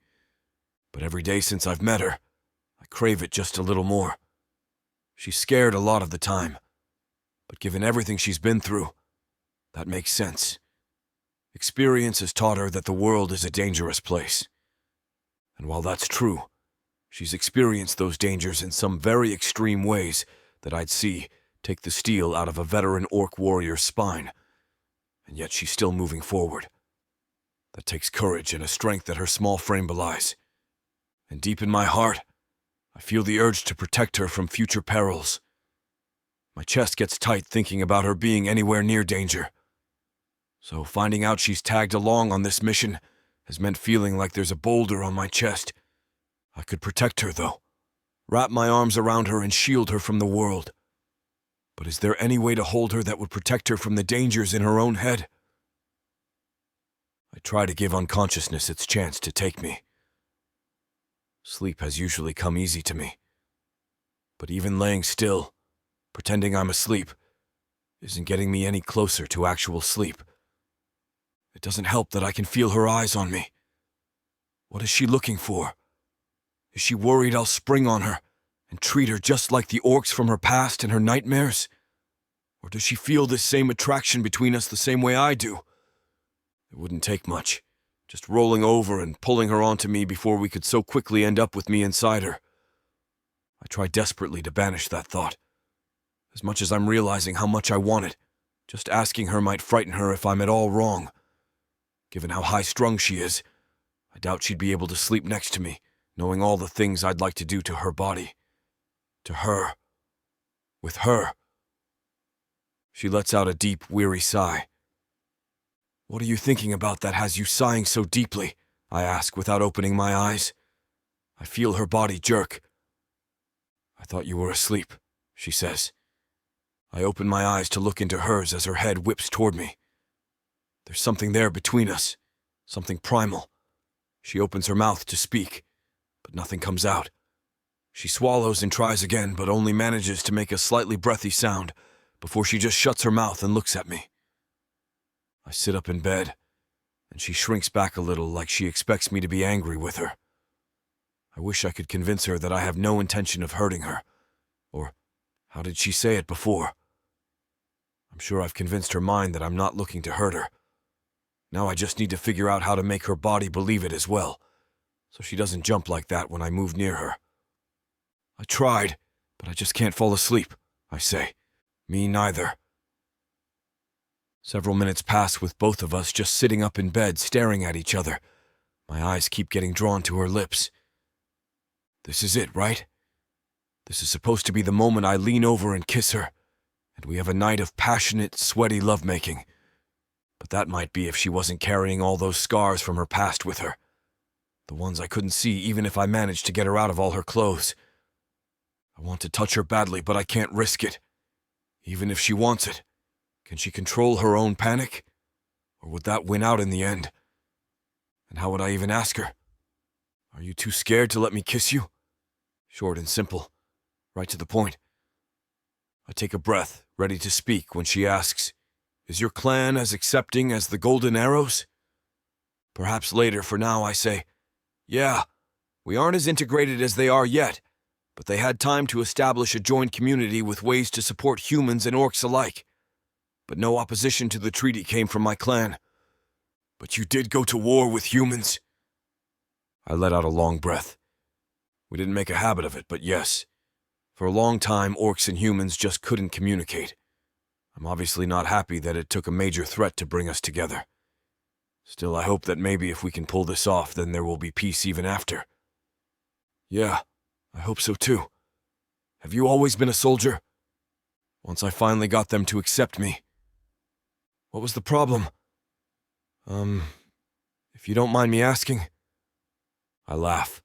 But every day since I've met her, I crave it just a little more. She's scared a lot of the time. But given everything she's been through, that makes sense. Experience has taught her that the world is a dangerous place. And while that's true, she's experienced those dangers in some very extreme ways that I'd see take the steel out of a veteran orc warrior's spine. And yet she's still moving forward. That takes courage and a strength that her small frame belies. And deep in my heart, I feel the urge to protect her from future perils. My chest gets tight thinking about her being anywhere near danger. So finding out she's tagged along on this mission has meant feeling like there's a boulder on my chest. I could protect her, though. Wrap my arms around her and shield her from the world. But is there any way to hold her that would protect her from the dangers in her own head? I try to give unconsciousness its chance to take me. Sleep has usually come easy to me. But even laying still, pretending I'm asleep, isn't getting me any closer to actual sleep. It doesn't help that I can feel her eyes on me. What is she looking for? Is she worried I'll spring on her and treat her just like the orcs from her past and her nightmares? Or does she feel this same attraction between us the same way I do? It wouldn't take much, just rolling over and pulling her onto me before we could so quickly end up with me inside her. I try desperately to banish that thought. As much as I'm realizing how much I want it, just asking her might frighten her if I'm at all wrong. Given how high-strung she is, I doubt she'd be able to sleep next to me, knowing all the things I'd like to do to her body. To her. With her. She lets out a deep, weary sigh. "What are you thinking about that has you sighing so deeply?" I ask without opening my eyes. I feel her body jerk. "I thought you were asleep," she says. I open my eyes to look into hers as her head whips toward me. There's something there between us, something primal. She opens her mouth to speak, but nothing comes out. She swallows and tries again, but only manages to make a slightly breathy sound before she just shuts her mouth and looks at me. I sit up in bed, and she shrinks back a little like she expects me to be angry with her. I wish I could convince her that I have no intention of hurting her. Or, how did she say it before? I'm sure I've convinced her mind that I'm not looking to hurt her. Now I just need to figure out how to make her body believe it as well, so she doesn't jump like that when I move near her. I tried, but I just can't fall asleep, I say. Me neither. Several minutes pass with both of us just sitting up in bed staring at each other. My eyes keep getting drawn to her lips. This is it, right? This is supposed to be the moment I lean over and kiss her, and we have a night of passionate, sweaty lovemaking. But that might be if she wasn't carrying all those scars from her past with her. The ones I couldn't see even if I managed to get her out of all her clothes. I want to touch her badly, but I can't risk it. Even if she wants it, can she control her own panic? Or would that win out in the end? And how would I even ask her? Are you too scared to let me kiss you? Short and simple, right to the point. I take a breath, ready to speak, when she asks, "Is your clan as accepting as the Golden Arrows?" Perhaps later, for now I say, "Yeah, we aren't as integrated as they are yet, but they had time to establish a joint community with ways to support humans and orcs alike. But no opposition to the treaty came from my clan. But you did go to war with humans." I let out a long breath. We didn't make a habit of it, but yes. For a long time, orcs and humans just couldn't communicate. I'm obviously not happy that it took a major threat to bring us together. Still, I hope that maybe if we can pull this off, then there will be peace even after. Yeah, I hope so too. Have you always been a soldier? Once I finally got them to accept me. What was the problem? If you don't mind me asking. I laugh.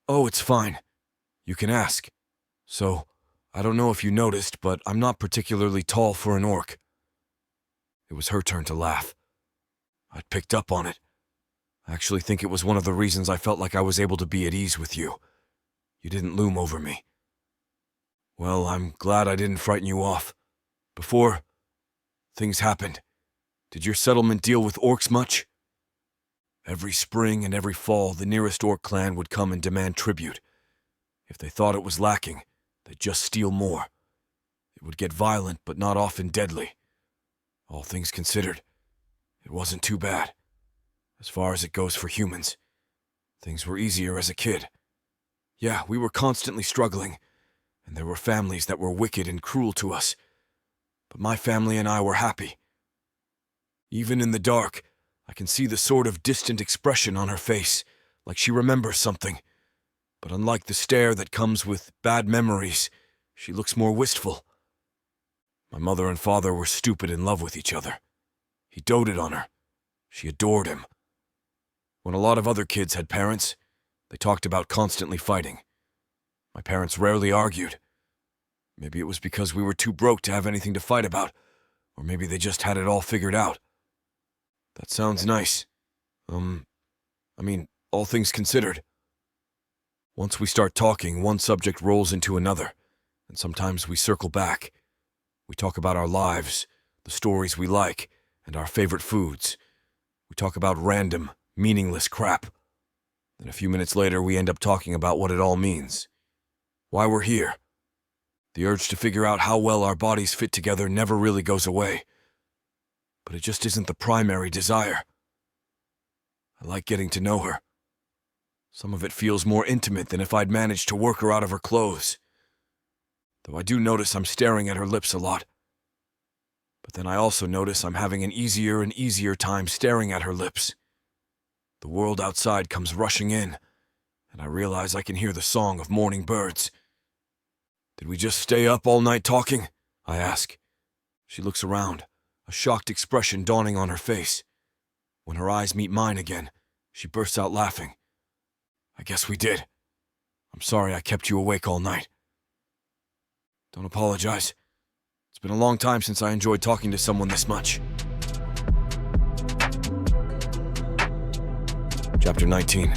Oh, it's fine. You can ask. So, I don't know if you noticed, but I'm not particularly tall for an orc. It was her turn to laugh. I'd picked up on it. I actually think it was one of the reasons I felt like I was able to be at ease with you. You didn't loom over me. Well, I'm glad I didn't frighten you off. Before things happened, did your settlement deal with orcs much? Every spring and every fall, the nearest orc clan would come and demand tribute. If they thought it was lacking, they'd just steal more. It would get violent, but not often deadly. All things considered, it wasn't too bad. As far as it goes for humans, things were easier as a kid. Yeah, we were constantly struggling, and there were families that were wicked and cruel to us. But my family and I were happy. Even in the dark, I can see the sort of distant expression on her face, like she remembers something. But unlike the stare that comes with bad memories, she looks more wistful. My mother and father were stupid in love with each other. He doted on her. She adored him. When a lot of other kids had parents, they talked about constantly fighting. My parents rarely argued. Maybe it was because we were too broke to have anything to fight about, or maybe they just had it all figured out. That sounds nice. All things considered. Once we start talking, one subject rolls into another, and sometimes we circle back. We talk about our lives, the stories we like, and our favorite foods. We talk about random, meaningless crap. Then a few minutes later, we end up talking about what it all means. Why we're here. The urge to figure out how well our bodies fit together never really goes away. But it just isn't the primary desire. I like getting to know her. Some of it feels more intimate than if I'd managed to work her out of her clothes. Though I do notice I'm staring at her lips a lot. But then I also notice I'm having an easier and easier time staring at her lips. The world outside comes rushing in, and I realize I can hear the song of morning birds. Did we just stay up all night talking? I ask. She looks around, a shocked expression dawning on her face. When her eyes meet mine again, she bursts out laughing. I guess we did. I'm sorry I kept you awake all night. Don't apologize. It's been a long time since I enjoyed talking to someone this much. Chapter 19.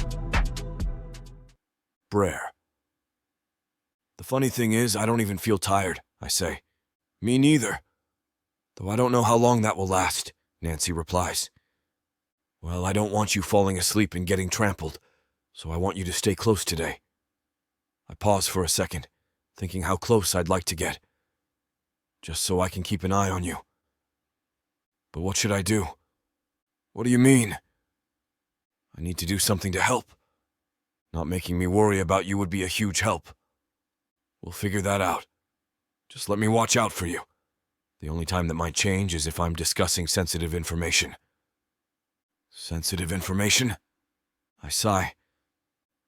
Brar. The funny thing is, I don't even feel tired, I say. Me neither. Though I don't know how long that will last, Nancy replies. Well, I don't want you falling asleep and getting trampled, So I want you to stay close today. I pause for a second, thinking how close I'd like to get, just so I can keep an eye on you. But what should I do? What do you mean? I need to do something to help. Not making me worry about you would be a huge help. We'll figure that out. Just let me watch out for you. The only time that might change is if I'm discussing sensitive information. Sensitive information? I sigh.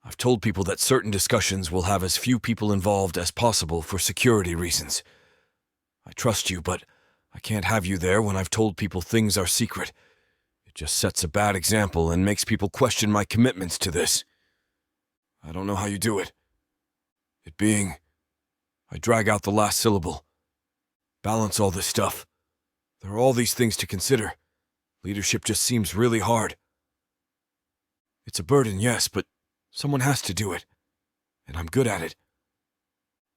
I've told people that certain discussions will have as few people involved as possible for security reasons. I trust you, but I can't have you there when I've told people things are secret. It just sets a bad example and makes people question my commitments to this. I don't know how you do it. It being... I drag out the last syllable. Balance all this stuff. There are all these things to consider. Leadership just seems really hard. It's a burden, yes, but someone has to do it. And I'm good at it.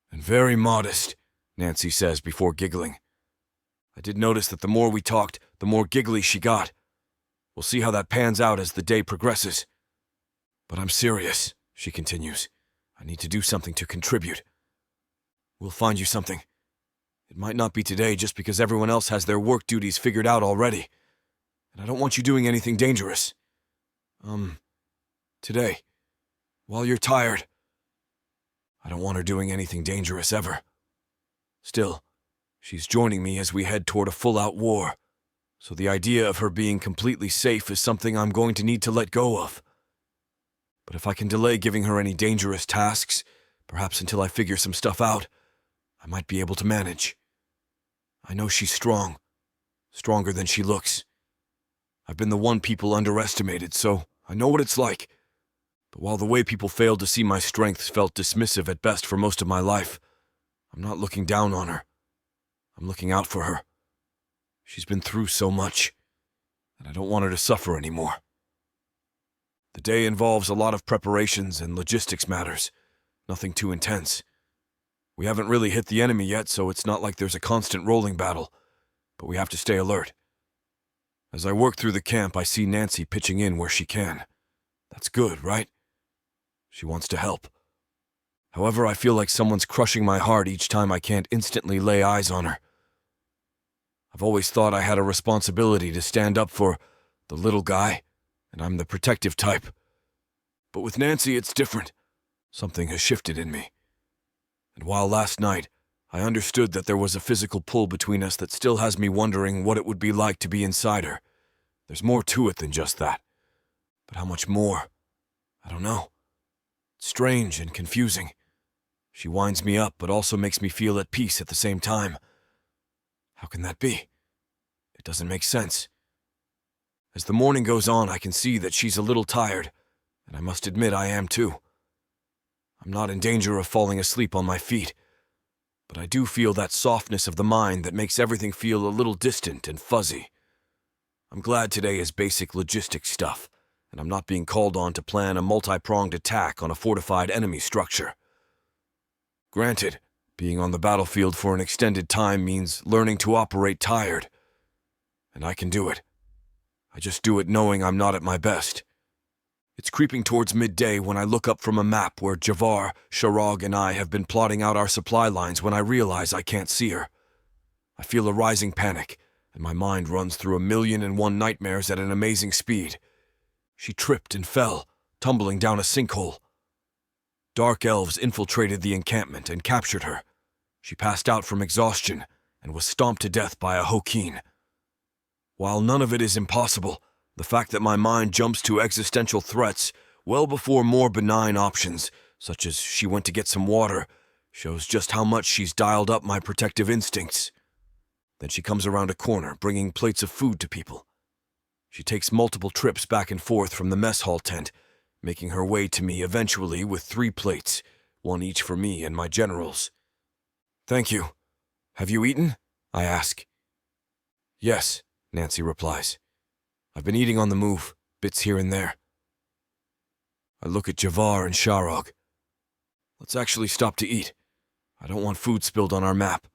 And very modest, Nancy says before giggling. I did notice that the more we talked, the more giggly she got. We'll see how that pans out as the day progresses. But I'm serious, she continues. I need to do something to contribute. We'll find you something. It might not be today just because everyone else has their work duties figured out already. And I don't want you doing anything dangerous. Today, while you're tired. I don't want her doing anything dangerous ever. Still, she's joining me as we head toward a full-out war, so the idea of her being completely safe is something I'm going to need to let go of. But if I can delay giving her any dangerous tasks, perhaps until I figure some stuff out, I might be able to manage. I know she's strong, stronger than she looks. I've been the one people underestimated, so I know what it's like. But while the way people failed to see my strengths felt dismissive at best for most of my life, I'm not looking down on her. I'm looking out for her. She's been through so much, and I don't want her to suffer anymore. The day involves a lot of preparations and logistics matters, nothing too intense. We haven't really hit the enemy yet, so it's not like there's a constant rolling battle, but we have to stay alert. As I work through the camp, I see Nancy pitching in where she can. That's good, right? She wants to help. However, I feel like someone's crushing my heart each time I can't instantly lay eyes on her. I've always thought I had a responsibility to stand up for the little guy, and I'm the protective type. But with Nancy, it's different. Something has shifted in me. And while last night, I understood that there was a physical pull between us that still has me wondering what it would be like to be inside her, there's more to it than just that. But how much more? I don't know. It's strange and confusing. She winds me up, but also makes me feel at peace at the same time. How can that be? It doesn't make sense. As the morning goes on, I can see that she's a little tired, and I must admit I am too. I'm not in danger of falling asleep on my feet, but I do feel that softness of the mind that makes everything feel a little distant and fuzzy. I'm glad today is basic logistics stuff, and I'm not being called on to plan a multi-pronged attack on a fortified enemy structure. Granted, being on the battlefield for an extended time means learning to operate tired, and I can do it. I just do it knowing I'm not at my best. It's creeping towards midday when I look up from a map where Javar, Sharag, and I have been plotting out our supply lines when I realize I can't see her. I feel a rising panic, and my mind runs through 1,000,001 nightmares at an amazing speed. She tripped and fell, tumbling down a sinkhole. Dark elves infiltrated the encampment and captured her. She passed out from exhaustion and was stomped to death by a Hokeen. While none of it is impossible, the fact that my mind jumps to existential threats well before more benign options, such as she went to get some water, shows just how much she's dialed up my protective instincts. Then she comes around a corner, bringing plates of food to people. She takes multiple trips back and forth from the mess hall tent, making her way to me eventually with 3 plates, one each for me and my generals. "Thank you. Have you eaten?" I ask. "Yes," Nancy replies. "I've been eating on the move, bits here and there." I look at Javar and Sharog. "Let's actually stop to eat. I don't want food spilled on our map.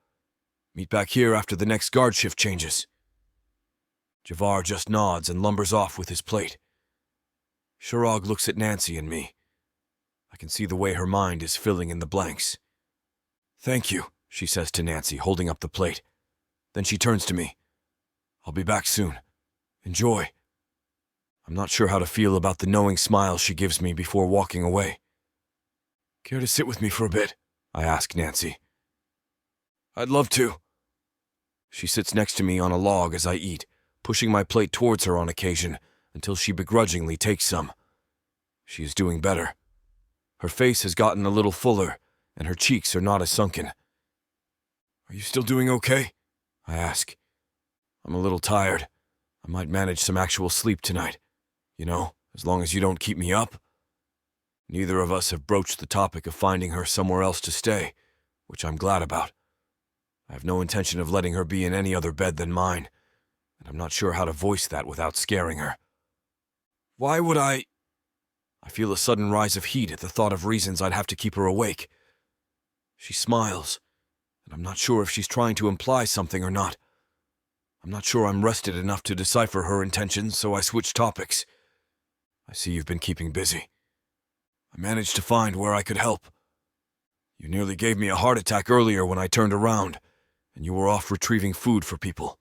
Meet back here after the next guard shift changes." Javar just nods and lumbers off with his plate. Sharog looks at Nancy and me, I can see the way her mind is filling in the blanks. "Thank you," she says to Nancy, holding up the plate. Then she turns to me. "I'll be back soon. Enjoy." I'm not sure how to feel about the knowing smile she gives me before walking away. "Care to sit with me for a bit?" I ask Nancy. "I'd love to." She sits next to me on a log as I eat, pushing my plate towards her on occasion until she begrudgingly takes some. She is doing better. Her face has gotten a little fuller, and her cheeks are not as sunken. "Are you still doing okay?" I ask. "I'm a little tired. I might manage some actual sleep tonight. As long as you don't keep me up." Neither of us have broached the topic of finding her somewhere else to stay, which I'm glad about. I have no intention of letting her be in any other bed than mine, and I'm not sure how to voice that without scaring her. "Why would I feel a sudden rise of heat at the thought of reasons I'd have to keep her awake. She smiles, and I'm not sure if she's trying to imply something or not. I'm not sure I'm rested enough to decipher her intentions, so I switch topics. "I see you've been keeping busy. I managed to find where I could help. You nearly gave me a heart attack earlier when I turned around, and you were off retrieving food for people.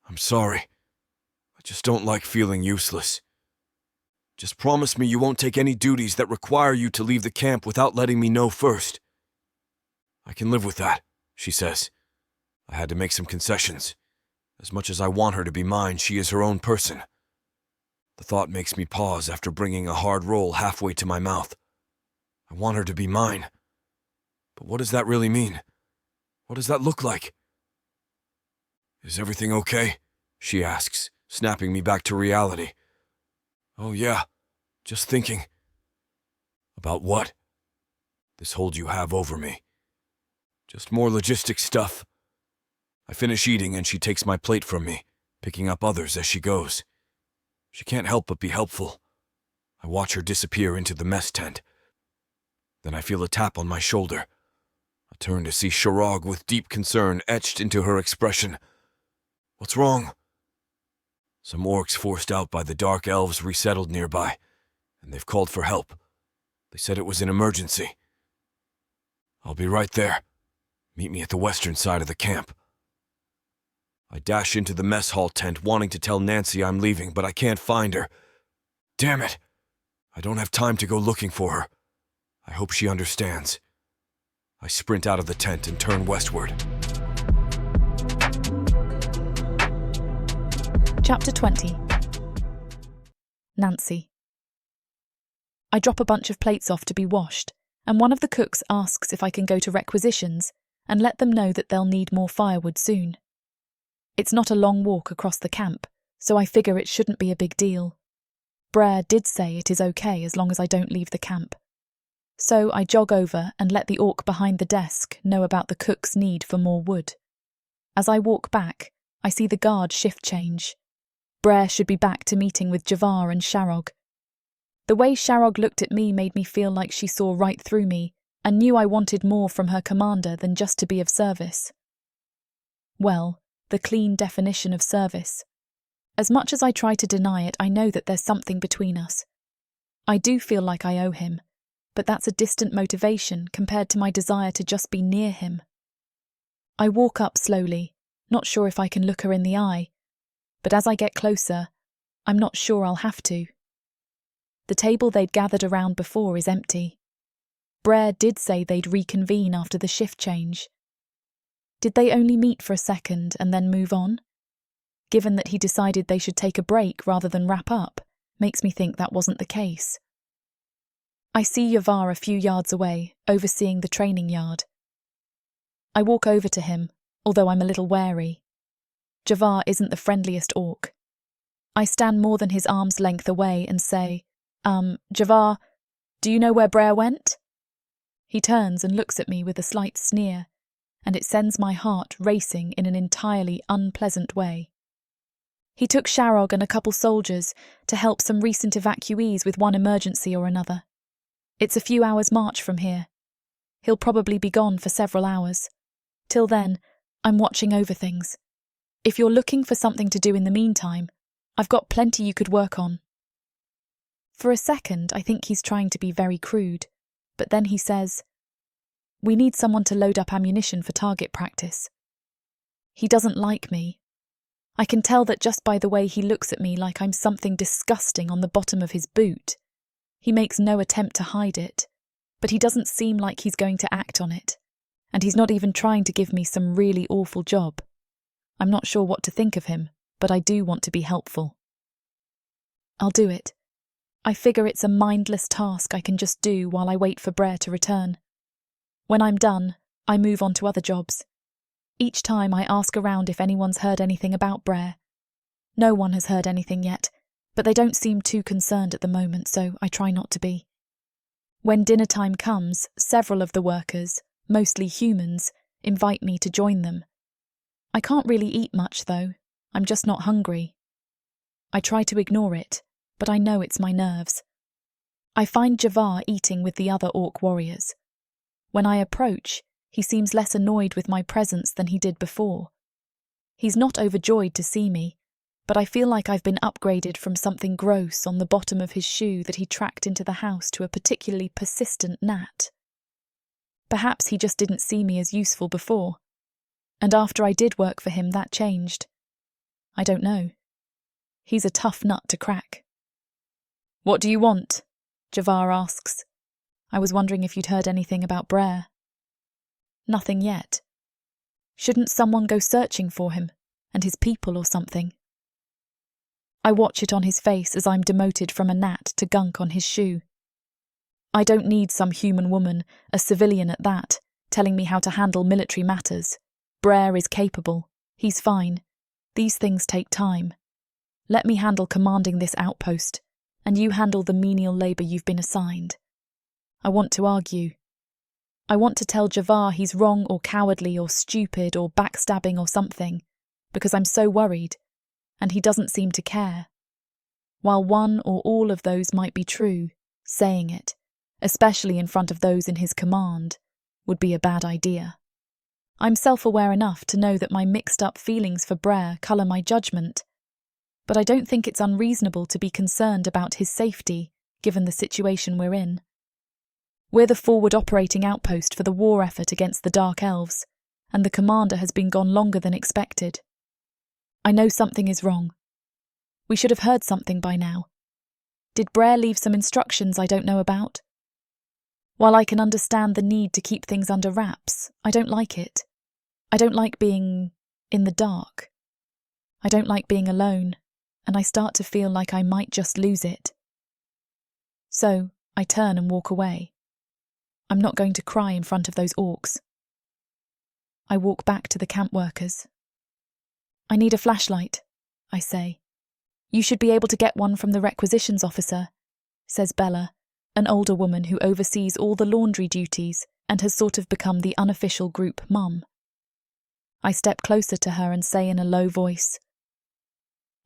I'm sorry. I just don't like feeling useless. Just promise me you won't take any duties that require you to leave the camp without letting me know first." "I can live with that," she says. I had to make some concessions. As much as I want her to be mine, she is her own person. The thought makes me pause after bringing a hard roll halfway to my mouth. I want her to be mine. But what does that really mean? What does that look like? "Is everything okay?" she asks, snapping me back to reality. "Oh yeah, just thinking." "About what?" "This hold you have over me." "Just more logistic stuff." I finish eating and she takes my plate from me, picking up others as she goes. She can't help but be helpful. I watch her disappear into the mess tent. Then I feel a tap on my shoulder. I turn to see Shirag with deep concern etched into her expression. "What's wrong?" "Some orcs forced out by the dark elves resettled nearby, and they've called for help. They said it was an emergency." "I'll be right there. Meet me at the western side of the camp." I dash into the mess hall tent wanting to tell Nancy I'm leaving, but I can't find her. Damn it! I don't have time to go looking for her. I hope she understands. I sprint out of the tent and turn westward. Chapter 20. Nancy. I drop a bunch of plates off to be washed, and one of the cooks asks if I can go to requisitions and let them know that they'll need more firewood soon. It's not a long walk across the camp, so I figure it shouldn't be a big deal. Brar did say it is okay as long as I don't leave the camp. So I jog over and let the orc behind the desk know about the cook's need for more wood. As I walk back, I see the guard shift change. Brar should be back to meeting with Javar and Sharog. The way Sharog looked at me made me feel like she saw right through me and knew I wanted more from her commander than just to be of service. Well, the clean definition of service. As much as I try to deny it, I know that there's something between us. I do feel like I owe him, but that's a distant motivation compared to my desire to just be near him. I walk up slowly, not sure if I can look her in the eye, but as I get closer, I'm not sure I'll have to. The table they'd gathered around before is empty. Brar did say they'd reconvene after the shift change. Did they only meet for a second and then move on? Given that he decided they should take a break rather than wrap up, makes me think that wasn't the case. I see Javar a few yards away, overseeing the training yard. I walk over to him, although I'm a little wary. Javar isn't the friendliest orc. I stand more than his arm's length away and say, Javar, do you know where Brar went?" He turns and looks at me with a slight sneer, and it sends my heart racing in an entirely unpleasant way. "He took Sharog and a couple soldiers to help some recent evacuees with one emergency or another. It's a few hours' march from here. He'll probably be gone for several hours. Till then, I'm watching over things. If you're looking for something to do in the meantime, I've got plenty you could work on." For a second, I think he's trying to be very crude, but then he says, "We need someone to load up ammunition for target practice." He doesn't like me. I can tell that just by the way he looks at me like I'm something disgusting on the bottom of his boot. He makes no attempt to hide it, but he doesn't seem like he's going to act on it, and he's not even trying to give me some really awful job. I'm not sure what to think of him, but I do want to be helpful. I'll do it. I figure it's a mindless task I can just do while I wait for Brar to return. When I'm done, I move on to other jobs. Each time I ask around if anyone's heard anything about Brar. No one has heard anything yet, but they don't seem too concerned at the moment, so I try not to be. When dinner time comes, several of the workers, mostly humans, invite me to join them. I can't really eat much, though. I'm just not hungry. I try to ignore it, but I know it's my nerves. I find Javar eating with the other orc warriors. When I approach, he seems less annoyed with my presence than he did before. He's not overjoyed to see me, but I feel like I've been upgraded from something gross on the bottom of his shoe that he tracked into the house to a particularly persistent gnat. Perhaps he just didn't see me as useful before, and after I did work for him that changed. I don't know. He's a tough nut to crack. "What do you want?" Javar asks. "I was wondering if you'd heard anything about Brar." "Nothing yet. Shouldn't someone go searching for him, and his people or something?" I watch it on his face as I'm demoted from a gnat to gunk on his shoe. I don't need some human woman, a civilian at that, telling me how to handle military matters. Brar is capable. He's fine. These things take time. Let me handle commanding this outpost, and you handle the menial labour you've been assigned. I want to argue. I want to tell Javar he's wrong or cowardly or stupid or backstabbing or something, because I'm so worried, and he doesn't seem to care. While one or all of those might be true, saying it, especially in front of those in his command, would be a bad idea. I'm self-aware enough to know that my mixed-up feelings for Brar colour my judgment, but I don't think it's unreasonable to be concerned about his safety, given the situation we're in. We're the forward operating outpost for the war effort against the Dark Elves, and the commander has been gone longer than expected. I know something is wrong. We should have heard something by now. Did Brar leave some instructions I don't know about? While I can understand the need to keep things under wraps, I don't like it. I don't like being in the dark. I don't like being alone, and I start to feel like I might just lose it. So I turn and walk away. I'm not going to cry in front of those orcs. I walk back to the camp workers. "I need a flashlight," I say. "You should be able to get one from the requisitions officer," says Bella, an older woman who oversees all the laundry duties and has sort of become the unofficial group mum. I step closer to her and say in a low voice,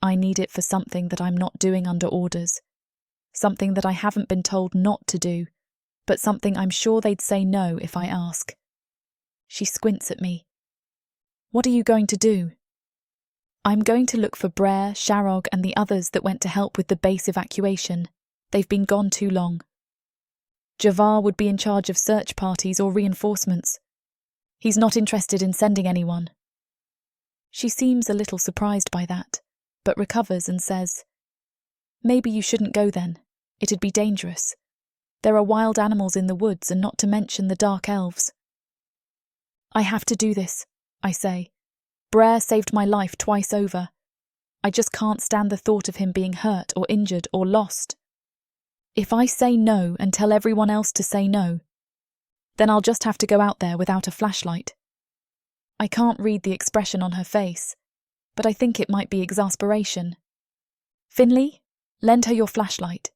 "I need it for something that I'm not doing under orders, something that I haven't been told not to do, but something I'm sure they'd say no if I ask." She squints at me. "What are you going to do?" "I'm going to look for Brar, Sharog and the others that went to help with the base evacuation. They've been gone too long. Javar would be in charge of search parties or reinforcements. He's not interested in sending anyone." She seems a little surprised by that, but recovers and says, "Maybe you shouldn't go then. It'd be dangerous. There are wild animals in the woods, and not to mention the Dark Elves." "I have to do this," I say. "Brar saved my life twice over. I just can't stand the thought of him being hurt or injured or lost. If I say no and tell everyone else to say no, then I'll just have to go out there without a flashlight." I can't read the expression on her face, but I think it might be exasperation. "Finley, lend her your flashlight."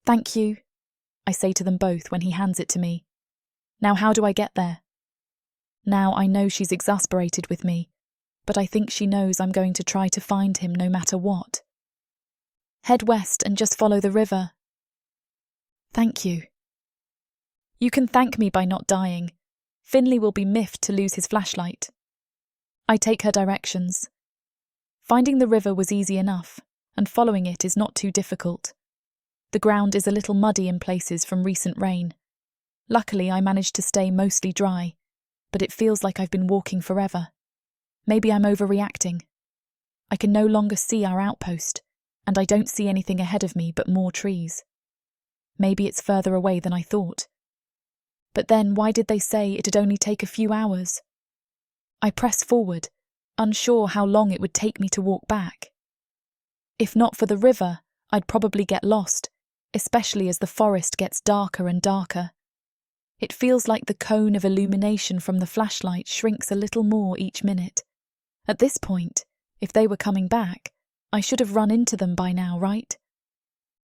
"Thank you," I say to them both when he hands it to me. "Now how do I get there?" Now I know she's exasperated with me, but I think she knows I'm going to try to find him no matter what. "Head west and just follow the river." "Thank you." "You can thank me by not dying. Finley will be miffed to lose his flashlight." I take her directions. Finding the river was easy enough, and following it is not too difficult. The ground is a little muddy in places from recent rain. Luckily, I managed to stay mostly dry, but it feels like I've been walking forever. Maybe I'm overreacting. I can no longer see our outpost, and I don't see anything ahead of me but more trees. Maybe it's further away than I thought. But then why did they say it'd only take a few hours? I press forward, unsure how long it would take me to walk back. If not for the river, I'd probably get lost, especially as the forest gets darker and darker. It feels like the cone of illumination from the flashlight shrinks a little more each minute. At this point, if they were coming back, I should have run into them by now, right?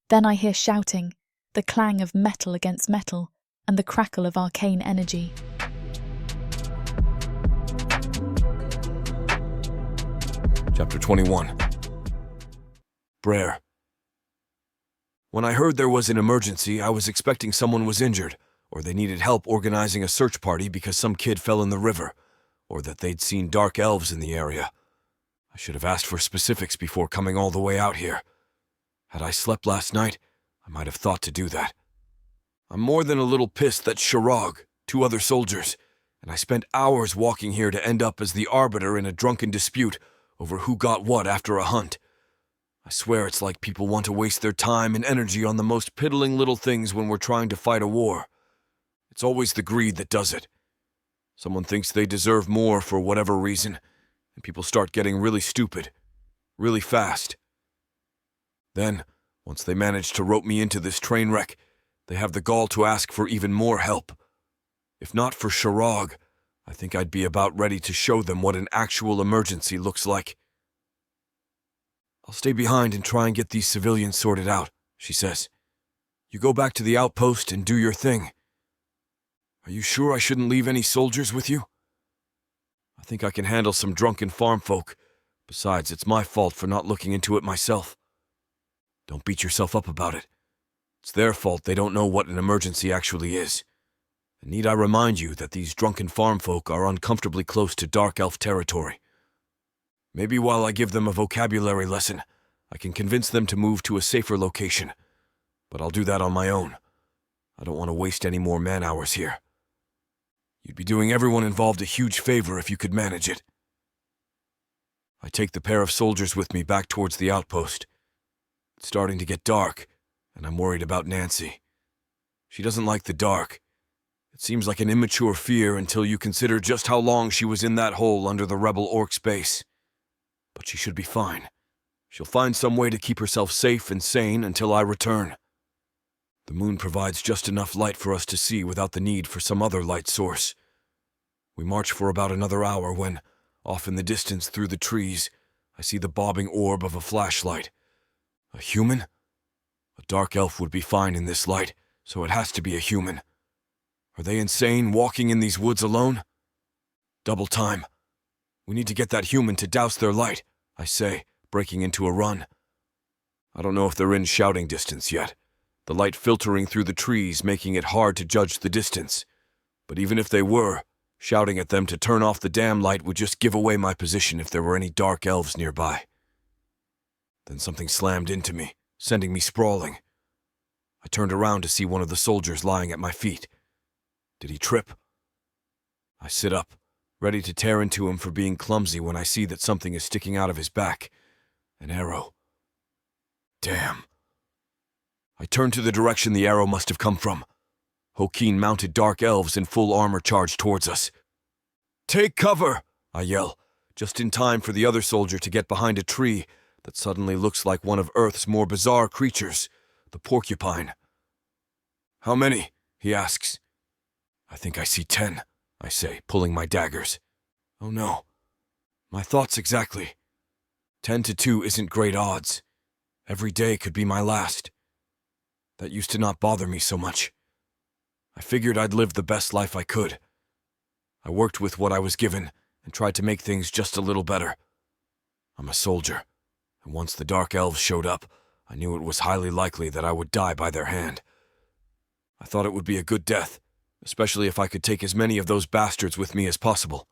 Then I hear shouting, the clang of metal against metal, and the crackle of arcane energy. Chapter 21. Brar. When I heard there was an emergency, I was expecting someone was injured, or they needed help organizing a search party because some kid fell in the river, or that they'd seen dark elves in the area. I should have asked for specifics before coming all the way out here. Had I slept last night, I might have thought to do that. I'm more than a little pissed that Sharag, 2 other soldiers, and I spent hours walking here to end up as the arbiter in a drunken dispute over who got what after a hunt. I swear it's like people want to waste their time and energy on the most piddling little things when we're trying to fight a war. It's always the greed that does it. Someone thinks they deserve more for whatever reason, and people start getting really stupid, really fast. Then, once they manage to rope me into this train wreck, they have the gall to ask for even more help. If not for Sharag, I think I'd be about ready to show them what an actual emergency looks like. I'll stay behind and try and get these civilians sorted out, she says. You go back to the outpost and do your thing. Are you sure I shouldn't leave any soldiers with you? I think I can handle some drunken farm folk. Besides, it's my fault for not looking into it myself. Don't beat yourself up about it. It's their fault they don't know what an emergency actually is. And need I remind you that these drunken farm folk are uncomfortably close to dark elf territory. Maybe while I give them a vocabulary lesson, I can convince them to move to a safer location. But I'll do that on my own. I don't want to waste any more man-hours here. You'd be doing everyone involved a huge favor if you could manage it. I take the pair of soldiers with me back towards the outpost. It's starting to get dark, and I'm worried about Nancy. She doesn't like the dark. It seems like an immature fear until you consider just how long she was in that hole under the rebel orc's base. But she should be fine. She'll find some way to keep herself safe and sane until I return. The moon provides just enough light for us to see without the need for some other light source. We march for about another hour when, off in the distance through the trees, I see the bobbing orb of a flashlight. A human? A dark elf would be fine in this light, so it has to be a human. Are they insane walking in these woods alone? Double time. We need to get that human to douse their light, I say, breaking into a run. I don't know if they're in shouting distance yet, the light filtering through the trees making it hard to judge the distance. But even if they were, shouting at them to turn off the damn light would just give away my position if there were any dark elves nearby. Then something slammed into me, sending me sprawling. I turned around to see one of the soldiers lying at my feet. Did he trip? I sit up, ready to tear into him for being clumsy when I see that something is sticking out of his back. An arrow. Damn. I turn to the direction the arrow must have come from. Hokeen mounted dark elves in full armor charge towards us. Take cover, I yell, just in time for the other soldier to get behind a tree that suddenly looks like one of Earth's more bizarre creatures, the porcupine. How many? He asks. I think I see 10, I say, pulling my daggers. Oh no. My thoughts exactly. 10 to 2 isn't great odds. Every day could be my last. That used to not bother me so much. I figured I'd live the best life I could. I worked with what I was given and tried to make things just a little better. I'm a soldier, and once the dark elves showed up, I knew it was highly likely that I would die by their hand. I thought it would be a good death, especially if I could take as many of those bastards with me as possible.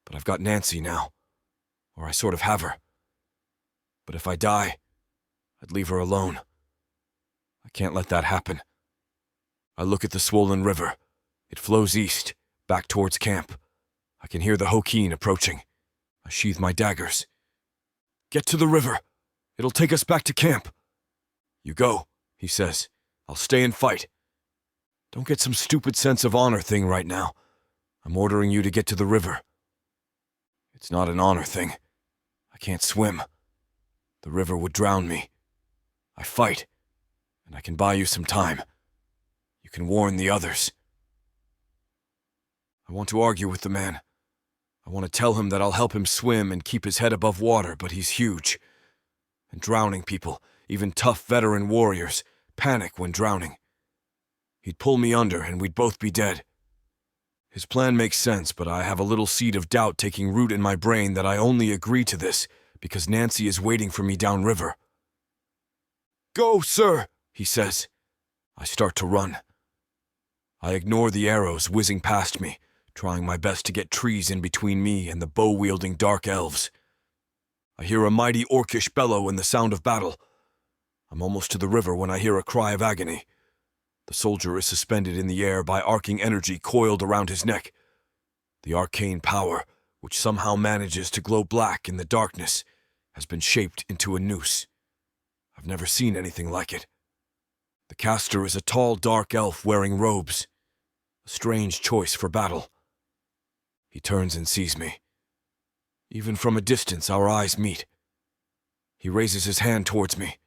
But I've got Nancy now, or I sort of have her. But if I die, I'd leave her alone. I can't let that happen. I look at the swollen river. It flows east, back towards camp. I can hear the Hokeen approaching. I sheathe my daggers. Get to the river. It'll take us back to camp. You go, he says. I'll stay and fight. Don't get some stupid sense of honor thing right now. I'm ordering you to get to the river. It's not an honor thing. I can't swim. The river would drown me. I fight, and I can buy you some time. You can warn the others. I want to argue with the man. I want to tell him that I'll help him swim and keep his head above water, but he's huge. And drowning people, even tough veteran warriors, panic when drowning. He'd pull me under and we'd both be dead. His plan makes sense, but I have a little seed of doubt taking root in my brain that I only agree to this because Nancy is waiting for me downriver. Go, sir, he says. I start to run. I ignore the arrows whizzing past me, trying my best to get trees in between me and the bow-wielding dark elves. I hear a mighty orcish bellow and the sound of battle. I'm almost to the river when I hear a cry of agony. The soldier is suspended in the air by arcing energy coiled around his neck. The arcane power, which somehow manages to glow black in the darkness, has been shaped into a noose. I've never seen anything like it. The caster is a tall dark elf wearing robes. A strange choice for battle. He turns and sees me. Even from a distance, our eyes meet. He raises his hand towards me.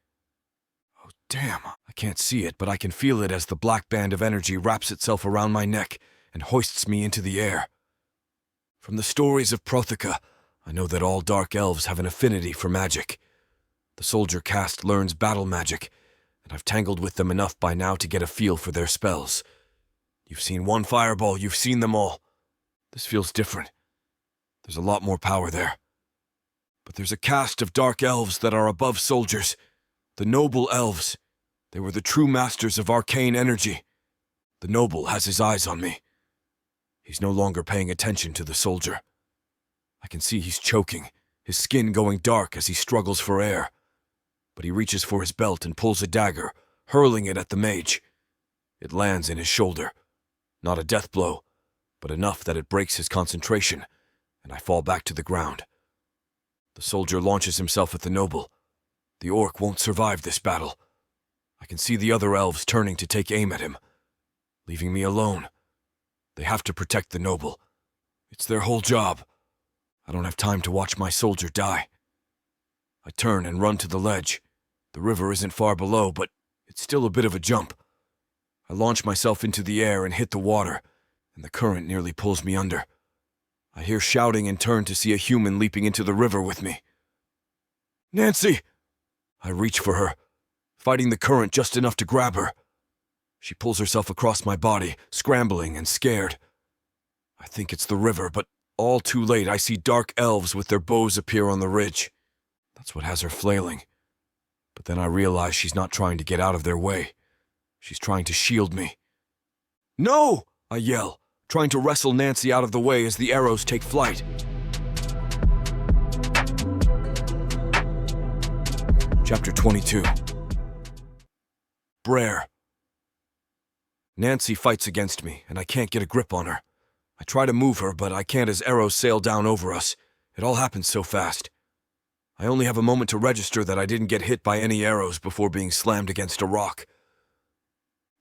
Oh, damn, I can't see it, but I can feel it as the black band of energy wraps itself around my neck and hoists me into the air. From the stories of Protheka, I know that all dark elves have an affinity for magic. The soldier caste learns battle magic, and I've tangled with them enough by now to get a feel for their spells. You've seen one fireball, you've seen them all. This feels different. There's a lot more power there. But there's a caste of dark elves that are above soldiers. The noble elves. They were the true masters of arcane energy. The noble has his eyes on me. He's no longer paying attention to the soldier. I can see he's choking, his skin going dark as he struggles for air. But he reaches for his belt and pulls a dagger, hurling it at the mage. It lands in his shoulder. Not a death blow, but enough that it breaks his concentration, and I fall back to the ground. The soldier launches himself at the noble. The orc won't survive this battle. I can see the other elves turning to take aim at him, leaving me alone. They have to protect the noble. It's their whole job. I don't have time to watch my soldier die. I turn and run to the ledge. The river isn't far below, but it's still a bit of a jump. I launch myself into the air and hit the water, and the current nearly pulls me under. I hear shouting and turn to see a human leaping into the river with me. Nancy! I reach for her, fighting the current just enough to grab her. She pulls herself across my body, scrambling and scared. I think it's the river, but all too late I see dark elves with their bows appear on the ridge. That's what has her flailing. But then I realize she's not trying to get out of their way. She's trying to shield me. No! I yell, trying to wrestle Nancy out of the way as the arrows take flight. Chapter 22. Brar. Nancy fights against me, and I can't get a grip on her. I try to move her, but I can't as arrows sail down over us. It all happens so fast. I only have a moment to register that I didn't get hit by any arrows before being slammed against a rock.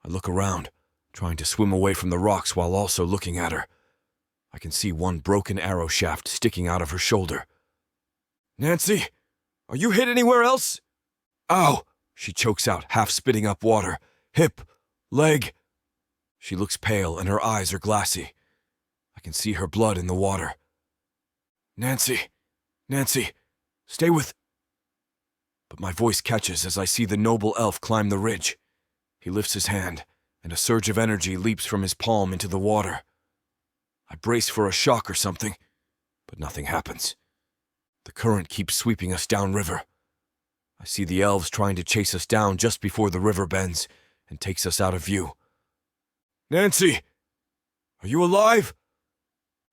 I look around, trying to swim away from the rocks while also looking at her. I can see one broken arrow shaft sticking out of her shoulder. Nancy, are you hit anywhere else? Ow! She chokes out, half spitting up water. Hip, leg. She looks pale and her eyes are glassy. I can see her blood in the water. Nancy, stay with... But my voice catches as I see the noble elf climb the ridge. He lifts his hand, and a surge of energy leaps from his palm into the water. I brace for a shock or something, but nothing happens. The current keeps sweeping us downriver. I see the elves trying to chase us down just before the river bends and takes us out of view. Nancy! Are you alive?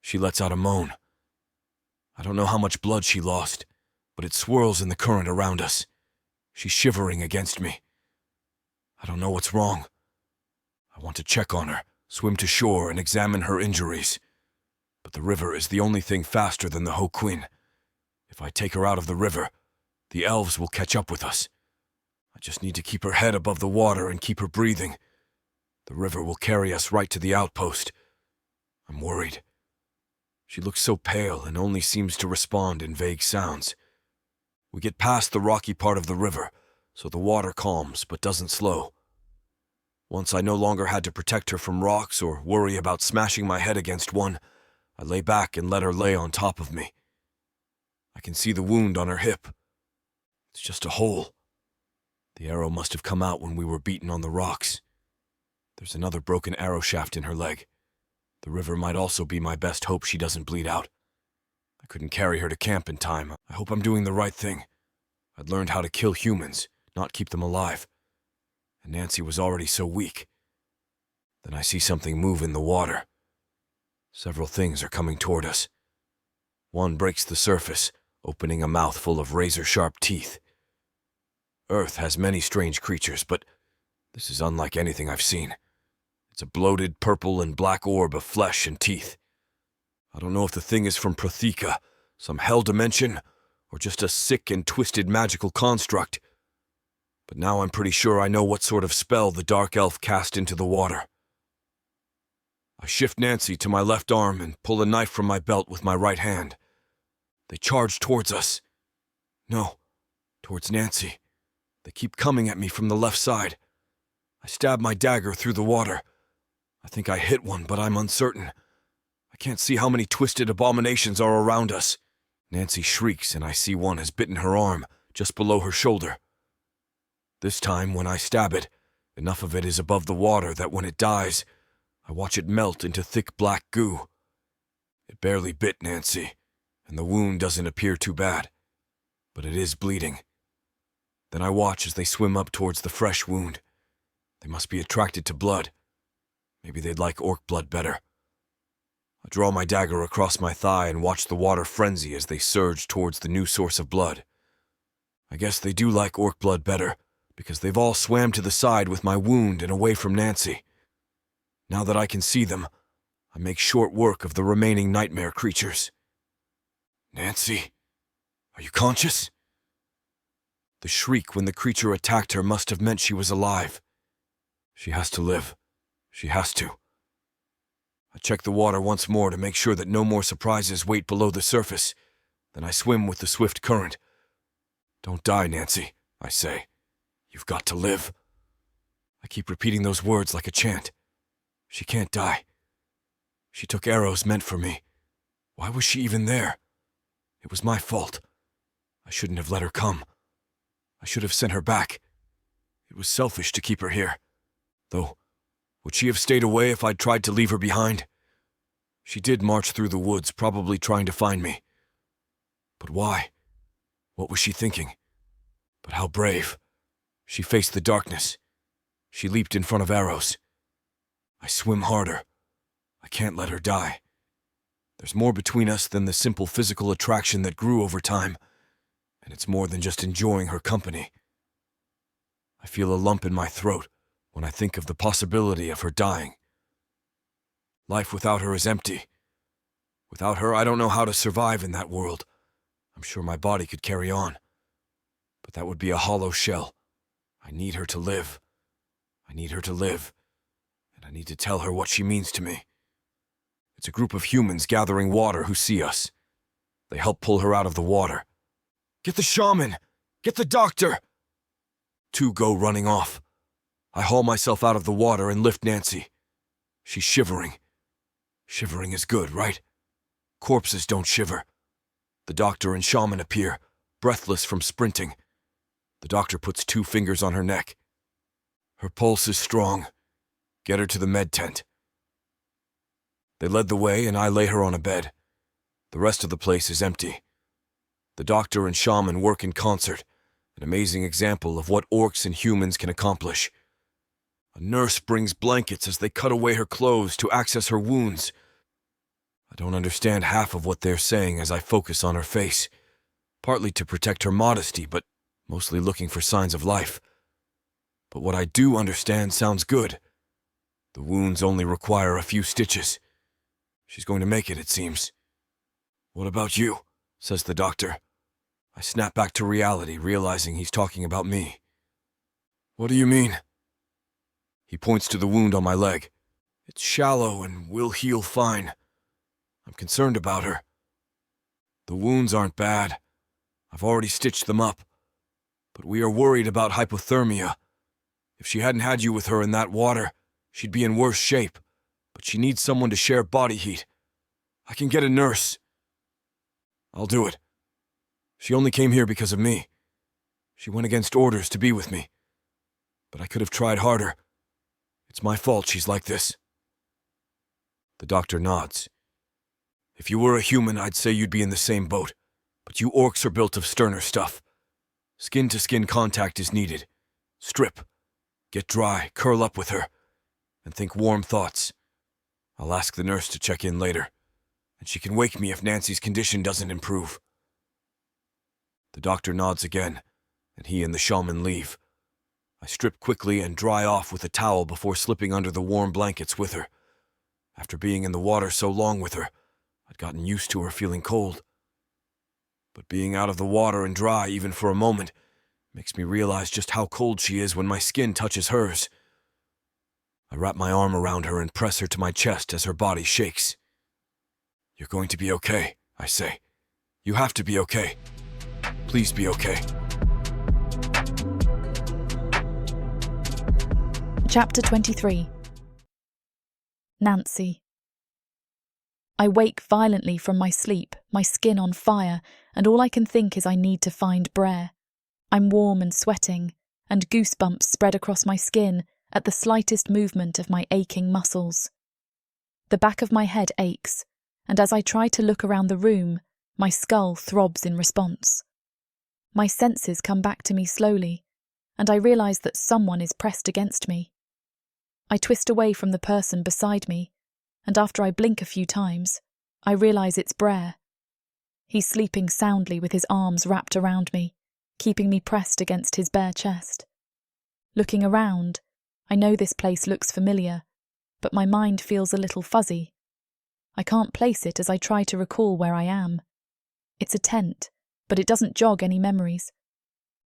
She lets out a moan. I don't know how much blood she lost, but it swirls in the current around us. She's shivering against me. I don't know what's wrong. I want to check on her, swim to shore, and examine her injuries. But the river is the only thing faster than the Hoquin. If I take her out of the river, the elves will catch up with us. I just need to keep her head above the water and keep her breathing. The river will carry us right to the outpost. I'm worried. She looks so pale and only seems to respond in vague sounds. We get past the rocky part of the river, so the water calms but doesn't slow. Once I no longer had to protect her from rocks or worry about smashing my head against one, I lay back and let her lay on top of me. I can see the wound on her hip. It's just a hole. The arrow must have come out when we were beaten on the rocks. There's another broken arrow shaft in her leg. The river might also be my best hope she doesn't bleed out. I couldn't carry her to camp in time. I hope I'm doing the right thing. I'd learned how to kill humans, not keep them alive. And Nancy was already so weak. Then I see something move in the water. Several things are coming toward us. One breaks the surface, opening a mouth full of razor-sharp teeth. Earth has many strange creatures, but this is unlike anything I've seen. It's a bloated purple and black orb of flesh and teeth. I don't know if the thing is from Protheka, some hell dimension, or just a sick and twisted magical construct. But now I'm pretty sure I know what sort of spell the dark elf cast into the water. I shift Nancy to my left arm and pull a knife from my belt with my right hand. They charge towards us. No, towards Nancy. They keep coming at me from the left side. I stab my dagger through the water. I think I hit one, but I'm uncertain. I can't see how many twisted abominations are around us. Nancy shrieks, and I see one has bitten her arm, just below her shoulder. This time, when I stab it, enough of it is above the water that when it dies, I watch it melt into thick black goo. It barely bit Nancy, and the wound doesn't appear too bad, but it is bleeding. Then I watch as they swim up towards the fresh wound. They must be attracted to blood. Maybe they'd like orc blood better. I draw my dagger across my thigh and watch the water frenzy as they surge towards the new source of blood. I guess they do like orc blood better, because they've all swam to the side with my wound and away from Nancy. Now that I can see them, I make short work of the remaining nightmare creatures. Nancy, are you conscious? The shriek when the creature attacked her must have meant she was alive. She has to live. She has to. I check the water once more to make sure that no more surprises wait below the surface. Then I swim with the swift current. Don't die, Nancy, I say. You've got to live. I keep repeating those words like a chant. She can't die. She took arrows meant for me. Why was she even there? It was my fault. I shouldn't have let her come. I should have sent her back. It was selfish to keep her here. Though, would she have stayed away if I'd tried to leave her behind? She did march through the woods, probably trying to find me. But why? What was she thinking? But how brave. She faced the darkness. She leaped in front of arrows. I swim harder. I can't let her die. There's more between us than the simple physical attraction that grew over time, and it's more than just enjoying her company. I feel a lump in my throat when I think of the possibility of her dying. Life without her is empty. Without her, I don't know how to survive in that world. I'm sure my body could carry on, but that would be a hollow shell. I need her to live. I need her to live, and I need to tell her what she means to me. It's a group of humans gathering water who see us. They help pull her out of the water. Get the shaman! Get the doctor! Two go running off. I haul myself out of the water and lift Nancy. She's shivering. Shivering is good, right? Corpses don't shiver. The doctor and shaman appear, breathless from sprinting. The doctor puts 2 fingers on her neck. Her pulse is strong. Get her to the med tent. They led the way, and I lay her on a bed. The rest of the place is empty. The doctor and shaman work in concert, an amazing example of what orcs and humans can accomplish. A nurse brings blankets as they cut away her clothes to access her wounds. I don't understand half of what they're saying as I focus on her face, partly to protect her modesty, but mostly looking for signs of life. but what I do understand sounds good. The wounds only require a few stitches. She's going to make it seems. What about you? Says the doctor. I snap back to reality, realizing he's talking about me. What do you mean? He points to the wound on my leg. It's shallow and will heal fine. I'm concerned about her. The wounds aren't bad. I've already stitched them up. But we are worried about hypothermia. If she hadn't had you with her in that water, she'd be in worse shape. But she needs someone to share body heat. I can get a nurse. I'll do it. She only came here because of me. She went against orders to be with me. But I could have tried harder. It's my fault she's like this. The doctor nods. If you were a human, I'd say you'd be in the same boat. But you orcs are built of sterner stuff. Skin-to-skin contact is needed. Strip. Get dry, curl up with her, and think warm thoughts. I'll ask the nurse to check in later, and she can wake me if Nancy's condition doesn't improve. The doctor nods again, and he and the shaman leave. I strip quickly and dry off with a towel before slipping under the warm blankets with her. After being in the water so long with her, I'd gotten used to her feeling cold. But being out of the water and dry, even for a moment, makes me realize just how cold she is when my skin touches hers. I wrap my arm around her and press her to my chest as her body shakes. You're going to be okay, I say. You have to be okay. Please be okay. Chapter 23. Nancy. I wake violently from my sleep, my skin on fire, and all I can think is I need to find Brar. I'm warm and sweating, and goosebumps spread across my skin at the slightest movement of my aching muscles. The back of my head aches, and as I try to look around the room, my skull throbs in response. My senses come back to me slowly, and I realise that someone is pressed against me. I twist away from the person beside me, and after I blink a few times, I realise it's Brar. He's sleeping soundly with his arms wrapped around me, keeping me pressed against his bare chest. Looking around, I know this place looks familiar, but my mind feels a little fuzzy. I can't place it as I try to recall where I am. It's a tent, but it doesn't jog any memories.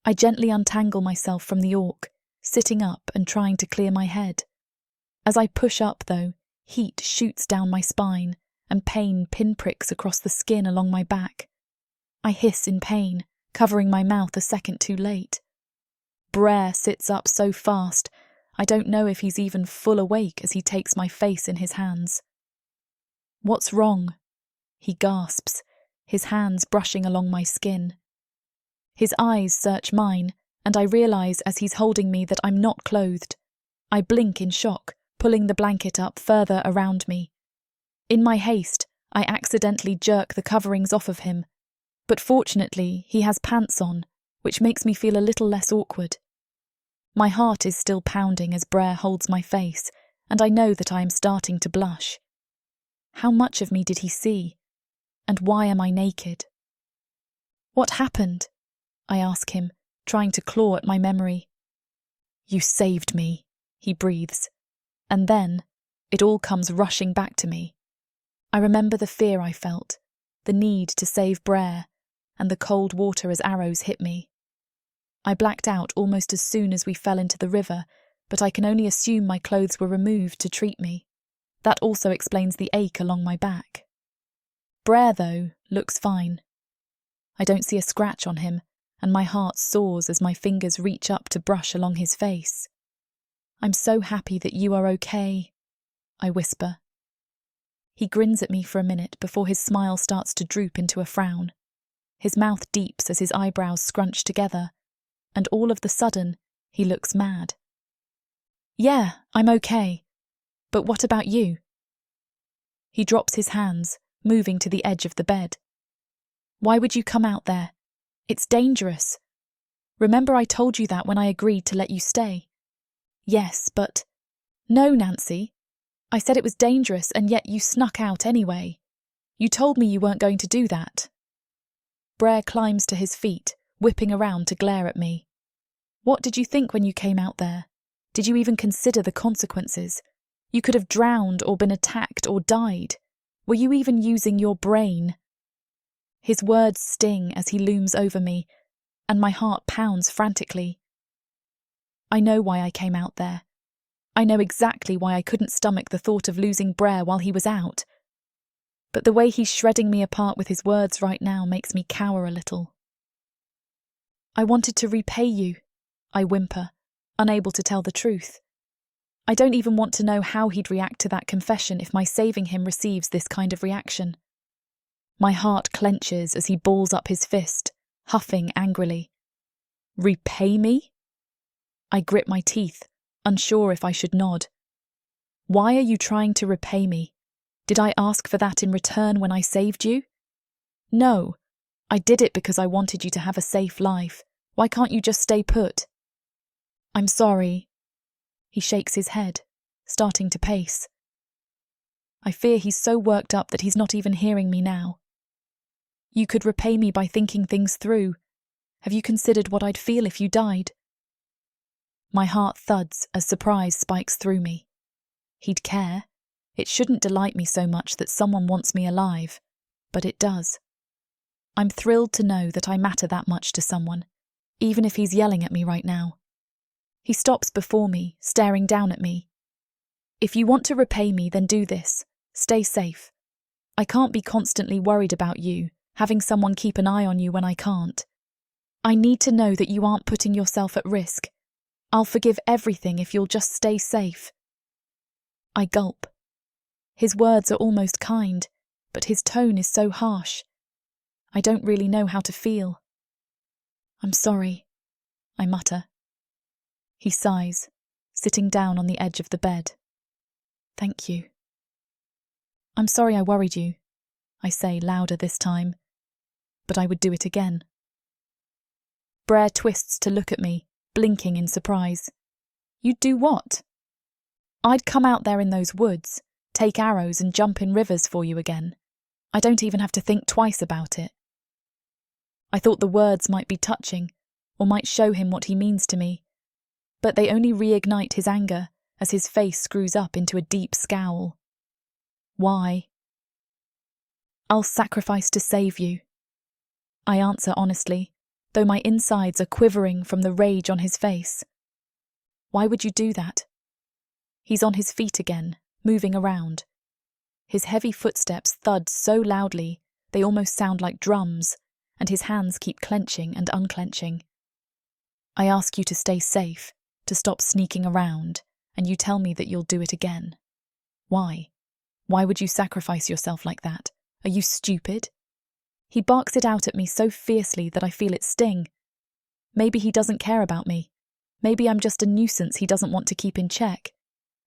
I gently untangle myself from the orc, sitting up and trying to clear my head. As I push up, though, heat shoots down my spine and pain pinpricks across the skin along my back. I hiss in pain, covering my mouth a second too late. Brar sits up so fast, I don't know if he's even full awake as he takes my face in his hands. What's wrong? He gasps, his hands brushing along my skin. His eyes search mine, and I realise as he's holding me that I'm not clothed. I blink in shock, pulling the blanket up further around me. In my haste, I accidentally jerk the coverings off of him, but fortunately he has pants on, which makes me feel a little less awkward. My heart is still pounding as Brar holds my face, and I know that I am starting to blush. How much of me did he see? And why am I naked? What happened? I ask him, trying to claw at my memory. You saved me, he breathes. And then, it all comes rushing back to me. I remember the fear I felt, the need to save Brar, and the cold water as arrows hit me. I blacked out almost as soon as we fell into the river, but I can only assume my clothes were removed to treat me. That also explains the ache along my back. Brar, though, looks fine. I don't see a scratch on him, and my heart soars as my fingers reach up to brush along his face. I'm so happy that you are okay, I whisper. He grins at me for a minute before his smile starts to droop into a frown. His mouth deeps as his eyebrows scrunch together, and all of the sudden, he looks mad. Yeah, I'm okay. But what about you? He drops his hands, moving to the edge of the bed. Why would you come out there? It's dangerous. Remember I told you that when I agreed to let you stay? Yes, but... No, Nancy. I said it was dangerous and yet you snuck out anyway. You told me you weren't going to do that. Brar climbs to his feet, whipping around to glare at me. What did you think when you came out there? Did you even consider the consequences? You could have drowned or been attacked or died. Were you even using your brain? His words sting as he looms over me, and my heart pounds frantically. I know why I came out there. I know exactly why I couldn't stomach the thought of losing Brar while he was out. But the way he's shredding me apart with his words right now makes me cower a little. I wanted to repay you, I whimper, unable to tell the truth. I don't even want to know how he'd react to that confession if my saving him receives this kind of reaction. My heart clenches as he balls up his fist, huffing angrily. Repay me? I grip my teeth, unsure if I should nod. Why are you trying to repay me? Did I ask for that in return when I saved you? No, I did it because I wanted you to have a safe life. Why can't you just stay put? I'm sorry. He shakes his head, starting to pace. I fear he's so worked up that he's not even hearing me now. You could repay me by thinking things through. Have you considered what I'd feel if you died? My heart thuds as surprise spikes through me. He'd care. It shouldn't delight me so much that someone wants me alive, but it does. I'm thrilled to know that I matter that much to someone, even if he's yelling at me right now. He stops before me, staring down at me. If you want to repay me, then do this. Stay safe. I can't be constantly worried about you, having someone keep an eye on you when I can't. I need to know that you aren't putting yourself at risk. I'll forgive everything if you'll just stay safe. I gulp. His words are almost kind, but his tone is so harsh. I don't really know how to feel. I'm sorry, I mutter. He sighs, sitting down on the edge of the bed. Thank you. I'm sorry I worried you, I say louder this time, but I would do it again. Brar twists to look at me, blinking in surprise. You'd do what? I'd come out there in those woods, take arrows and jump in rivers for you again. I don't even have to think twice about it. I thought the words might be touching, or might show him what he means to me, but they only reignite his anger as his face screws up into a deep scowl. Why? I'll sacrifice to save you. I answer honestly, though my insides are quivering from the rage on his face. Why would you do that? He's on his feet again, moving around. His heavy footsteps thud so loudly they almost sound like drums, and his hands keep clenching and unclenching. I ask you to stay safe, to stop sneaking around, and you tell me that you'll do it again. Why? Why would you sacrifice yourself like that? Are you stupid? He barks it out at me so fiercely that I feel it sting. Maybe he doesn't care about me. Maybe I'm just a nuisance he doesn't want to keep in check.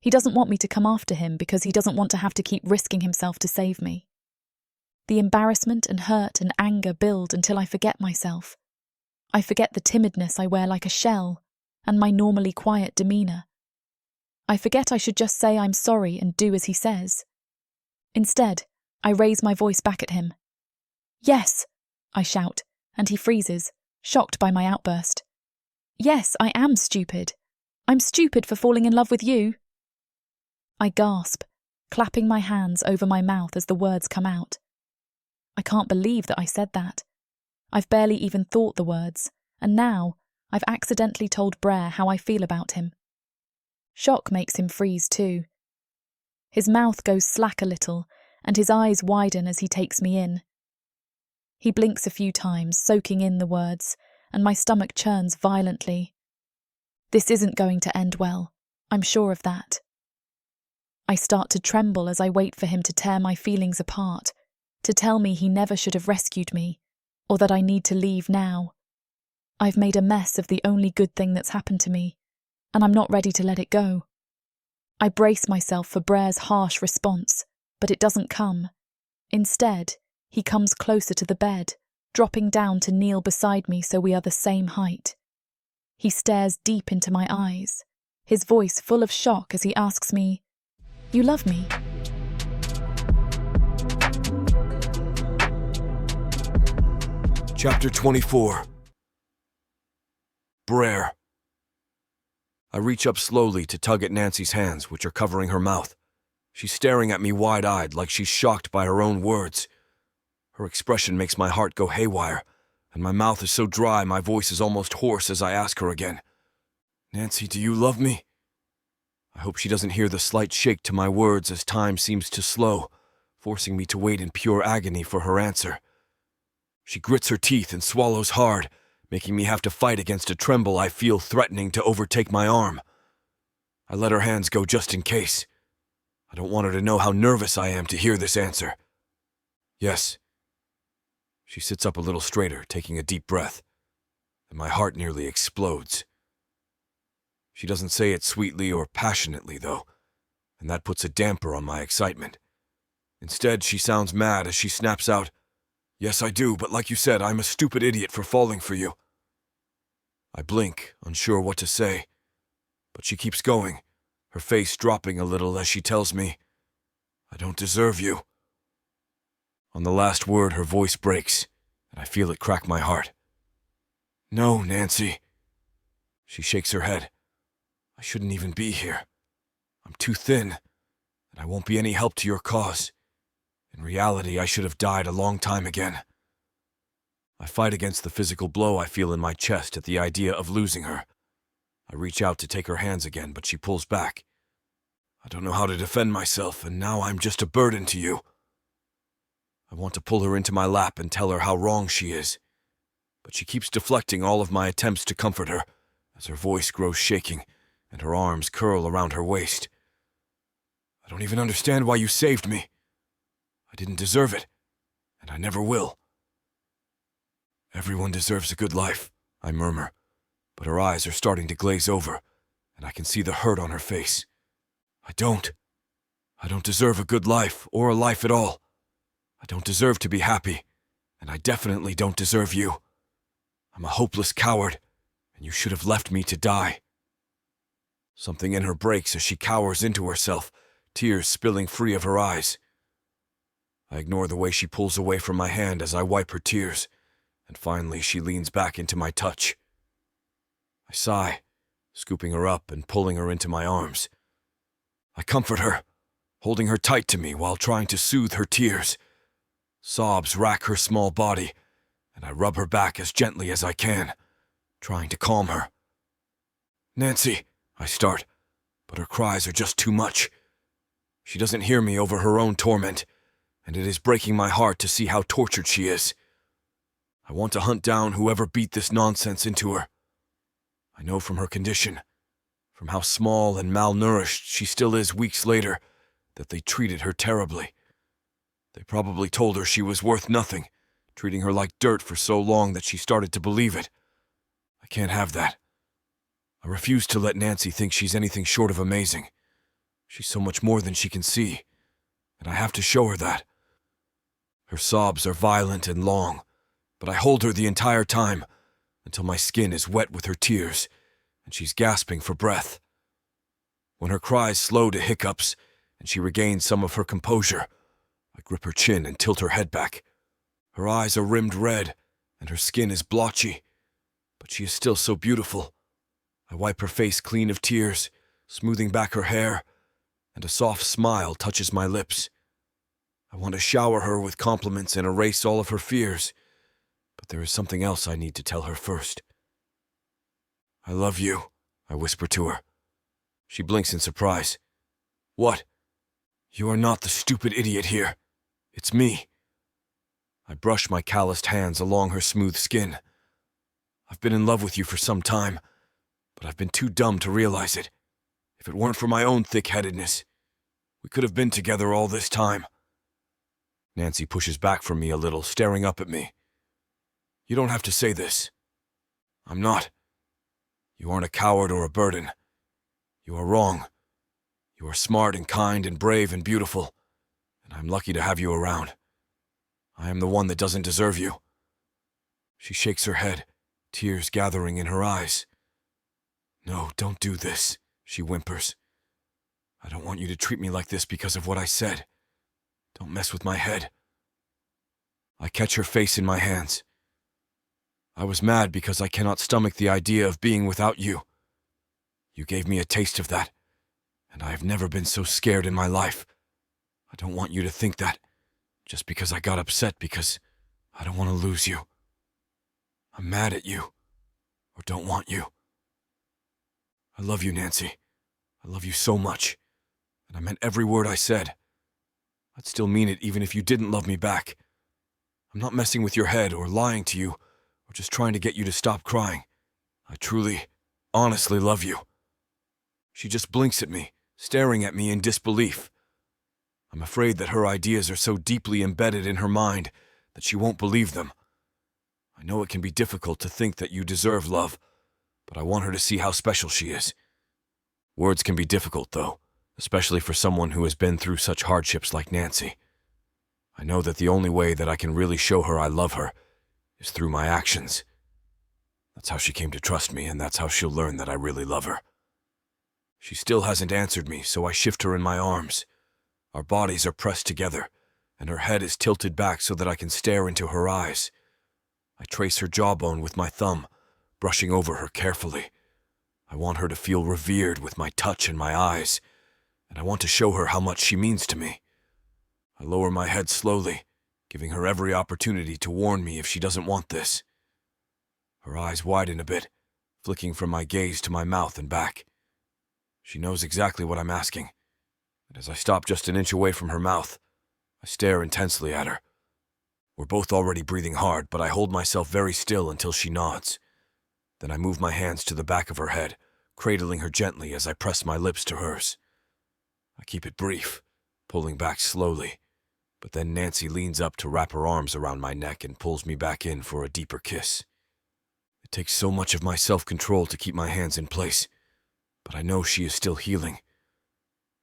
He doesn't want me to come after him because he doesn't want to have to keep risking himself to save me. The embarrassment and hurt and anger build until I forget myself. I forget the timidness I wear like a shell, and my normally quiet demeanour. I forget I should just say I'm sorry and do as he says. Instead, I raise my voice back at him. Yes, I shout, and he freezes, shocked by my outburst. Yes, I am stupid. I'm stupid for falling in love with you. I gasp, clapping my hands over my mouth as the words come out. I can't believe that I said that. I've barely even thought the words, and now I've accidentally told Brar how I feel about him. Shock makes him freeze too. His mouth goes slack a little, and his eyes widen as he takes me in. He blinks a few times, soaking in the words, and my stomach churns violently. This isn't going to end well, I'm sure of that. I start to tremble as I wait for him to tear my feelings apart, to tell me he never should have rescued me, or that I need to leave now. I've made a mess of the only good thing that's happened to me, and I'm not ready to let it go. I brace myself for Brar's harsh response, but it doesn't come. Instead, he comes closer to the bed, dropping down to kneel beside me so we are the same height. He stares deep into my eyes, his voice full of shock as he asks me, "You love me?" Chapter 24. Brar. I reach up slowly to tug at Nancy's hands, which are covering her mouth. She's staring at me wide-eyed like she's shocked by her own words. Her expression makes my heart go haywire, and my mouth is so dry my voice is almost hoarse as I ask her again, "Nancy, do you love me?" I hope she doesn't hear the slight shake to my words as time seems to slow, forcing me to wait in pure agony for her answer. She grits her teeth and swallows hard, making me have to fight against a tremble I feel threatening to overtake my arm. I let her hands go just in case. I don't want her to know how nervous I am to hear this answer. "Yes." She sits up a little straighter, taking a deep breath, and my heart nearly explodes. She doesn't say it sweetly or passionately, though, and that puts a damper on my excitement. Instead, she sounds mad as she snaps out, "Yes, I do, but like you said, I'm a stupid idiot for falling for you." I blink, unsure what to say, but she keeps going, her face dropping a little as she tells me, "I don't deserve you." On the last word, her voice breaks, and I feel it crack my heart. "No, Nancy." She shakes her head. "I shouldn't even be here. I'm too thin, and I won't be any help to your cause. In reality, I should have died a long time again." I fight against the physical blow I feel in my chest at the idea of losing her. I reach out to take her hands again, but she pulls back. "I don't know how to defend myself, and now I'm just a burden to you." I want to pull her into my lap and tell her how wrong she is, but she keeps deflecting all of my attempts to comfort her as her voice grows shaking and her arms curl around her waist. "I don't even understand why you saved me. I didn't deserve it, and I never will." "Everyone deserves a good life," I murmur, but her eyes are starting to glaze over, and I can see the hurt on her face. I don't deserve a good life, or a life at all. I don't deserve to be happy, and I definitely don't deserve you. I'm a hopeless coward, and you should have left me to die." Something in her breaks as she cowers into herself, tears spilling free of her eyes. I ignore the way she pulls away from my hand as I wipe her tears, and finally she leans back into my touch. I sigh, scooping her up and pulling her into my arms. I comfort her, holding her tight to me while trying to soothe her tears. Sobs rack her small body, and I rub her back as gently as I can, trying to calm her. "Nancy," I start, but her cries are just too much. She doesn't hear me over her own torment, and it is breaking my heart to see how tortured she is. I want to hunt down whoever beat this nonsense into her. I know from her condition, from how small and malnourished she still is weeks later, that they treated her terribly. They probably told her she was worth nothing, treating her like dirt for so long that she started to believe it. I can't have that. I refuse to let Nancy think she's anything short of amazing. She's so much more than she can see, and I have to show her that. Her sobs are violent and long, but I hold her the entire time, until my skin is wet with her tears, and she's gasping for breath. When her cries slow to hiccups, and she regains some of her composure, I grip her chin and tilt her head back. Her eyes are rimmed red, and her skin is blotchy, but she is still so beautiful. I wipe her face clean of tears, smoothing back her hair, and a soft smile touches my lips. I want to shower her with compliments and erase all of her fears, but there is something else I need to tell her first. "I love you," I whisper to her. She blinks in surprise. "What?" "You are not the stupid idiot here. It's me." I brush my calloused hands along her smooth skin. "I've been in love with you for some time, but I've been too dumb to realize it. If it weren't for my own thick-headedness, we could have been together all this time." Nancy pushes back from me a little, staring up at me. "You don't have to say this. I'm not. You aren't a coward or a burden. You are wrong. You are smart and kind and brave and beautiful, and I'm lucky to have you around. I am the one that doesn't deserve you." She shakes her head, tears gathering in her eyes. "No, don't do this," she whimpers. "I don't want you to treat me like this because of what I said. Don't mess with my head." I catch her face in my hands. "I was mad because I cannot stomach the idea of being without you. You gave me a taste of that, and I have never been so scared in my life. I don't want you to think that, just because I got upset because I don't want to lose you. I'm mad at you, or don't want you. I love you, Nancy. I love you so much, and I meant every word I said. I'd still mean it even if you didn't love me back. I'm not messing with your head or lying to you, or just trying to get you to stop crying. I truly, honestly love you. She just blinks at me, staring at me in disbelief. I'm afraid that her ideas are so deeply embedded in her mind that she won't believe them. I know it can be difficult to think that you deserve love, but I want her to see how special she is. Words can be difficult, though, especially for someone who has been through such hardships like Nancy. I know that the only way that I can really show her I love her is through my actions. That's how she came to trust me, and that's how she'll learn that I really love her. She still hasn't answered me, so I shift her in my arms. Our bodies are pressed together, and her head is tilted back so that I can stare into her eyes. I trace her jawbone with my thumb, brushing over her carefully. I want her to feel revered with my touch and my eyes, and I want to show her how much she means to me. I lower my head slowly, giving her every opportunity to warn me if she doesn't want this. Her eyes widen a bit, flicking from my gaze to my mouth and back. She knows exactly what I'm asking, and as I stop just an inch away from her mouth, I stare intensely at her. We're both already breathing hard, but I hold myself very still until she nods. Then I move my hands to the back of her head, cradling her gently as I press my lips to hers. I keep it brief, pulling back slowly, but then Nancy leans up to wrap her arms around my neck and pulls me back in for a deeper kiss. It takes so much of my self-control to keep my hands in place, but I know she is still healing.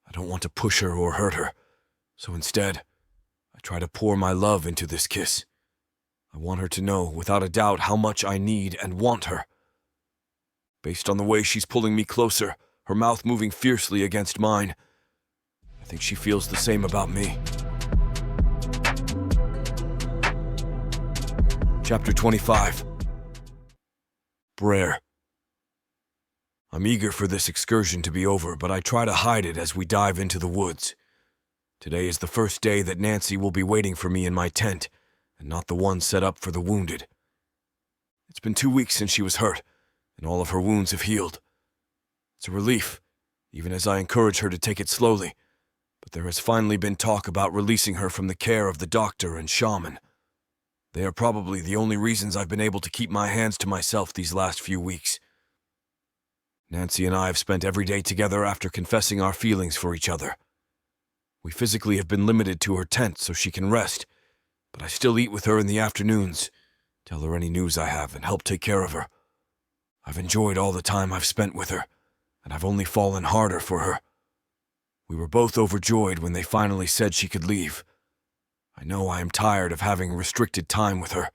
I don't want to push her or hurt her, so instead, I try to pour my love into this kiss. I want her to know, without a doubt, how much I need and want her. Based on the way she's pulling me closer, her mouth moving fiercely against mine, I think she feels the same about me. Chapter 25. Brar. I'm eager for this excursion to be over, but I try to hide it as we dive into the woods. Today is the first day that Nancy will be waiting for me in my tent, and not the one set up for the wounded. It's been 2 weeks since she was hurt, and all of her wounds have healed. It's a relief, even as I encourage her to take it slowly, but there has finally been talk about releasing her from the care of the doctor and shaman. They are probably the only reasons I've been able to keep my hands to myself these last few weeks. Nancy and I have spent every day together after confessing our feelings for each other. We physically have been limited to her tent so she can rest, but I still eat with her in the afternoons, tell her any news I have, and help take care of her. I've enjoyed all the time I've spent with her, and I've only fallen harder for her. We were both overjoyed when they finally said she could leave. I know I am tired of having restricted time with her.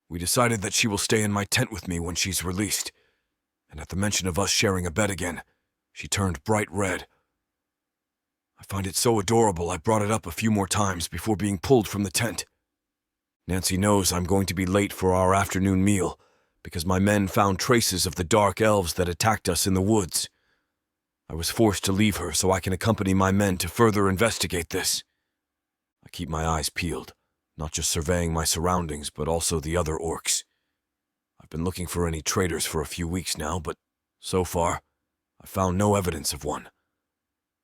We decided that she will stay in my tent with me when she's released, and at the mention of us sharing a bed again, she turned bright red. I find it so adorable I brought it up a few more times before being pulled from the tent. Nancy knows I'm going to be late for our afternoon meal because my men found traces of the dark elves that attacked us in the woods. I was forced to leave her so I can accompany my men to further investigate this. I keep my eyes peeled, not just surveying my surroundings, but also the other orcs. I've been looking for any traitors for a few weeks now, but so far, I found no evidence of one.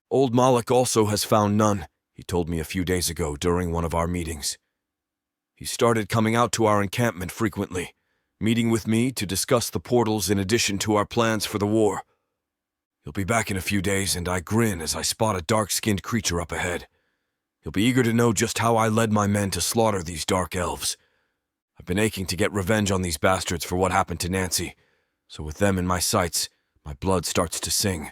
Old Moloch also has found none, he told me a few days ago during one of our meetings. He started coming out to our encampment frequently, meeting with me to discuss the portals in addition to our plans for the war. He'll be back in a few days, and I grin as I spot a dark-skinned creature up ahead. He'll be eager to know just how I led my men to slaughter these dark elves. I've been aching to get revenge on these bastards for what happened to Nancy, so with them in my sights, my blood starts to sing.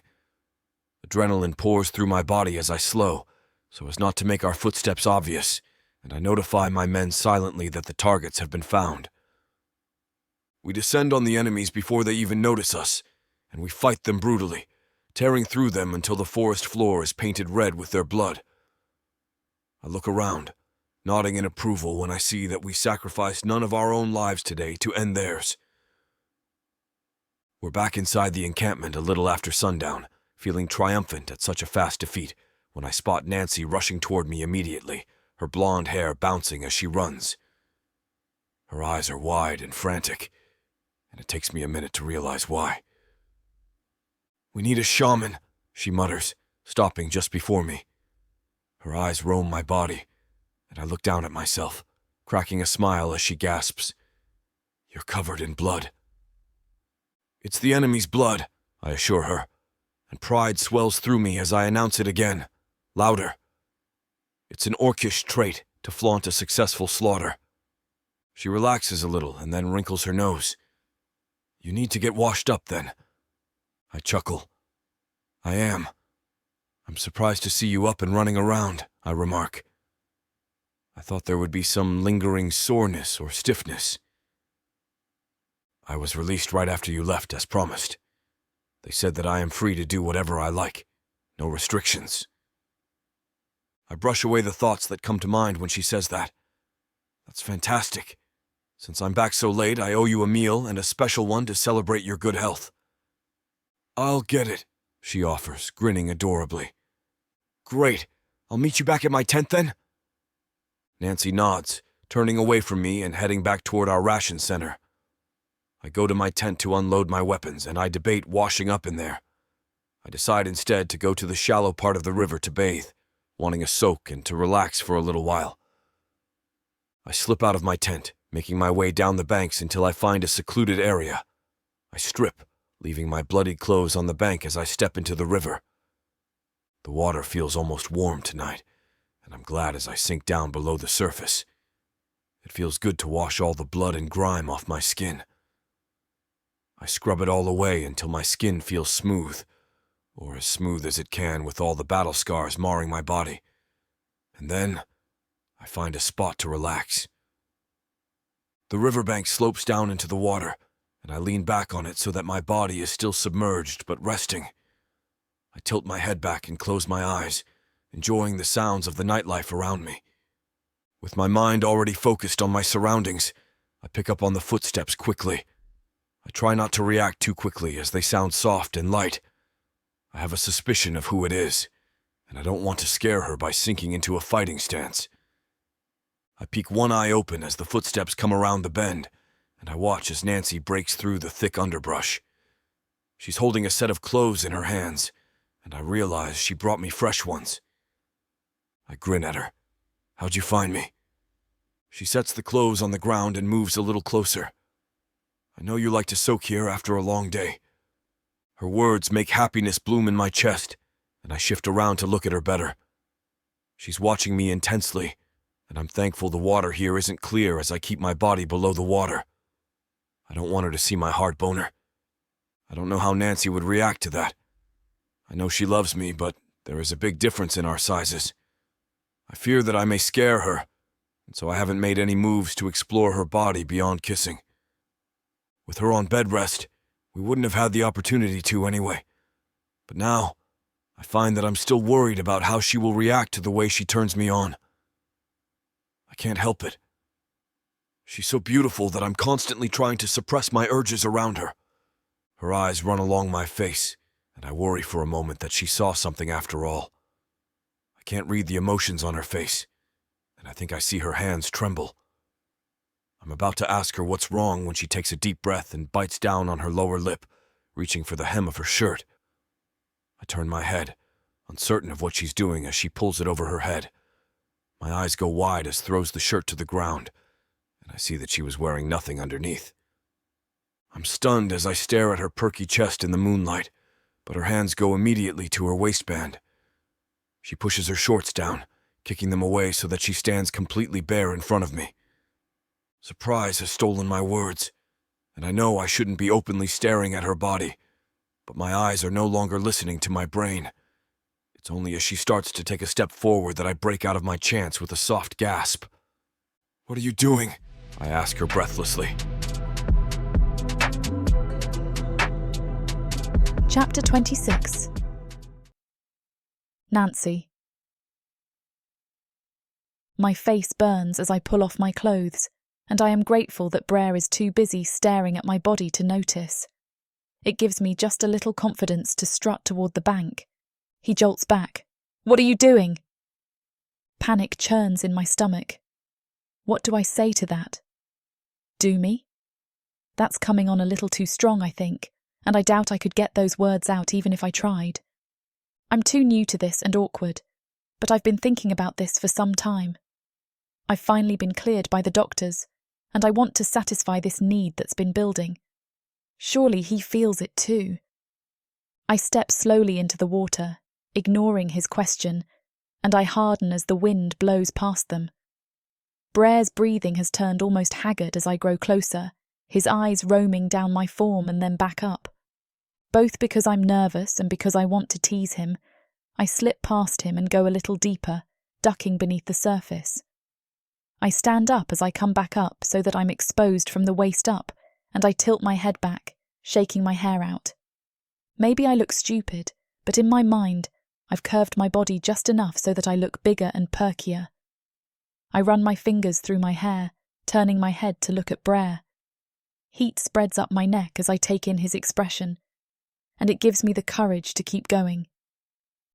Adrenaline pours through my body as I slow, so as not to make our footsteps obvious, and I notify my men silently that the targets have been found. We descend on the enemies before they even notice us, and we fight them brutally, tearing through them until the forest floor is painted red with their blood. I look around, nodding in approval when I see that we sacrificed none of our own lives today to end theirs. We're back inside the encampment a little after sundown, feeling triumphant at such a fast defeat, when I spot Nancy rushing toward me immediately, her blonde hair bouncing as she runs. Her eyes are wide and frantic, and it takes me a minute to realize why. "We need a shaman," she mutters, stopping just before me. Her eyes roam my body, and I look down at myself, cracking a smile as she gasps, "You're covered in blood." "It's the enemy's blood," I assure her, and pride swells through me as I announce it again, louder. It's an orcish trait to flaunt a successful slaughter. She relaxes a little and then wrinkles her nose. "You need to get washed up, then." I chuckle. "I am. I'm surprised to see you up and running around," I remark. "I thought there would be some lingering soreness or stiffness." "I was released right after you left, as promised. They said that I am free to do whatever I like. No restrictions." I brush away the thoughts that come to mind when she says that. "That's fantastic. Since I'm back so late, I owe you a meal and a special one to celebrate your good health." "I'll get it," she offers, grinning adorably. "Great. I'll meet you back at my tent then?" Nancy nods, turning away from me and heading back toward our ration center. I go to my tent to unload my weapons, and I debate washing up in there. I decide instead to go to the shallow part of the river to bathe, wanting a soak and to relax for a little while. I slip out of my tent, making my way down the banks until I find a secluded area. I strip, leaving my bloodied clothes on the bank as I step into the river. The water feels almost warm tonight, and I'm glad as I sink down below the surface. It feels good to wash all the blood and grime off my skin. I scrub it all away until my skin feels smooth, or as smooth as it can with all the battle scars marring my body. And then I find a spot to relax. The riverbank slopes down into the water, and I lean back on it so that my body is still submerged but resting. I tilt my head back and close my eyes, enjoying the sounds of the nightlife around me. With my mind already focused on my surroundings, I pick up on the footsteps quickly. I try not to react too quickly as they sound soft and light. I have a suspicion of who it is, and I don't want to scare her by sinking into a fighting stance. I peek one eye open as the footsteps come around the bend, and I watch as Nancy breaks through the thick underbrush. She's holding a set of clothes in her hands, and I realize she brought me fresh ones. I grin at her. "How'd you find me?" She sets the clothes on the ground and moves a little closer. "I know you like to soak here after a long day." Her words make happiness bloom in my chest, and I shift around to look at her better. She's watching me intensely, and I'm thankful the water here isn't clear as I keep my body below the water. I don't want her to see my hard boner. I don't know how Nancy would react to that. I know she loves me, but there is a big difference in our sizes. I fear that I may scare her, and so I haven't made any moves to explore her body beyond kissing. With her on bed rest, we wouldn't have had the opportunity to anyway. But now, I find that I'm still worried about how she will react to the way she turns me on. I can't help it. She's so beautiful that I'm constantly trying to suppress my urges around her. Her eyes run along my face, and I worry for a moment that she saw something after all. I can't read the emotions on her face, and I think I see her hands tremble. I'm about to ask her what's wrong when she takes a deep breath and bites down on her lower lip, reaching for the hem of her shirt. I turn my head, uncertain of what she's doing as she pulls it over her head. My eyes go wide as throws the shirt to the ground, and I see that she was wearing nothing underneath. I'm stunned as I stare at her perky chest in the moonlight, but her hands go immediately to her waistband. She pushes her shorts down, kicking them away so that she stands completely bare in front of me. Surprise has stolen my words, and I know I shouldn't be openly staring at her body, but my eyes are no longer listening to my brain. It's only as she starts to take a step forward that I break out of my trance with a soft gasp. "What are you doing?" I ask her breathlessly. Chapter 26. Nancy. My face burns as I pull off my clothes, and I am grateful that Brar is too busy staring at my body to notice. It gives me just a little confidence to strut toward the bank. He jolts back. "What are you doing?" Panic churns in my stomach. What do I say to that? Do me? That's coming on a little too strong, I think, and I doubt I could get those words out even if I tried. I'm too new to this and awkward, but I've been thinking about this for some time. I've finally been cleared by the doctors, and I want to satisfy this need that's been building. Surely he feels it too. I step slowly into the water, ignoring his question, and I harden as the wind blows past them. Brar's breathing has turned almost haggard as I grow closer, his eyes roaming down my form and then back up. Both because I'm nervous and because I want to tease him, I slip past him and go a little deeper, ducking beneath the surface. I stand up as I come back up so that I'm exposed from the waist up, and I tilt my head back, shaking my hair out. Maybe I look stupid, but in my mind, I've curved my body just enough so that I look bigger and perkier. I run my fingers through my hair, turning my head to look at Brar. Heat spreads up my neck as I take in his expression, and it gives me the courage to keep going.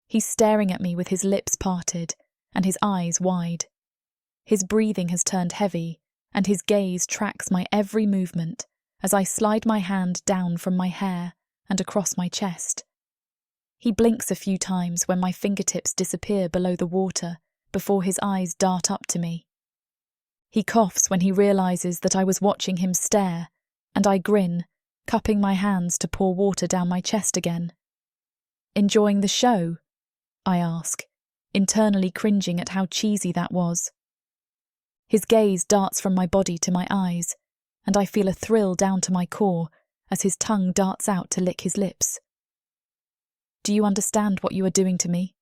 He's staring at me with his lips parted and his eyes wide. His breathing has turned heavy, and his gaze tracks my every movement as I slide my hand down from my hair and across my chest. He blinks a few times when my fingertips disappear below the water before his eyes dart up to me. He coughs when he realizes that I was watching him stare, and I grin, cupping my hands to pour water down my chest again. "Enjoying the show?" I ask, internally cringing at how cheesy that was. His gaze darts from my body to my eyes, and I feel a thrill down to my core as his tongue darts out to lick his lips. "Do you understand what you are doing to me?"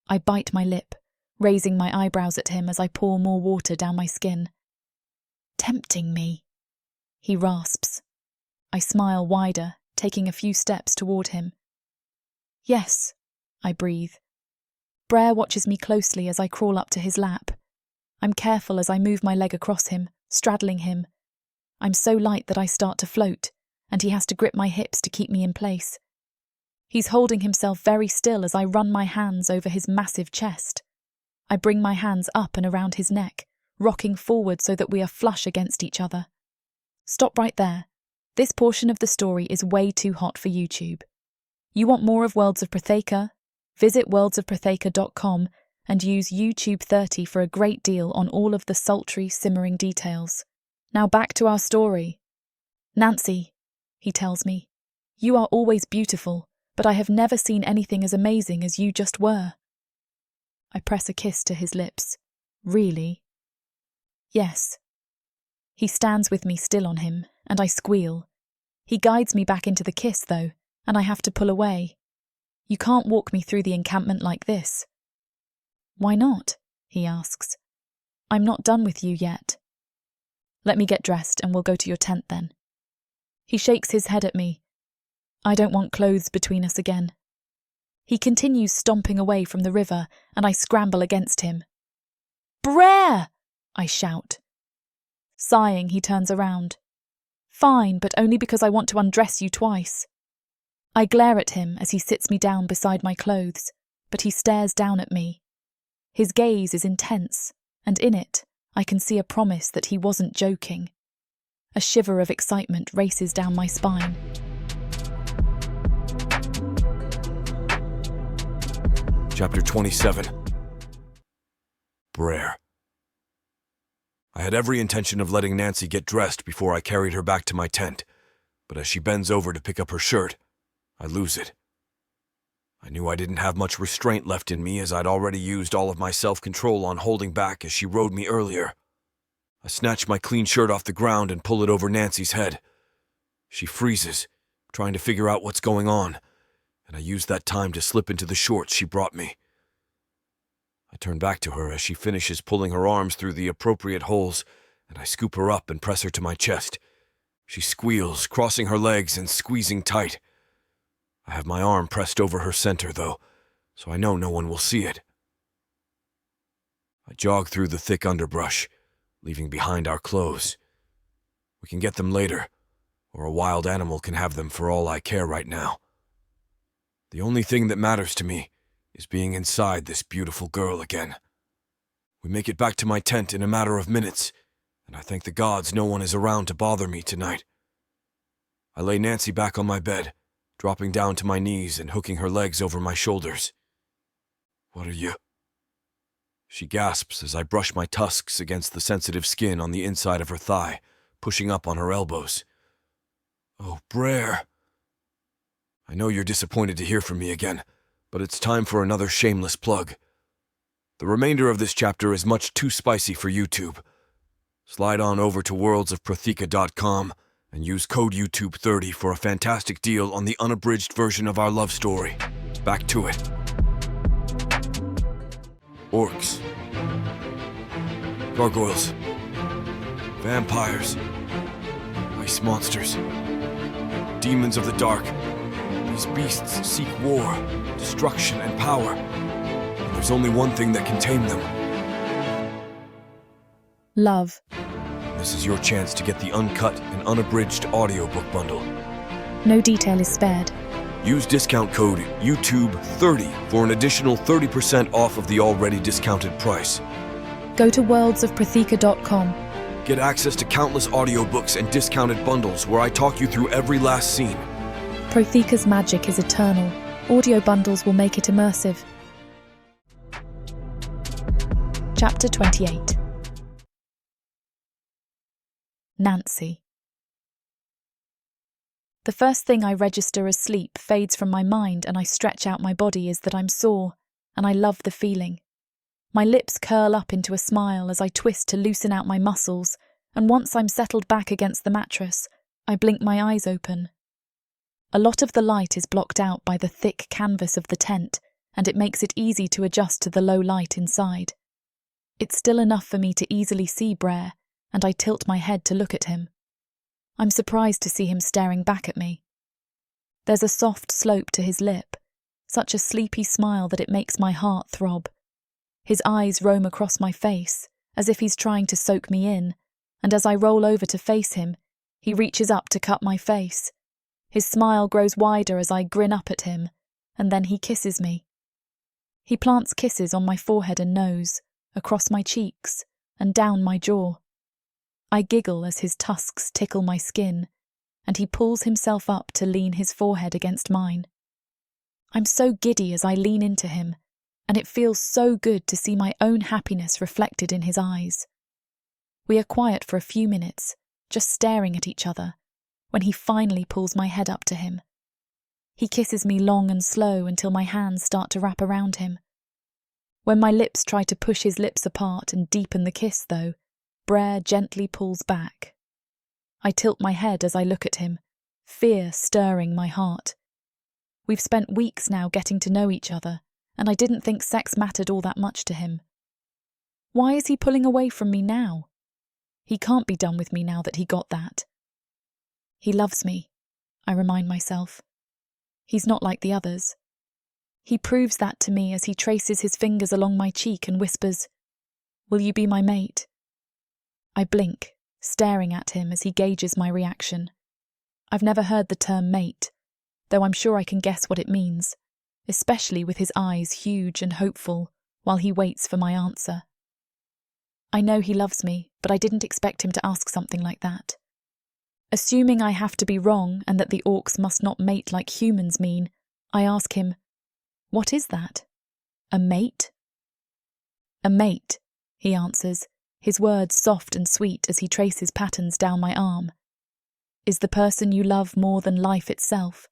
I bite my lip, raising my eyebrows at him as I pour more water down my skin. "Tempting me," he rasps. I smile wider, taking a few steps toward him. "Yes," I breathe. Brar watches me closely as I crawl up to his lap. I'm careful as I move my leg across him, straddling him. I'm so light that I start to float, and he has to grip my hips to keep me in place. He's holding himself very still as I run my hands over his massive chest. I bring my hands up and around his neck, rocking forward so that we are flush against each other. Stop right there. This portion of the story is way too hot for YouTube. You want more of Worlds of Protheka? Visit worldsofprotheka.com and use YouTube 30 for a great deal on all of the sultry, simmering details. Now back to our story. "Nancy," he tells me, "you are always beautiful, but I have never seen anything as amazing as you just were." I press a kiss to his lips. "Really?" "Yes." He stands with me still on him, and I squeal. He guides me back into the kiss, though, and I have to pull away. "You can't walk me through the encampment like this." "Why not?" he asks. "I'm not done with you yet." "Let me get dressed and we'll go to your tent then." He shakes his head at me. "I don't want clothes between us again." He continues stomping away from the river, and I scramble against him. "Brar!" I shout. Sighing, he turns around. "Fine, but only because I want to undress you twice." I glare at him as he sits me down beside my clothes, but he stares down at me. His gaze is intense, and in it, I can see a promise that he wasn't joking. A shiver of excitement races down my spine. Chapter 27. Brar. I had every intention of letting Nancy get dressed before I carried her back to my tent, but as she bends over to pick up her shirt, I lose it. I knew I didn't have much restraint left in me as I'd already used all of my self-control on holding back as she rode me earlier. I snatch my clean shirt off the ground and pull it over Nancy's head. She freezes, trying to figure out what's going on, and I use that time to slip into the shorts she brought me. I turn back to her as she finishes pulling her arms through the appropriate holes, and I scoop her up and press her to my chest. She squeals, crossing her legs and squeezing tight. I have my arm pressed over her center, though, so I know no one will see it. I jog through the thick underbrush, leaving behind our clothes. We can get them later, or a wild animal can have them for all I care right now. The only thing that matters to me is being inside this beautiful girl again. We make it back to my tent in a matter of minutes, and I thank the gods no one is around to bother me tonight. I lay Nancy back on my bed, dropping down to my knees and hooking her legs over my shoulders. "What are you?" She gasps as I brush my tusks against the sensitive skin on the inside of her thigh, pushing up on her elbows. "Oh, Brar. I know you're disappointed to hear from me again, but it's time for another shameless plug. The remainder of this chapter is much too spicy for YouTube. Slide on over to worldsofprotheka.com and use code YouTube30 for a fantastic deal on the unabridged version of our love story. Back to it. Orcs. Gargoyles. Vampires. Ice monsters. Demons of the dark. These beasts seek war, destruction, and power. And there's only one thing that can tame them. Love. This is your chance to get the uncut and unabridged audiobook bundle. No detail is spared. Use discount code YouTube30 for an additional 30% off of the already discounted price. Go to worldsofprotheka.com. Get access to countless audiobooks and discounted bundles where I talk you through every last scene. Protheka's magic is eternal. Audio bundles will make it immersive. Chapter 28. Nancy. The first thing I register as sleep fades from my mind and I stretch out my body is that I'm sore, and I love the feeling. My lips curl up into a smile as I twist to loosen out my muscles, and once I'm settled back against the mattress, I blink my eyes open. A lot of the light is blocked out by the thick canvas of the tent, and it makes it easy to adjust to the low light inside. It's still enough for me to easily see Brar, and I tilt my head to look at him. I'm surprised to see him staring back at me. There's a soft slope to his lip, such a sleepy smile that it makes my heart throb. His eyes roam across my face, as if he's trying to soak me in, and as I roll over to face him, he reaches up to cut my face. His smile grows wider as I grin up at him, and then he kisses me. He plants kisses on my forehead and nose, across my cheeks, and down my jaw. I giggle as his tusks tickle my skin, and he pulls himself up to lean his forehead against mine. I'm so giddy as I lean into him, and it feels so good to see my own happiness reflected in his eyes. We are quiet for a few minutes, just staring at each other, when he finally pulls my head up to him. He kisses me long and slow until my hands start to wrap around him. When my lips try to push his lips apart and deepen the kiss, though, Brar gently pulls back. I tilt my head as I look at him, fear stirring my heart. We've spent weeks now getting to know each other, and I didn't think sex mattered all that much to him. Why is he pulling away from me now? He can't be done with me now that he got that. He loves me, I remind myself. He's not like the others. He proves that to me as he traces his fingers along my cheek and whispers, "Will you be my mate?" I blink, staring at him as he gauges my reaction. I've never heard the term mate, though I'm sure I can guess what it means, especially with his eyes huge and hopeful while he waits for my answer. I know he loves me, but I didn't expect him to ask something like that. Assuming I have to be wrong and that the orcs must not mate like humans mean, I ask him, "What is that? A mate?" "A mate," he answers, his words soft and sweet as he traces patterns down my arm, "is the person you love more than life itself.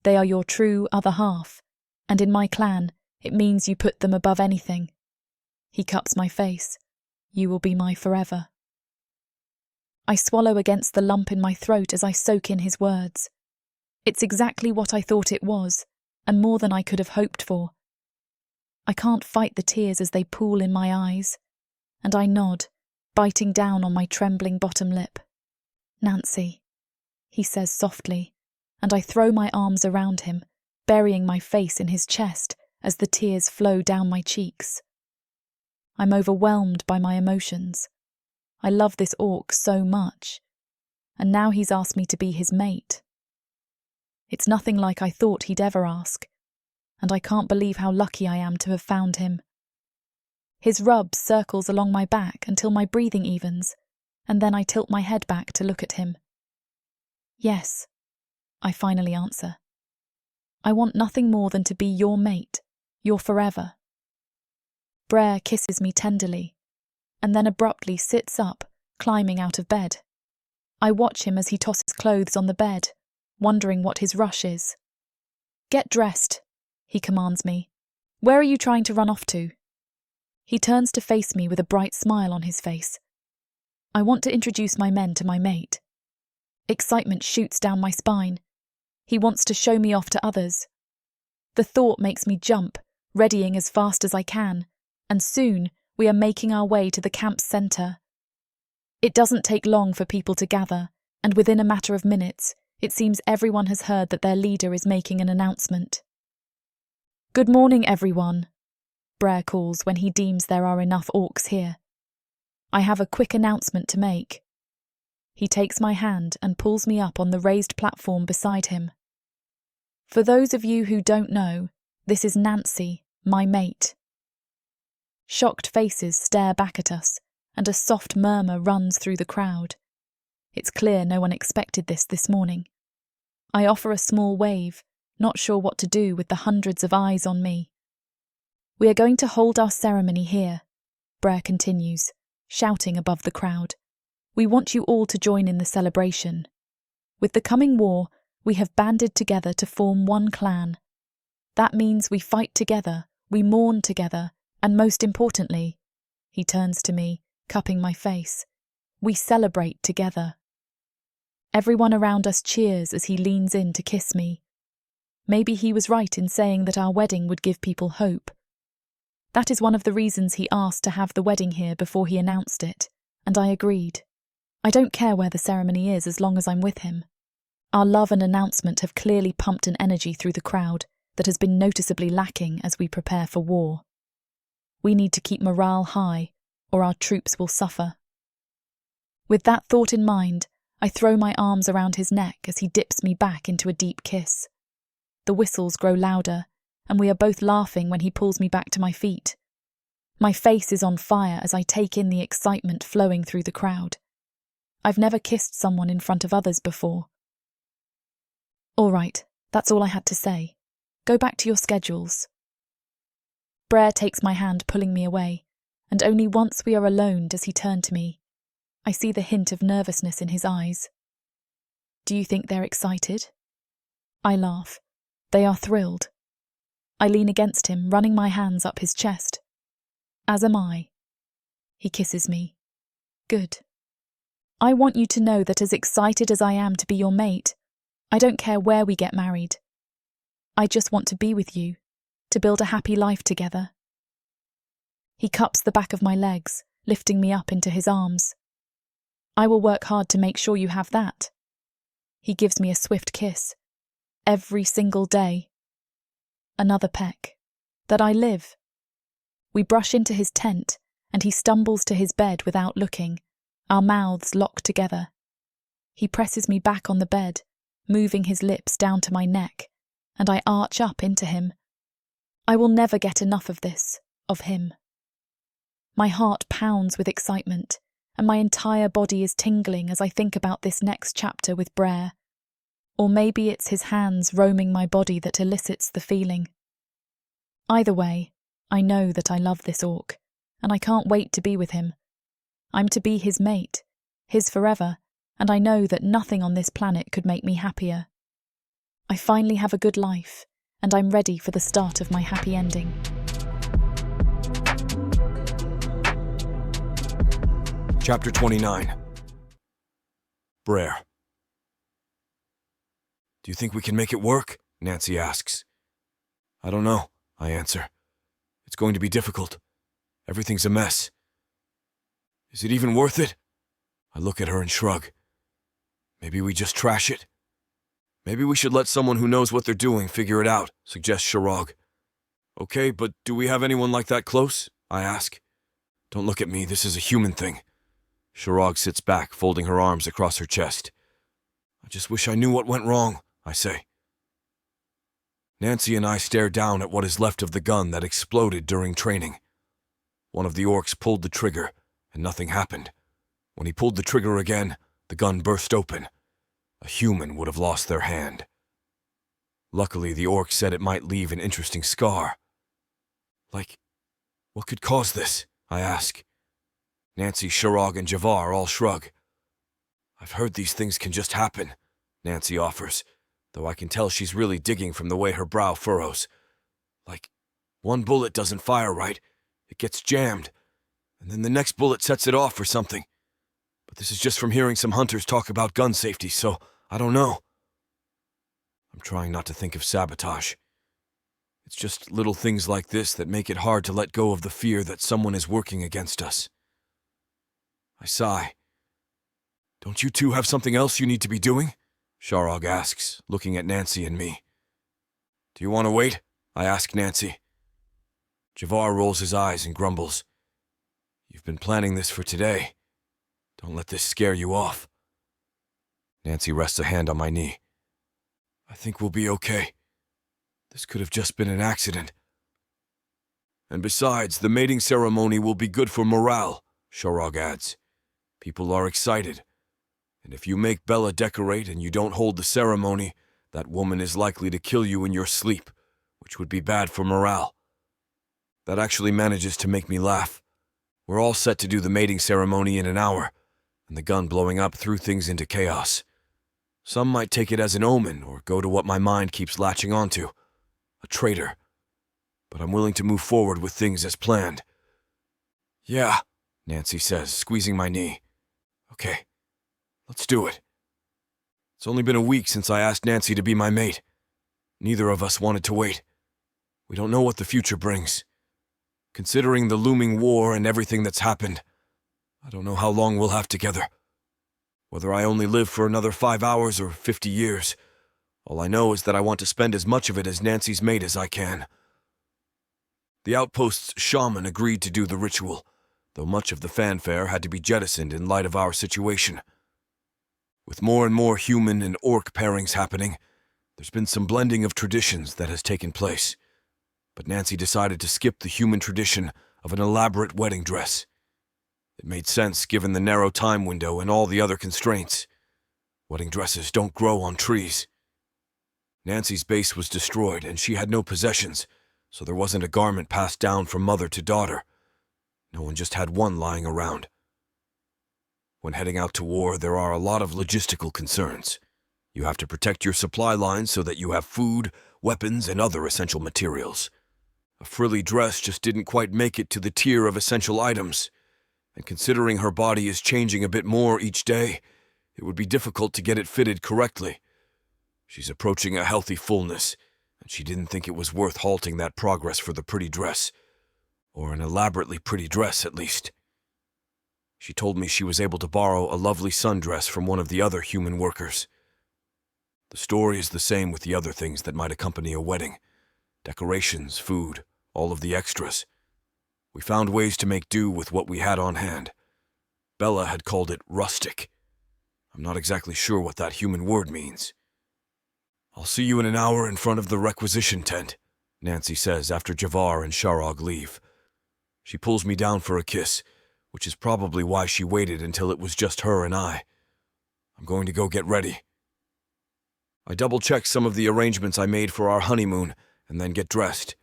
They are your true other half, and in my clan, it means you put them above anything." He cups my face. "You will be my forever." I swallow against the lump in my throat as I soak in his words. It's exactly what I thought it was, and more than I could have hoped for. I can't fight the tears as they pool in my eyes, and I nod, biting down on my trembling bottom lip. "Nancy," he says softly, and I throw my arms around him, burying my face in his chest as the tears flow down my cheeks. I'm overwhelmed by my emotions. I love this orc so much, and now he's asked me to be his mate. It's nothing like I thought he'd ever ask, and I can't believe how lucky I am to have found him. His rub circles along my back until my breathing evens, and then I tilt my head back to look at him. Yes, I finally answer. I want nothing more than to be your mate, your forever. Brar kisses me tenderly, and then abruptly sits up, climbing out of bed. I watch him as he tosses clothes on the bed, wondering what his rush is. Get dressed, he commands me. Where are you trying to run off to? He turns to face me with a bright smile on his face. I want to introduce my men to my mate. Excitement shoots down my spine. He wants to show me off to others. The thought makes me jump, readying as fast as I can, and soon we are making our way to the camp's centre. It doesn't take long for people to gather, and within a matter of minutes, it seems everyone has heard that their leader is making an announcement. Good morning, everyone, Brar calls when he deems there are enough orcs here. I have a quick announcement to make. He takes my hand and pulls me up on the raised platform beside him. For those of you who don't know, this is Nancy, my mate. Shocked faces stare back at us, and a soft murmur runs through the crowd. It's clear no one expected this morning. I offer a small wave, not sure what to do with the hundreds of eyes on me. We are going to hold our ceremony here, Brar continues, shouting above the crowd. We want you all to join in the celebration. With the coming war, we have banded together to form one clan. That means we fight together, we mourn together, and most importantly, he turns to me, cupping my face, we celebrate together. Everyone around us cheers as he leans in to kiss me. Maybe he was right in saying that our wedding would give people hope. That is one of the reasons he asked to have the wedding here before he announced it, and I agreed. I don't care where the ceremony is as long as I'm with him. Our love and announcement have clearly pumped an energy through the crowd that has been noticeably lacking as we prepare for war. We need to keep morale high, or our troops will suffer. With that thought in mind, I throw my arms around his neck as he dips me back into a deep kiss. The whistles grow louder, and we are both laughing when he pulls me back to my feet. My face is on fire as I take in the excitement flowing through the crowd. I've never kissed someone in front of others before. All right, that's all I had to say. Go back to your schedules. Brar takes my hand, pulling me away, and only once we are alone does he turn to me. I see the hint of nervousness in his eyes. Do you think they're excited? I laugh. They are thrilled. I lean against him, running my hands up his chest. As am I. He kisses me. Good. I want you to know that as excited as I am to be your mate, I don't care where we get married. I just want to be with you, to build a happy life together. He cups the back of my legs, lifting me up into his arms. I will work hard to make sure you have that. He gives me a swift kiss. Every single day. Another peck. That I live. We brush into his tent, and he stumbles to his bed without looking, our mouths locked together. He presses me back on the bed, moving his lips down to my neck, and I arch up into him. I will never get enough of this, of him. My heart pounds with excitement, and my entire body is tingling as I think about this next chapter with Brar. Or maybe it's his hands roaming my body that elicits the feeling. Either way, I know that I love this orc, and I can't wait to be with him. I'm to be his mate, his forever, and I know that nothing on this planet could make me happier. I finally have a good life, and I'm ready for the start of my happy ending. Chapter 29. Brar. Do you think we can make it work? Nancy asks. I don't know, I answer. It's going to be difficult. Everything's a mess. Is it even worth it? I look at her and shrug. Maybe we just trash it? Maybe we should let someone who knows what they're doing figure it out, suggests Shirog. Okay, but do we have anyone like that close? I ask. Don't look at me, this is a human thing. Shirog sits back, folding her arms across her chest. just wish I knew what went wrong, I say. Nancy and I stare down at what is left of the gun that exploded during training. One of the orcs pulled the trigger, and nothing happened. When he pulled the trigger again, the gun burst open. A human would have lost their hand. Luckily, the orc said it might leave an interesting scar. Like, what could cause this? I ask. Nancy, Shirog, and Javar all shrug. I've heard these things can just happen, Nancy offers, though I can tell she's really digging from the way her brow furrows. Like, one bullet doesn't fire right, it gets jammed, and then the next bullet sets it off or something. But this is just from hearing some hunters talk about gun safety, so I don't know. I'm trying not to think of sabotage. It's just little things like this that make it hard to let go of the fear that someone is working against us. I sigh. Don't you two have something else you need to be doing? Sharog asks, looking at Nancy and me. Do you want to wait? I ask Nancy. Javar rolls his eyes and grumbles. You've been planning this for today. Don't let this scare you off. Nancy rests a hand on my knee. I think we'll be okay. This could have just been an accident. And besides, the mating ceremony will be good for morale, Sharog adds. People are excited. And if you make Bella decorate and you don't hold the ceremony, that woman is likely to kill you in your sleep, which would be bad for morale. That actually manages to make me laugh. We're all set to do the mating ceremony in an hour, and the gun blowing up threw things into chaos. Some might take it as an omen or go to what my mind keeps latching onto, a traitor. But I'm willing to move forward with things as planned. Yeah, Nancy says, squeezing my knee. Okay, let's do it. It's only been a week since I asked Nancy to be my mate. Neither of us wanted to wait. We don't know what the future brings. Considering the looming war and everything that's happened, I don't know how long we'll have together. Whether I only live for another 5 hours or 50 years, all I know is that I want to spend as much of it as Nancy's mate as I can. The outpost's shaman agreed to do the ritual, though much of the fanfare had to be jettisoned in light of our situation. With more and more human and orc pairings happening, there's been some blending of traditions that has taken place. But Nancy decided to skip the human tradition of an elaborate wedding dress. It made sense given the narrow time window and all the other constraints. Wedding dresses don't grow on trees. Nancy's base was destroyed and she had no possessions, so there wasn't a garment passed down from mother to daughter. No one just had one lying around. When heading out to war, there are a lot of logistical concerns. You have to protect your supply lines so that you have food, weapons, and other essential materials. A frilly dress just didn't quite make it to the tier of essential items, and considering her body is changing a bit more each day, it would be difficult to get it fitted correctly. She's approaching a healthy fullness, and she didn't think it was worth halting that progress for the pretty dress, or an elaborately pretty dress at least. She told me she was able to borrow a lovely sundress from one of the other human workers. The story is the same with the other things that might accompany a wedding. Decorations, food, all of the extras. We found ways to make do with what we had on hand. Bella had called it rustic. I'm not exactly sure what that human word means. I'll see you in an hour in front of the requisition tent, Nancy says after Javar and Sharog leave. She pulls me down for a kiss, which is probably why she waited until it was just her and I. I'm going to go get ready. I double-check some of the arrangements I made for our honeymoon and then get dressed.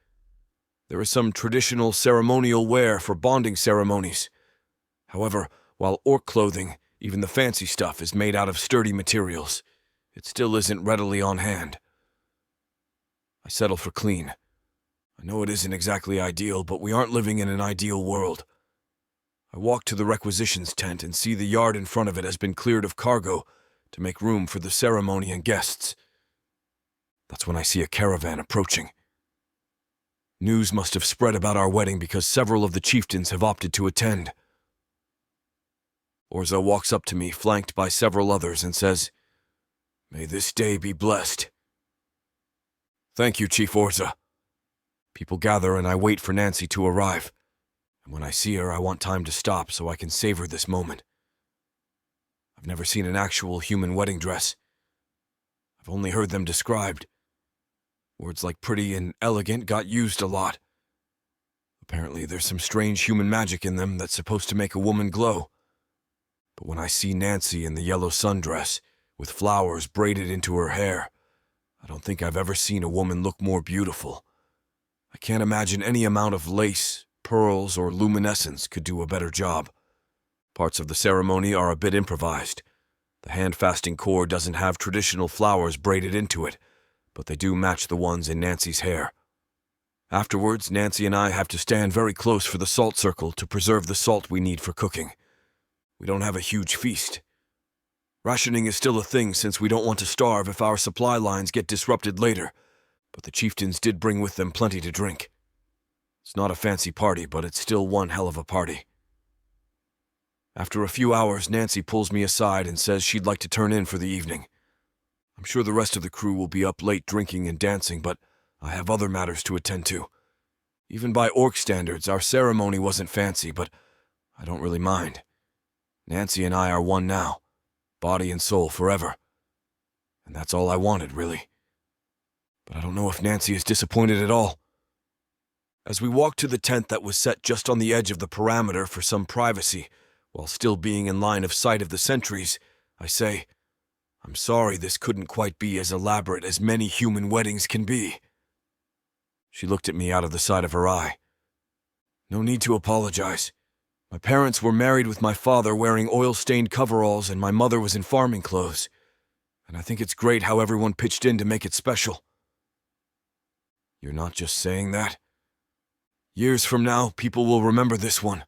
There is some traditional ceremonial wear for bonding ceremonies. However, while orc clothing, even the fancy stuff, is made out of sturdy materials, it still isn't readily on hand. I settle for clean. I know it isn't exactly ideal, but we aren't living in an ideal world. I walk to the requisitions tent and see the yard in front of it has been cleared of cargo to make room for the ceremony and guests. That's when I see a caravan approaching. News must have spread about our wedding because several of the chieftains have opted to attend. Orza walks up to me, flanked by several others, and says, "May this day be blessed." Thank you, Chief Orza. People gather and I wait for Nancy to arrive. And when I see her, I want time to stop so I can savor this moment. I've never seen an actual human wedding dress, I've only heard them described. Words like pretty and elegant got used a lot. Apparently there's some strange human magic in them that's supposed to make a woman glow. But when I see Nancy in the yellow sundress, with flowers braided into her hair, I don't think I've ever seen a woman look more beautiful. I can't imagine any amount of lace, pearls, or luminescence could do a better job. Parts of the ceremony are a bit improvised. The hand-fasting cord doesn't have traditional flowers braided into it, but they do match the ones in Nancy's hair. Afterwards, Nancy and I have to stand very close for the salt circle to preserve the salt we need for cooking. We don't have a huge feast. Rationing is still a thing since we don't want to starve if our supply lines get disrupted later, but the chieftains did bring with them plenty to drink. It's not a fancy party, but it's still one hell of a party. After a few hours, Nancy pulls me aside and says she'd like to turn in for the evening. I'm sure the rest of the crew will be up late drinking and dancing, but I have other matters to attend to. Even by orc standards, our ceremony wasn't fancy, but I don't really mind. Nancy and I are one now, body and soul forever. And that's all I wanted, really. But I don't know if Nancy is disappointed at all. As we walk to the tent that was set just on the edge of the perimeter for some privacy, while still being in line of sight of the sentries, I say, I'm sorry this couldn't quite be as elaborate as many human weddings can be. She looked at me out of the side of her eye. No need to apologize. My parents were married with my father wearing oil-stained coveralls and my mother was in farming clothes. And I think it's great how everyone pitched in to make it special. You're not just saying that? Years from now, people will remember this one.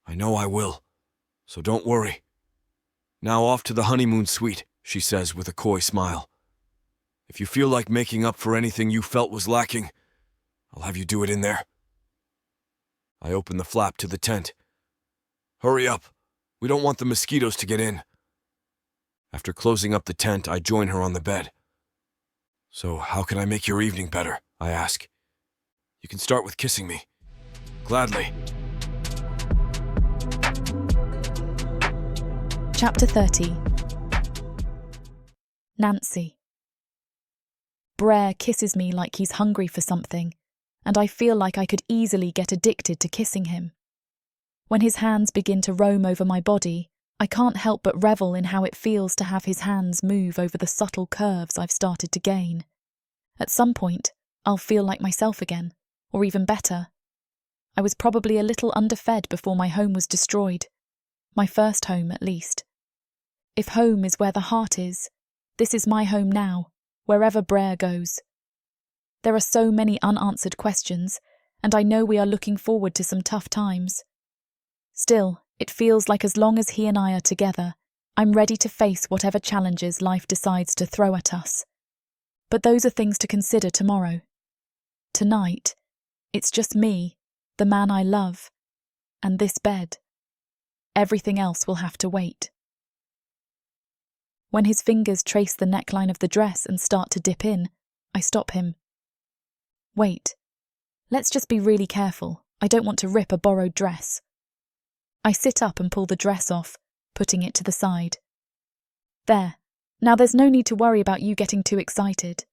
I know I will. So don't worry. Now off to the honeymoon suite, she says with a coy smile. If you feel like making up for anything you felt was lacking, I'll have you do it in there. I open the flap to the tent. Hurry up. We don't want the mosquitoes to get in. After closing up the tent, I join her on the bed. So how can I make your evening better? I ask. You can start with kissing me. Gladly. Chapter 30. Nancy. Brar kisses me like he's hungry for something, and I feel like I could easily get addicted to kissing him. When his hands begin to roam over my body, I can't help but revel in how it feels to have his hands move over the subtle curves I've started to gain. At some point, I'll feel like myself again, or even better. I was probably a little underfed before my home was destroyed. My first home, at least. If home is where the heart is, this is my home now, wherever Brar goes. There are so many unanswered questions, and I know we are looking forward to some tough times. Still, it feels like as long as he and I are together, I'm ready to face whatever challenges life decides to throw at us. But those are things to consider tomorrow. Tonight, it's just me, the man I love, and this bed. Everything else will have to wait. When his fingers trace the neckline of the dress and start to dip in, I stop him. Wait. Let's just be really careful. I don't want to rip a borrowed dress. I sit up and pull the dress off, putting it to the side. There. Now there's no need to worry about you getting too excited.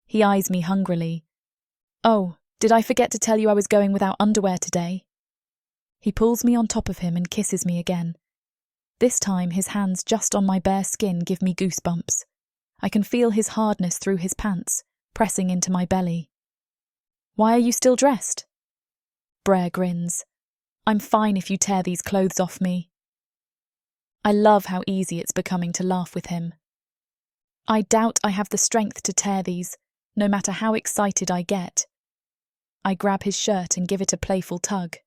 He eyes me hungrily. Oh, did I forget to tell you I was going without underwear today? He pulls me on top of him and kisses me again. This time his hands just on my bare skin give me goosebumps. I can feel his hardness through his pants, pressing into my belly. Why are you still dressed? Brar grins. I'm fine if you tear these clothes off me. I love how easy it's becoming to laugh with him. I doubt I have the strength to tear these, no matter how excited I get. I grab his shirt and give it a playful tug.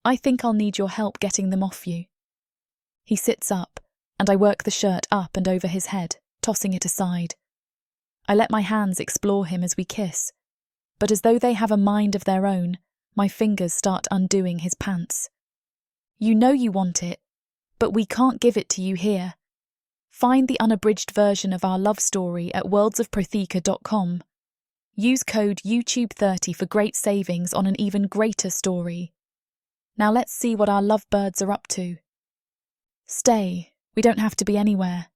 I think I'll need your help getting them off you. He sits up, and I work the shirt up and over his head, tossing it aside. I let my hands explore him as we kiss, but as though they have a mind of their own, my fingers start undoing his pants. You know you want it, but we can't give it to you here. Find the unabridged version of our love story at worldsofprotheka.com. Use code YouTube30 for great savings on an even greater story. Now let's see what our lovebirds are up to. Stay, we don't have to be anywhere.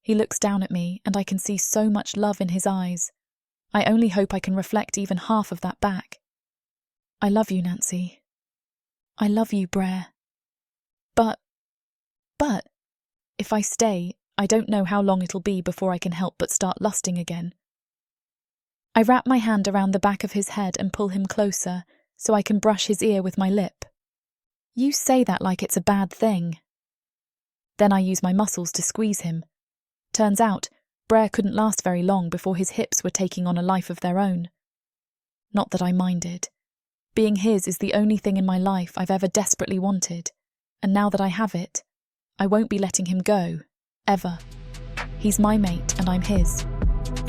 He looks down at me, and I can see so much love in his eyes. I only hope I can reflect even half of that back. I love you, Nancy. I love you, Brar. But, if I stay, I don't know how long it'll be before I can help but start lusting again. I wrap my hand around the back of his head and pull him closer, so I can brush his ear with my lip. You say that like it's a bad thing. Then I use my muscles to squeeze him. Turns out, Brar couldn't last very long before his hips were taking on a life of their own. Not that I minded. Being his is the only thing in my life I've ever desperately wanted, and now that I have it, I won't be letting him go, ever. He's my mate and I'm his.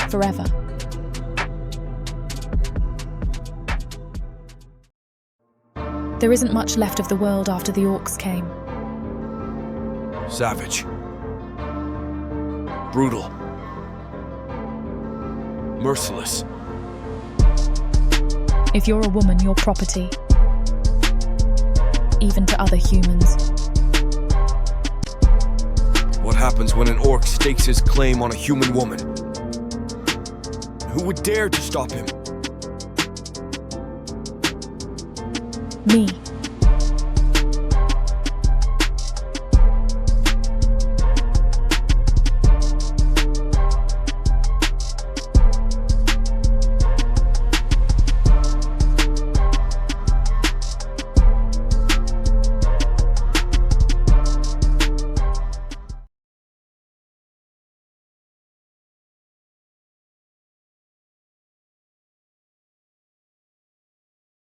Forever. There isn't much left of the world after the orcs came. Savage. Brutal. Merciless. If you're a woman, you're property. Even to other humans. What happens when an orc stakes his claim on a human woman? Who would dare to stop him? Me.